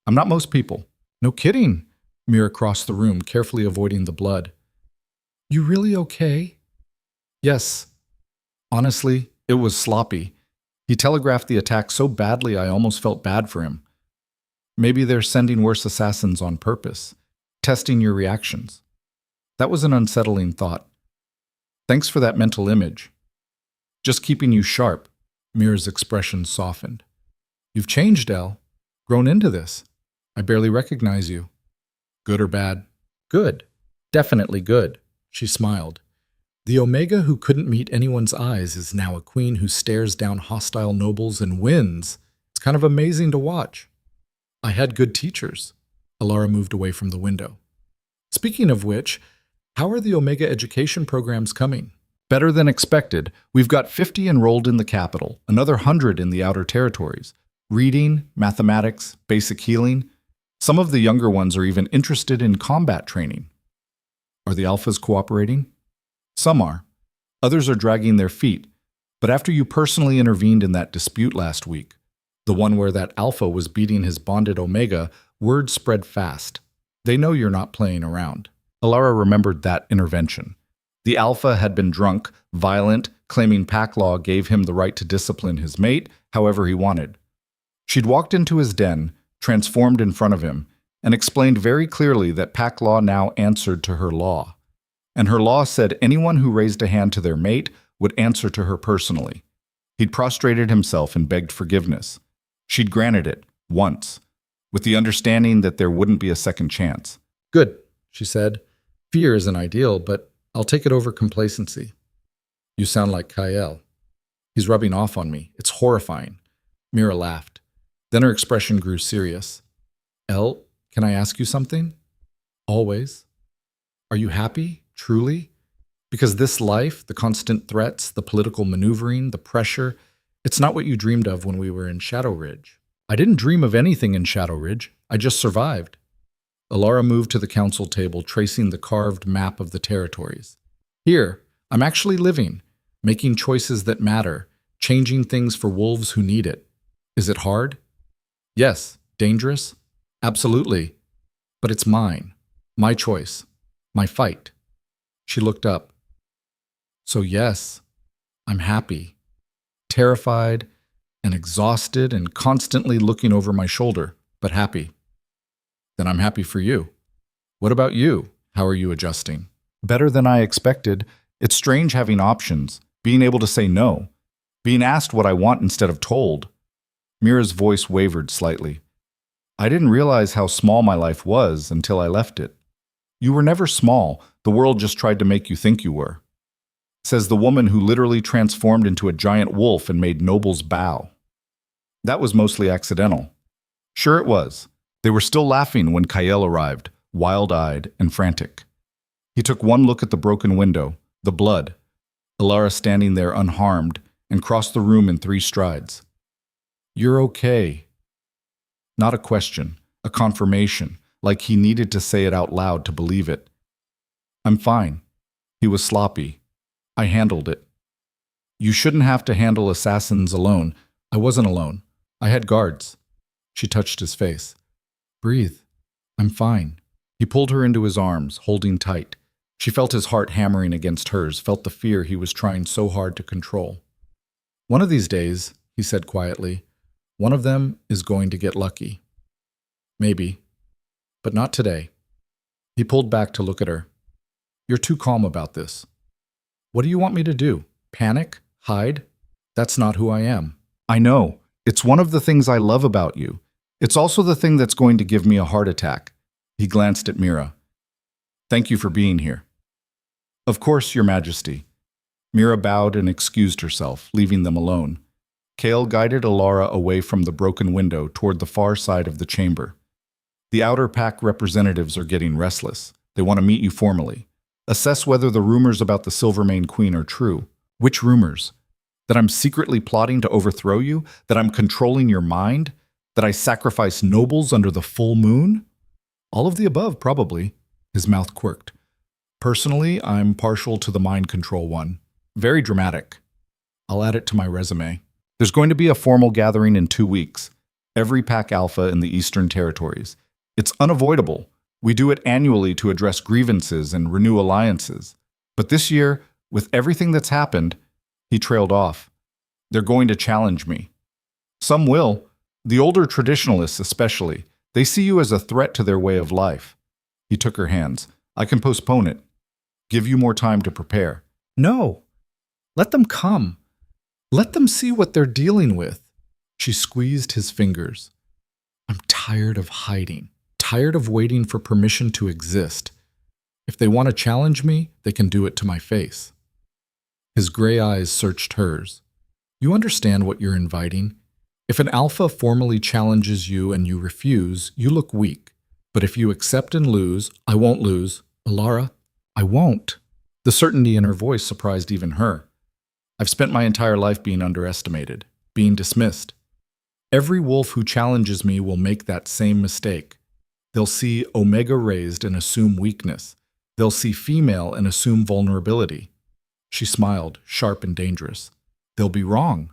"I'm not most people." "No kidding." Mira crossed the room, carefully avoiding the blood. "You really okay?" "Yes. Honestly, it was sloppy. He telegraphed the attack so badly I almost felt bad for him. Maybe they're sending worse assassins on purpose, testing your reactions." That was an unsettling thought. "Thanks for that mental image." "Just keeping you sharp." Mira's expression softened. "You've changed, Elle. Grown into this. I barely recognize you." "Good or bad?" "Good. Definitely good." She smiled. "The Omega who couldn't meet anyone's eyes is now a queen who stares down hostile nobles and wins. It's kind of amazing to watch." "I had good teachers." Alara moved away from the window. Speaking of which, how are the Omega education programs coming? Better than expected. We've got 50 enrolled in the capital, another 100 in the outer territories. Reading, mathematics, basic healing. Some of the younger ones are even interested in combat training. Are the alphas cooperating? Some are. Others are dragging their feet. But after you personally intervened in that dispute last week, the one where that alpha was beating his bonded Omega, word spread fast. They know you're not playing around. Alara remembered that intervention. The alpha had been drunk, violent, claiming pack law gave him the right to discipline his mate however he wanted. She'd walked into his den, transformed in front of him, and explained very clearly that pack law now answered to her law. And her law said anyone who raised a hand to their mate would answer to her personally. He'd prostrated himself and begged forgiveness. She'd granted it, once, with the understanding that there wouldn't be a second chance. Good, she said. Fear isn't ideal, but I'll take it over complacency. You sound like Kyle. He's rubbing off on me. It's horrifying. Mira laughed. Then her expression grew serious. Elle, can I ask you something? Always. Are you happy, truly? Because this life, the constant threats, the political maneuvering, the pressure, it's not what you dreamed of when we were in Shadow Ridge. I didn't dream of anything in Shadow Ridge. I just survived. Alara moved to the council table, tracing the carved map of the territories. Here, I'm actually living, making choices that matter, changing things for wolves who need it. Is it hard? Yes. Dangerous? Absolutely. But it's mine. My choice. My fight. She looked up. So yes, I'm happy. Terrified and exhausted and constantly looking over my shoulder, but happy. Then I'm happy for you. What about you? How are you adjusting? Better than I expected. It's strange having options, being able to say no, being asked what I want instead of told. Mira's voice wavered slightly. I didn't realize how small my life was until I left it. You were never small. The world just tried to make you think you were. Says the woman who literally transformed into a giant wolf and made nobles bow. That was mostly accidental. Sure it was. They were still laughing when Kyle arrived, wild-eyed and frantic. He took one look at the broken window, the blood, Alara standing there unharmed, and crossed the room in 3 strides. You're okay. Not a question, a confirmation, like he needed to say it out loud to believe it. I'm fine. He was sloppy. I handled it. You shouldn't have to handle assassins alone. I wasn't alone. I had guards. She touched his face. Breathe. I'm fine. He pulled her into his arms, holding tight. She felt his heart hammering against hers, felt the fear he was trying so hard to control. One of these days, he said quietly, one of them is going to get lucky. Maybe. But not today. He pulled back to look at her. You're too calm about this. What do you want me to do? Panic? Hide? That's not who I am. I know. It's one of the things I love about you. It's also the thing that's going to give me a heart attack. He glanced at Mira. Thank you for being here. Of course, Your Majesty. Mira bowed and excused herself, leaving them alone. Kale guided Alara away from the broken window toward the far side of the chamber. The outer pack representatives are getting restless. They want to meet you formally. Assess whether the rumors about the Silvermane Queen are true. Which rumors? That I'm secretly plotting to overthrow you? That I'm controlling your mind? That I sacrifice nobles under the full moon? All of the above, probably. His mouth quirked. Personally, I'm partial to the mind control one. Very dramatic. I'll add it to my resume. There's going to be a formal gathering in 2 weeks. Every pack alpha in the Eastern Territories. It's unavoidable. We do it annually to address grievances and renew alliances. But this year, with everything that's happened, he trailed off. They're going to challenge me. Some will. The older traditionalists especially. They see you as a threat to their way of life. He took her hands. I can postpone it. Give you more time to prepare. No. Let them come. Let them see what they're dealing with. She squeezed his fingers. I'm tired of hiding. Tired of waiting for permission to exist. If they want to challenge me, they can do it to my face. His gray eyes searched hers. You understand what you're inviting? If an alpha formally challenges you and you refuse, you look weak. But if you accept and lose, I won't lose. Alara, I won't. The certainty in her voice surprised even her. I've spent my entire life being underestimated, being dismissed. Every wolf who challenges me will make that same mistake. They'll see omega raised and assume weakness. They'll see female and assume vulnerability. She smiled, sharp and dangerous. They'll be wrong.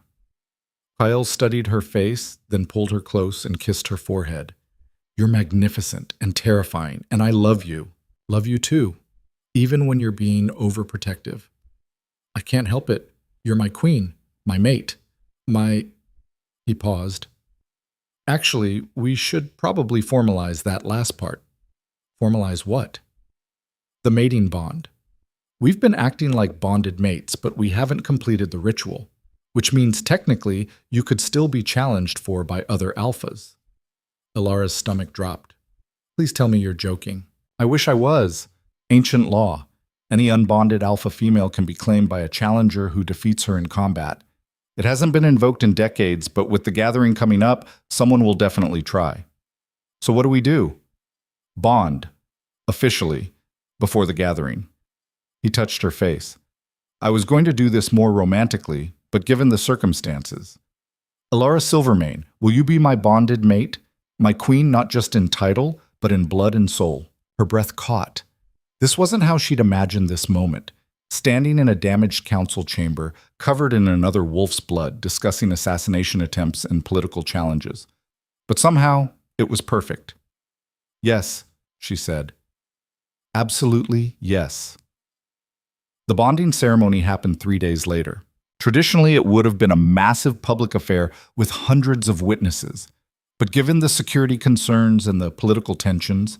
Kyle studied her face, then pulled her close and kissed her forehead. You're magnificent and terrifying, and I love you. Love you too, even when you're being overprotective. I can't help it. You're my queen, my mate, my... He paused. Actually, we should probably formalize that last part. Formalize what? The mating bond. We've been acting like bonded mates, but we haven't completed the ritual, which means technically you could still be challenged for by other alphas. Alara's stomach dropped. Please tell me you're joking. I wish I was. Ancient law. Any unbonded alpha female can be claimed by a challenger who defeats her in combat. It hasn't been invoked in decades, but with the gathering coming up, someone will definitely try. So what do we do? Bond. Officially. Before the gathering. He touched her face. I was going to do this more romantically, but given the circumstances. Alara Silvermane, will you be my bonded mate? My queen not just in title, but in blood and soul. Her breath caught. This wasn't how she'd imagined this moment. Standing in a damaged council chamber, covered in another wolf's blood, discussing assassination attempts and political challenges. But somehow, it was perfect. Yes, she said. Absolutely yes. The bonding ceremony happened 3 days later. Traditionally, it would have been a massive public affair with hundreds of witnesses. But given the security concerns and the political tensions,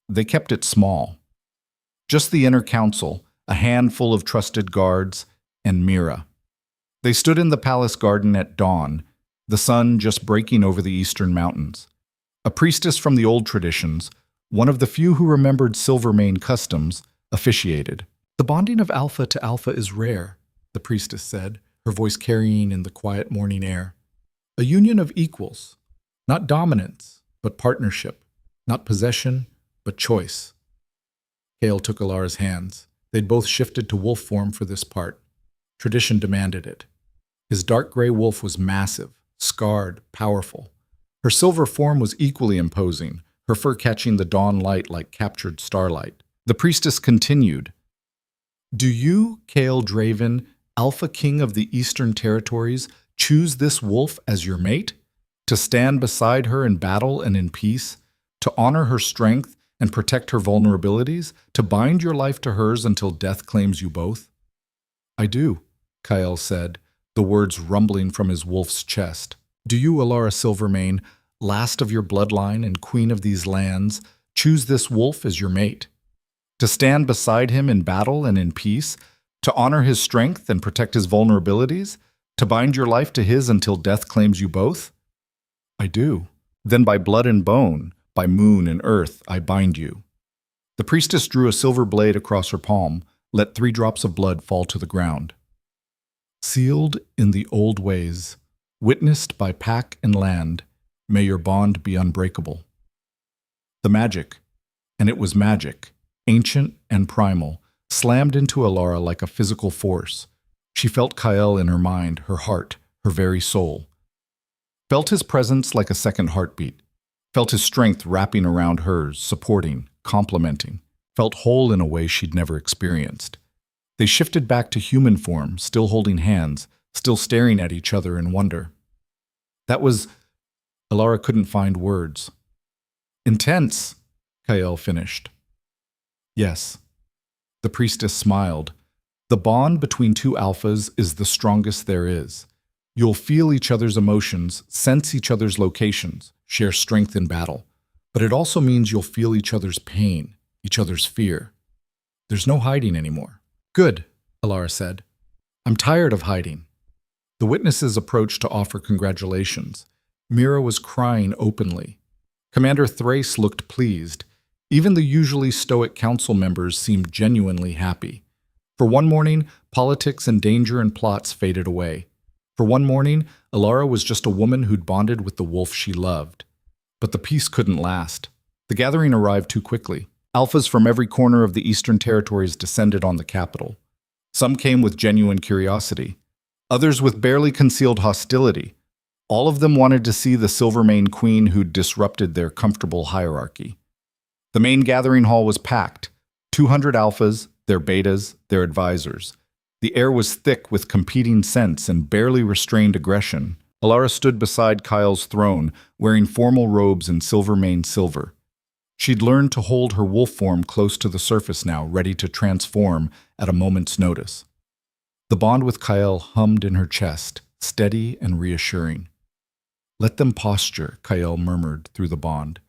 they kept it small. Just the inner council, a handful of trusted guards, and Mira. They stood in the palace garden at dawn, the sun just breaking over the eastern mountains. A priestess from the old traditions, one of the few who remembered Silvermane customs, officiated. The bonding of alpha to alpha is rare, the priestess said, her voice carrying in the quiet morning air. A union of equals, not dominance, but partnership, not possession, but choice. Kale took Alara's hands. They'd both shifted to wolf form for this part. Tradition demanded it. His dark gray wolf was massive, scarred, powerful. Her silver form was equally imposing, her fur catching the dawn light like captured starlight. The priestess continued. Do you, Kale Draven, Alpha King of the Eastern Territories, choose this wolf as your mate? To stand beside her in battle and in peace? To honor her strength and protect her vulnerabilities? To bind your life to hers until death claims you both? I do, Kyle said, the words rumbling from his wolf's chest. Do you, Alara Silvermane, last of your bloodline and queen of these lands, choose this wolf as your mate? To stand beside him in battle and in peace? To honor his strength and protect his vulnerabilities? To bind your life to his until death claims you both? I do. Then by blood and bone, by moon and earth, I bind you. The priestess drew a silver blade across her palm, let 3 drops of blood fall to the ground. Sealed in the old ways, witnessed by pack and land, may your bond be unbreakable. The magic, and it was magic, ancient and primal, slammed into Alara like a physical force. She felt Kyle in her mind, her heart, her very soul. Felt his presence like a second heartbeat. Felt his strength wrapping around hers, supporting, complementing. Felt whole in a way she'd never experienced. They shifted back to human form, still holding hands, still staring at each other in wonder. That was... Alara couldn't find words. Intense, Kyle finished. Yes. The priestess smiled. The bond between 2 alphas is the strongest there is. You'll feel each other's emotions, sense each other's locations, share strength in battle. But it also means you'll feel each other's pain, each other's fear. There's no hiding anymore. Good, Alara said. I'm tired of hiding. The witnesses approached to offer congratulations. Mira was crying openly. Commander Thrace looked pleased. Even the usually stoic council members seemed genuinely happy. For one morning, politics and danger and plots faded away. For one morning, Alara was just a woman who'd bonded with the wolf she loved. But the peace couldn't last. The gathering arrived too quickly. Alphas from every corner of the Eastern Territories descended on the capital. Some came with genuine curiosity, others with barely concealed hostility. All of them wanted to see the Silvermane Queen who'd disrupted their comfortable hierarchy. The main gathering hall was packed. 200 alphas, their betas, their advisors. The air was thick with competing scents and barely restrained aggression. Alara stood beside Kyle's throne, wearing formal robes in Silvermane silver. She'd learned to hold her wolf form close to the surface now, ready to transform at a moment's notice. The bond with Kyle hummed in her chest, steady and reassuring. "Let them posture," Kyle murmured through the bond.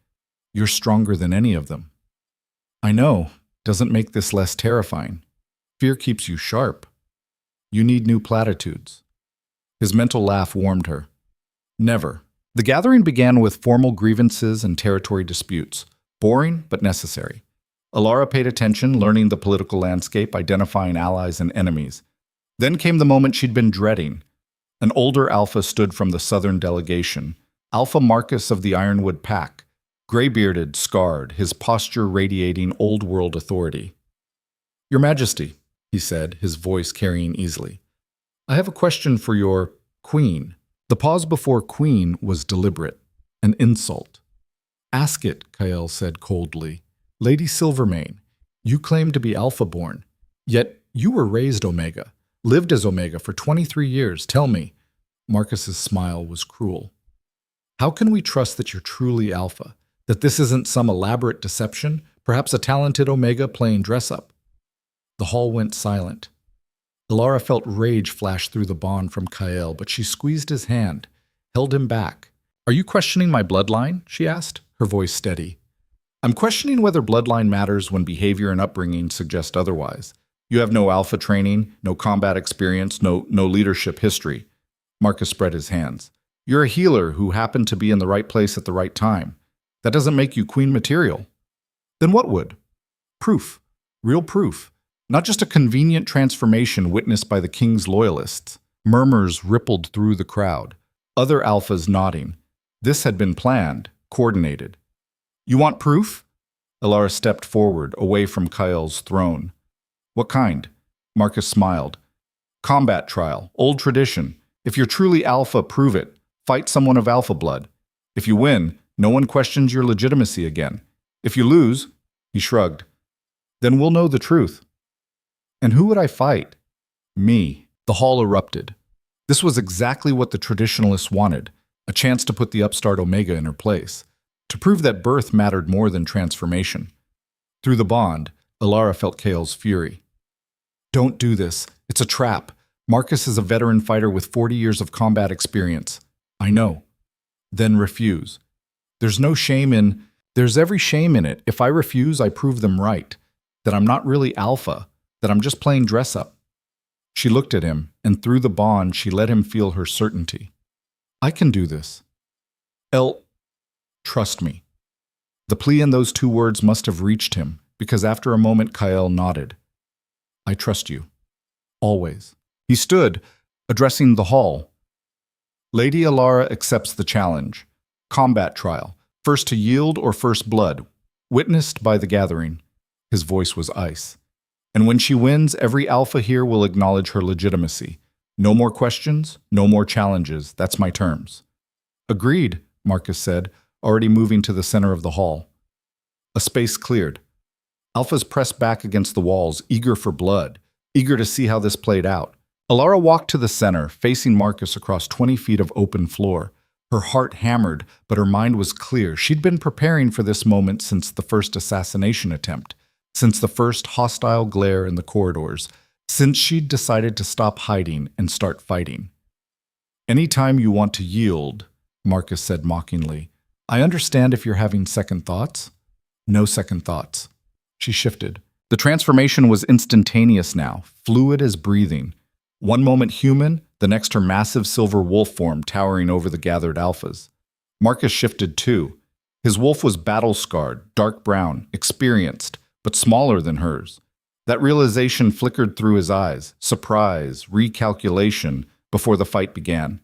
"You're stronger than any of them." "I know. Doesn't make this less terrifying. Fear keeps you sharp. You need new platitudes." His mental laugh warmed her. "Never." The gathering began with formal grievances and territory disputes. Boring, but necessary. Alara paid attention, learning the political landscape, identifying allies and enemies. Then came the moment she'd been dreading. An older alpha stood from the southern delegation, Alpha Marcus of the Ironwood Pack, gray-bearded, scarred, his posture radiating old-world authority. "Your Majesty," he said, his voice carrying easily, "I have a question for your queen." The pause before queen was deliberate, an insult. "Ask it," Kyle said coldly. "Lady Silvermane, you claim to be Alpha-born, yet you were raised Omega, lived as Omega for 23 years. Tell me." Marcus's smile was cruel. "How can we trust that you're truly Alpha, that this isn't some elaborate deception, perhaps a talented Omega playing dress-up?" The hall went silent. Alara felt rage flash through the bond from Kyle, but she squeezed his hand, held him back. "Are you questioning my bloodline?" she asked, her voice steady. "I'm questioning whether bloodline matters when behavior and upbringing suggest otherwise. You have no alpha training, no combat experience, no leadership history." Marcus spread his hands. "You're a healer who happened to be in the right place at the right time. That doesn't make you queen material." "Then what would?" "Proof. Real proof. Not just a convenient transformation witnessed by the king's loyalists." Murmurs rippled through the crowd. Other alphas nodding. This had been planned, coordinated. "You want proof?" Alara stepped forward, away from Kyle's throne. "What kind?" Marcus smiled. "Combat trial, old tradition. If you're truly alpha, prove it. Fight someone of alpha blood. If you win, no one questions your legitimacy again. If you lose," he shrugged, "then we'll know the truth." "And who would I fight?" "Me." The hall erupted. This was exactly what the traditionalists wanted, a chance to put the upstart Omega in her place, to prove that birth mattered more than transformation. Through the bond, Alara felt Kale's fury. "Don't do this. It's a trap. Marcus is a veteran fighter with 40 years of combat experience." "I know." "Then refuse." There's every shame in it. If I refuse, I prove them right. That I'm not really alpha. That I'm just playing dress-up." She looked at him, and through the bond, she let him feel her certainty. "I can do this. Trust me." The plea in those two words must have reached him, because after a moment Kyle nodded. "I trust you. Always." He stood, addressing the hall. "Lady Alara accepts the challenge. Combat trial. First to yield or first blood. Witnessed by the gathering." His voice was ice. "And when she wins, every alpha here will acknowledge her legitimacy. No more questions, no more challenges. That's my terms." "Agreed," Marcus said, already moving to the center of the hall. A space cleared. Alphas pressed back against the walls, eager for blood, eager to see how this played out. Alara walked to the center, facing Marcus across 20 feet of open floor. Her heart hammered, but her mind was clear. She'd been preparing for this moment since the first assassination attempt, since the first hostile glare in the corridors, since she'd decided to stop hiding and start fighting. "Anytime you want to yield," Marcus said mockingly. "I understand if you're having second thoughts." "No second thoughts." She shifted. The transformation was instantaneous now, fluid as breathing. One moment human, the next her massive silver wolf form towering over the gathered alphas. Marcus shifted too. His wolf was battle-scarred, dark brown, experienced, but smaller than hers. That realization flickered through his eyes, surprise, recalculation, before the fight began.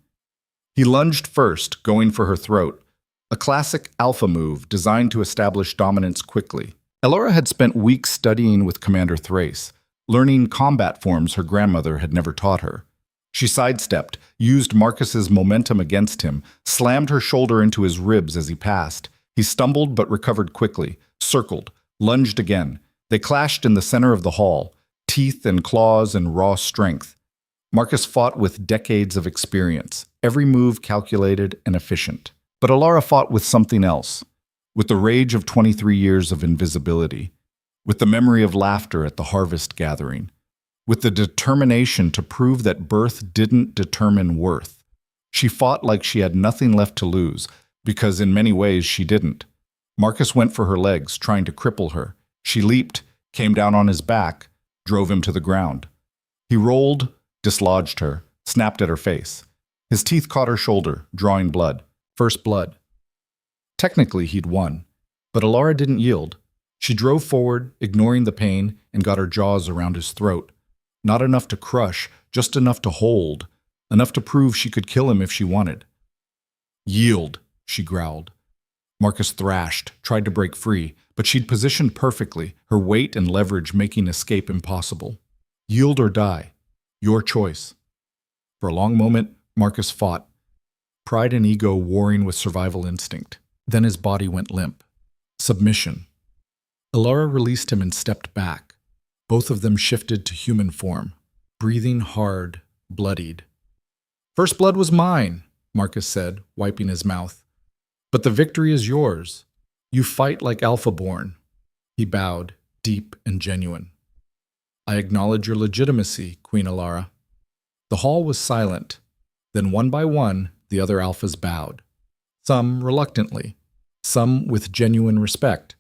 He lunged first, going for her throat. A classic alpha move designed to establish dominance quickly. Elora had spent weeks studying with Commander Thrace, learning combat forms her grandmother had never taught her. She sidestepped, used Marcus's momentum against him, slammed her shoulder into his ribs as he passed. He stumbled but recovered quickly, circled, lunged again. They clashed in the center of the hall, teeth and claws and raw strength. Marcus fought with decades of experience, every move calculated and efficient. But Elara fought with something else, with the rage of 23 years of invisibility, with the memory of laughter at the harvest gathering, with the determination to prove that birth didn't determine worth. She fought like she had nothing left to lose, because in many ways she didn't. Marcus went for her legs, trying to cripple her. She leaped, came down on his back, drove him to the ground. He rolled, dislodged her, snapped at her face. His teeth caught her shoulder, drawing blood. First blood. Technically, he'd won, but Elara didn't yield. She drove forward, ignoring the pain, and got her jaws around his throat. Not enough to crush, just enough to hold, enough to prove she could kill him if she wanted. Yield, she growled. Marcus thrashed, tried to break free, but she'd positioned perfectly, her weight and leverage making escape impossible. Yield or die. Your choice. For a long moment, Marcus fought, pride and ego warring with survival instinct. Then his body went limp. Submission. Elara released him and stepped back. Both of them shifted to human form, breathing hard, bloodied. First blood was mine, Marcus said, wiping his mouth. But the victory is yours. You fight like Alpha-born. He bowed, deep and genuine. I acknowledge your legitimacy, Queen Elara. The hall was silent. Then one by one, the other Alphas bowed. Some reluctantly, some with genuine respect,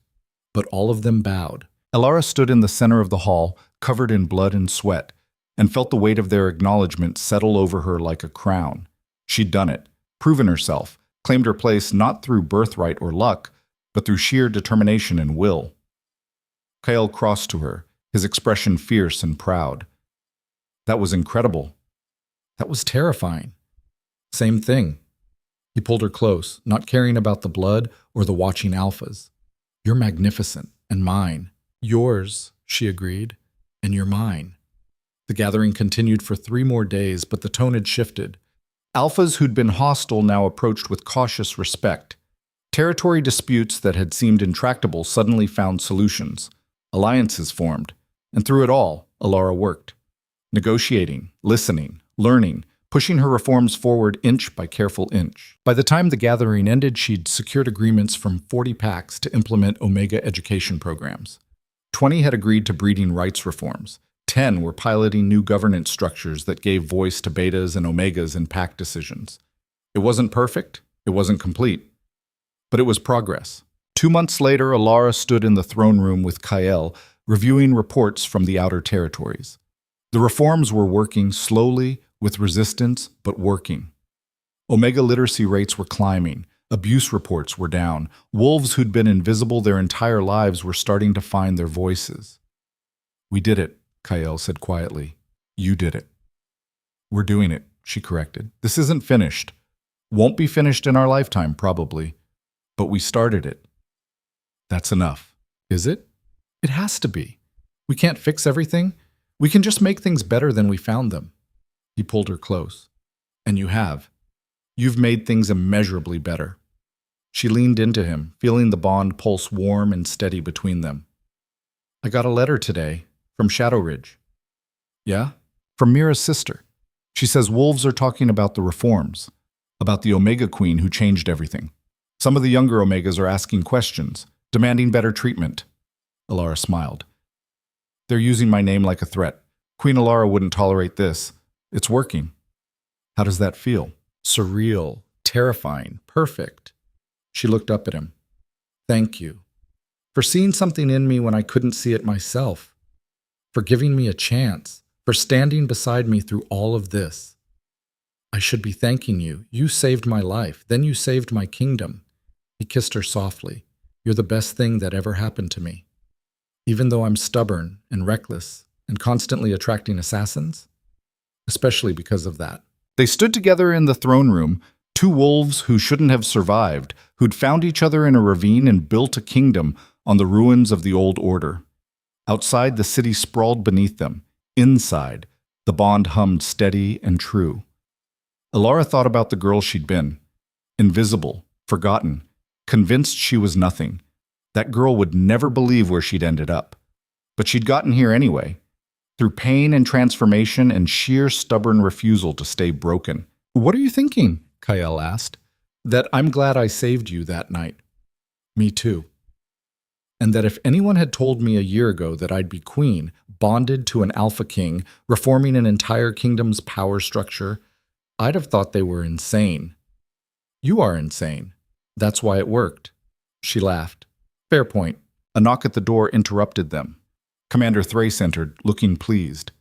but all of them bowed. Elara stood in the center of the hall, covered in blood and sweat, and felt the weight of their acknowledgement settle over her like a crown. She'd done it, proven herself, claimed her place not through birthright or luck, but through sheer determination and will. Kael crossed to her, his expression fierce and proud. That was incredible. That was terrifying. Same thing. He pulled her close, not caring about the blood or the watching Alphas. You're magnificent, and mine. Yours, she agreed, and you're mine. The gathering continued for 3 more days, but the tone had shifted. Alphas who'd been hostile now approached with cautious respect. Territory disputes that had seemed intractable suddenly found solutions. Alliances formed, and through it all, Elara worked. Negotiating, listening, learning, pushing her reforms forward inch by careful inch. By the time the gathering ended, she'd secured agreements from 40 packs to implement Omega education programs. 20 had agreed to breeding rights reforms. 10 were piloting new governance structures that gave voice to betas and omegas in pack decisions. It wasn't perfect, it wasn't complete, but it was progress. 2 months later, Elara stood in the throne room with Kael, reviewing reports from the outer territories. The reforms were working slowly, with resistance, but working. Omega literacy rates were climbing. Abuse reports were down. Wolves who'd been invisible their entire lives were starting to find their voices. We did it, Kael said quietly. You did it. We're doing it, she corrected. This isn't finished. Won't be finished in our lifetime, probably. But we started it. That's enough. Is it? It has to be. We can't fix everything. We can just make things better than we found them. He pulled her close. And you have. You've made things immeasurably better. She leaned into him, feeling the bond pulse warm and steady between them. I got a letter today from Shadow Ridge. Yeah? From Mira's sister. She says wolves are talking about the reforms, about the Omega Queen who changed everything. Some of the younger Omegas are asking questions, demanding better treatment. Elara smiled. They're using my name like a threat. Queen Elara wouldn't tolerate this. It's working. How does that feel? Surreal, terrifying, perfect. She looked up at him. Thank you. For seeing something in me when I couldn't see it myself. For giving me a chance. For standing beside me through all of this. I should be thanking you. You saved my life. Then you saved my kingdom. He kissed her softly. You're the best thing that ever happened to me. Even though I'm stubborn and reckless and constantly attracting assassins. Especially because of that. They stood together in the throne room, 2 wolves who shouldn't have survived, who'd found each other in a ravine and built a kingdom, on the ruins of the old order. Outside, the city sprawled beneath them. Inside, the bond hummed steady and true. Alara thought about the girl she'd been. Invisible, forgotten, convinced she was nothing. That girl would never believe where she'd ended up. But she'd gotten here anyway, through pain and transformation and sheer stubborn refusal to stay broken. What are you thinking? Kael asked. That I'm glad I saved you that night. Me too. And that if anyone had told me a year ago that I'd be queen, bonded to an alpha king, reforming an entire kingdom's power structure, I'd have thought they were insane. You are insane. That's why it worked. She laughed. Fair point. A knock at the door interrupted them. Commander Thrace entered, looking pleased.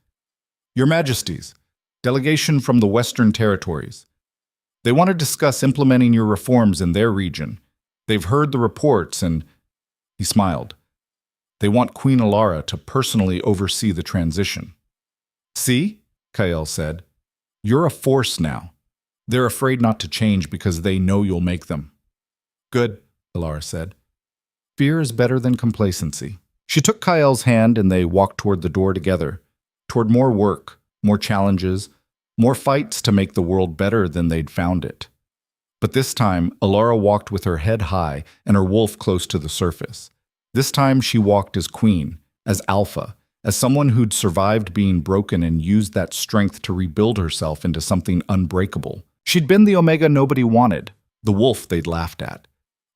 Your Majesties, delegation from the Western Territories. They want to discuss implementing your reforms in their region. They've heard the reports and... He smiled. They want Queen Alara to personally oversee the transition. See, Kael said, you're a force now. They're afraid not to change because they know you'll make them. Good, Alara said. Fear is better than complacency. She took Kael's hand and they walked toward the door together, toward more work, more challenges, more fights to make the world better than they'd found it. But this time, Alara walked with her head high and her wolf close to the surface. This time she walked as queen, as alpha, as someone who'd survived being broken and used that strength to rebuild herself into something unbreakable. She'd been the Omega nobody wanted, the wolf they'd laughed at,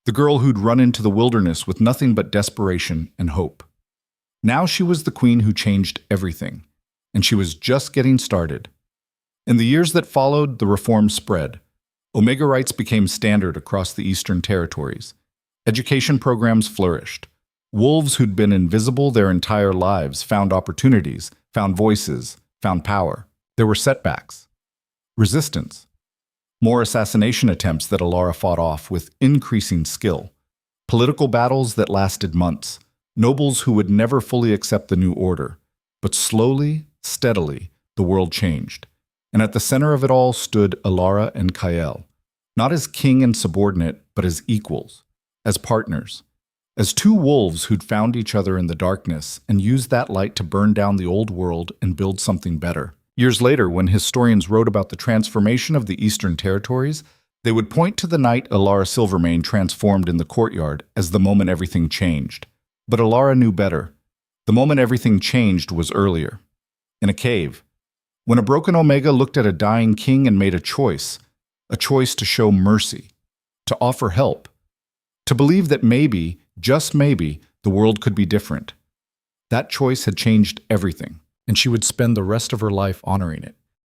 the girl who'd run into the wilderness with nothing but desperation and hope. Now she was the queen who changed everything, and she was just getting started. In the years that followed, the reforms spread. Omega rights became standard across the Eastern Territories. Education programs flourished. Wolves who'd been invisible their entire lives found opportunities, found voices, found power. There were setbacks. Resistance. More assassination attempts that Alara fought off with increasing skill. Political battles that lasted months. Nobles who would never fully accept the new order. But slowly, steadily, the world changed. And at the center of it all stood Alara and Kael, not as king and subordinate, but as equals, as partners, as two wolves who'd found each other in the darkness and used that light to burn down the old world and build something better. Years later, when historians wrote about the transformation of the Eastern Territories, they would point to the night Alara Silvermane transformed in the courtyard as the moment everything changed. But Alara knew better. The moment everything changed was earlier, in a cave. When a broken Omega looked at a dying king and made a choice to show mercy, to offer help, to believe that maybe, just maybe, the world could be different. That choice had changed everything, and she would spend the rest of her life honoring it.